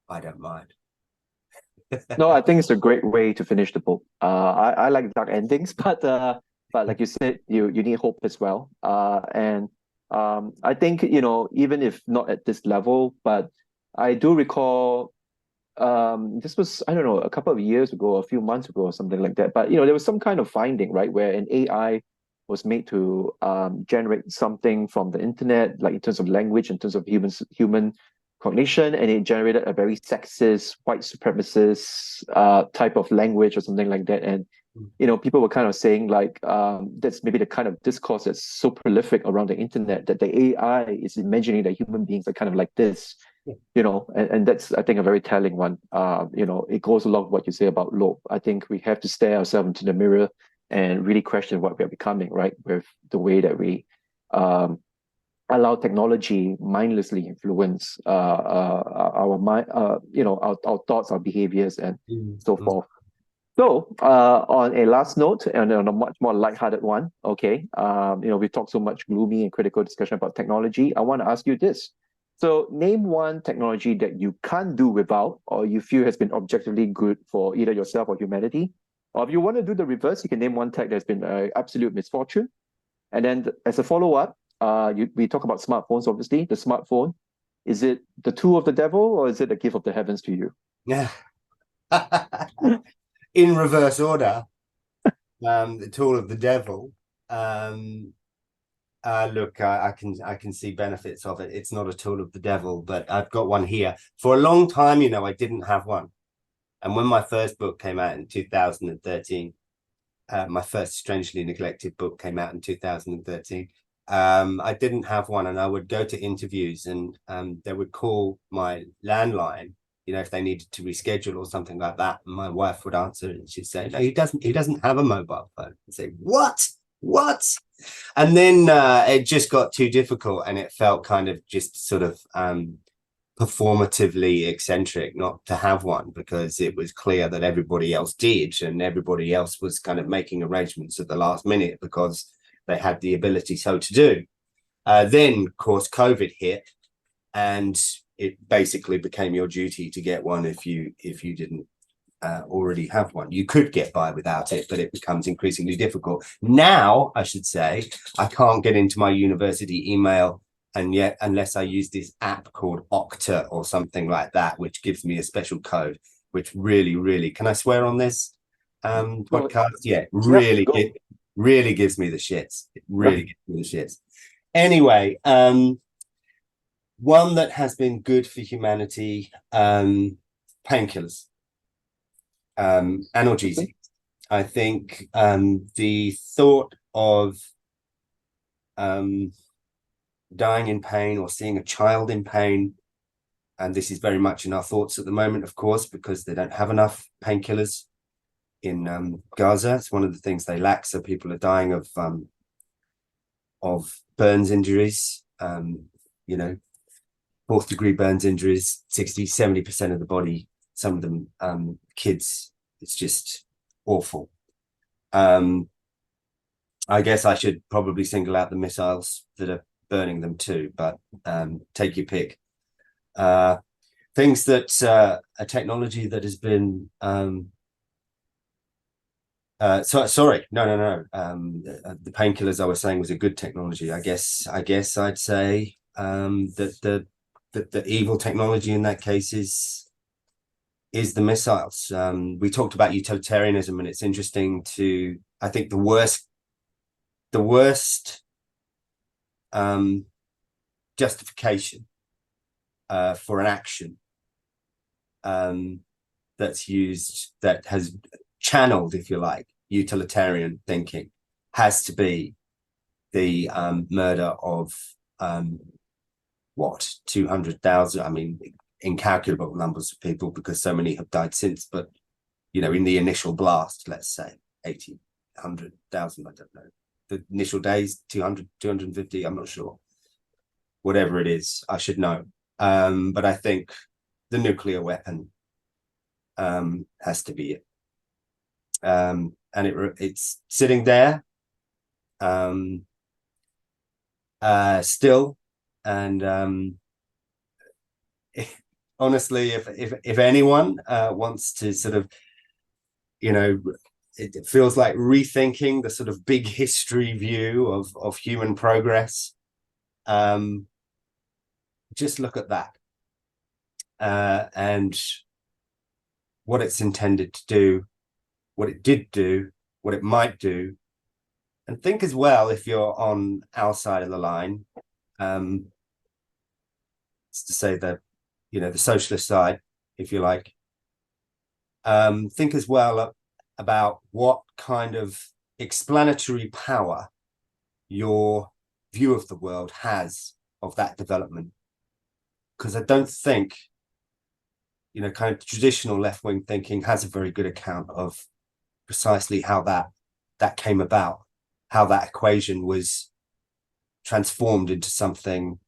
I don't mind. No, I think it's a great way to finish the book. I like dark endings, but like you said, you need hope as well. And I think, even if not at this level, but I do recall this was, I don't know, a couple of years ago, a few months ago, or something like that. But there was some kind of finding, right, where an AI was made to generate something from the internet, like in terms of language, in terms of human cognition, and it generated a very sexist, white supremacist type of language or something like that. And people were kind of saying like that's maybe the kind of discourse that's so prolific around the internet, that the AI is imagining that human beings are kind of like this. And that's, I think, a very telling one. It goes along with what you say about Loeb. I think we have to stare ourselves into the mirror and really question what we are becoming, right? With the way that we allow technology mindlessly influence our mind, our thoughts, our behaviors, and so forth. So, on a last note, and on a much more lighthearted one, okay, we've talked so much gloomy and critical discussion about technology. I want to ask you this. So, name one technology that you can't do without, or you feel has been objectively good for either yourself or humanity. Or if you want to do the reverse, you can name one tech that's been an absolute misfortune. And then, as a follow-up, we talk about smartphones, obviously. The smartphone, is it the tool of the devil, or is it a gift of the heavens to you? Yeah. In reverse order, the tool of the devil. Look, I can see benefits of it. It's not a tool of the devil, but I've got one here. For a long time, I didn't have one. And when my first book came out in 2013, my first Strangely Neglected book came out in 2013, I didn't have one, and I would go to interviews and they would call my landline, if they needed to reschedule or something like that. And my wife would answer and she'd say, no, he doesn't have a mobile phone. I'd say, what? And then it just got too difficult, and it felt kind of just sort of performatively eccentric not to have one, because it was clear that everybody else did, and everybody else was kind of making arrangements at the last minute because they had the ability so to do. Then, of course, COVID hit, and it basically became your duty to get one if you didn't already have one. You could get by without it, but it becomes increasingly difficult. Now, I should say, I can't get into my university email and yet unless I use this app called Okta or something like that, which gives me a special code, which really, can I swear on this podcast? Yeah, really gives me the shits. It really gives me the shits. Anyway, one that has been good for humanity, painkillers, analgesics. I think the thought of dying in pain or seeing a child in pain, and this is very much in our thoughts at the moment, of course, because they don't have enough painkillers in Gaza. It's one of the things they lack, so people are dying of burns injuries, you know, fourth-degree burns injuries, 60-70% of the body, some of them kids. It's just awful. I guess I should probably single out the missiles that are burning them too, but take your pick. Things that a technology that has been sorry, no. The painkillers I was saying was a good technology. I guess I'd say that the evil technology in that case is the missiles. We talked about utilitarianism, and it's interesting to, I think the worst justification for an action that's used, that has channeled, if you like, utilitarian thinking, has to be the murder of 200,000, I mean, incalculable numbers of people, because so many have died since, but you know, in the initial blast, let's say 80, 100,000, I don't know, the initial days, 200, 250, I'm not sure, whatever it is, I should know. But I think the nuclear weapon has to be it. And it's sitting there still, and honestly, if anyone wants to sort of, you know, it feels like rethinking the sort of big history view of human progress, just look at that and what it's intended to do, what it did do, what it might do, and think as well, if you're on our side of the line, it's to say that, you know, the socialist side, if you like, think as well about what kind of explanatory power your view of the world has of that development. Because I don't think, you know, kind of traditional left-wing thinking has a very good account of precisely how that came about, how that equation was transformed into something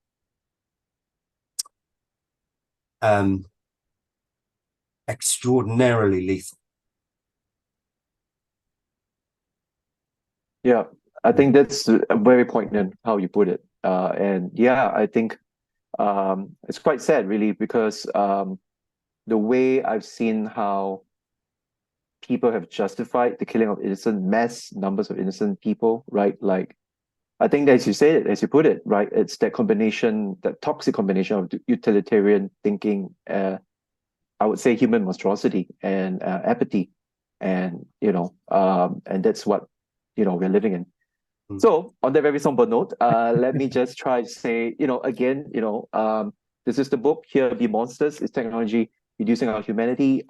extraordinarily lethal. Yeah, I think that's very poignant how you put it. And yeah, I think it's quite sad, really, because the way I've seen how people have justified the killing of mass numbers of innocent people, right? Like, I think as you say it, as you put it, right, it's that combination, that toxic combination of utilitarian thinking, I would say human monstrosity and apathy, and and that's what we're living in. So on that very somber note, let me just try to say, again, this is the book, Here Be Monsters, is technology reducing our humanity.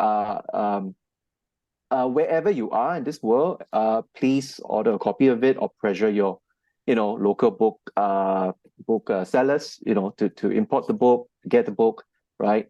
Wherever you are in this world, please order a copy of it or pressure your, local book sellers, to import the book, get the book, right?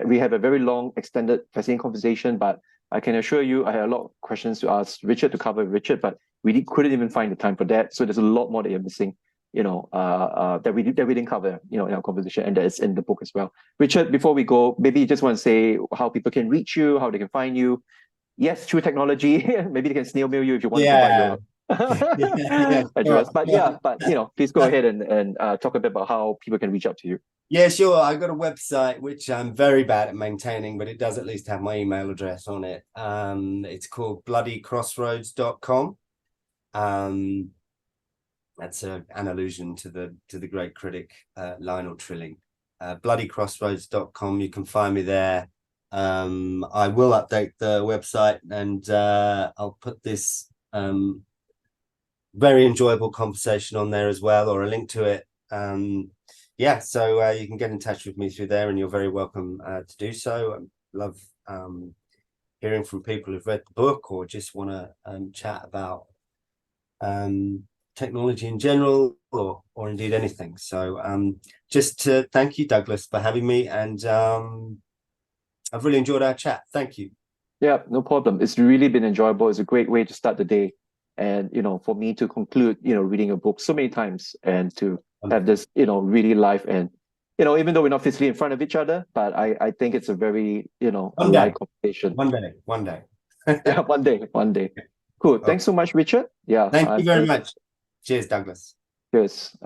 We have a very long, extended, fascinating conversation, but I can assure you, I had a lot of questions to ask Richard to cover with Richard, but we couldn't even find the time for that. So there's a lot more that you're missing, that we didn't cover, in our conversation, and that is in the book as well. Richard, before we go, maybe you just want to say how people can reach you, how they can find you. Yes, through technology. Maybe they can snail mail you if you want to provide address. But yeah, but please go ahead and talk a bit about how people can reach out to you. Yeah, sure. I've got a website which I'm very bad at maintaining, but it does at least have my email address on it. It's called bloodycrossroads.com. That's an allusion to the great critic Lionel Trilling. Bloodycrossroads.com. You can find me there. I will update the website, and I'll put this very enjoyable conversation on there as well, or a link to it. Yeah, so you can get in touch with me through there, and you're very welcome to do so. I love hearing from people who've read the book or just want to chat about technology in general, or indeed anything. So just to thank you, Douglas, for having me, and I've really enjoyed our chat. Thank you. Yeah, no problem. It's really been enjoyable. It's a great way to start the day, and for me to conclude reading a book so many times, and to have this really live, and even though we're not physically in front of each other, but I think it's a very live conversation. One day. Yeah, one day. Cool. Thanks so much, Richard. Yeah, thank you very much. Cheers, Douglas. Cheers.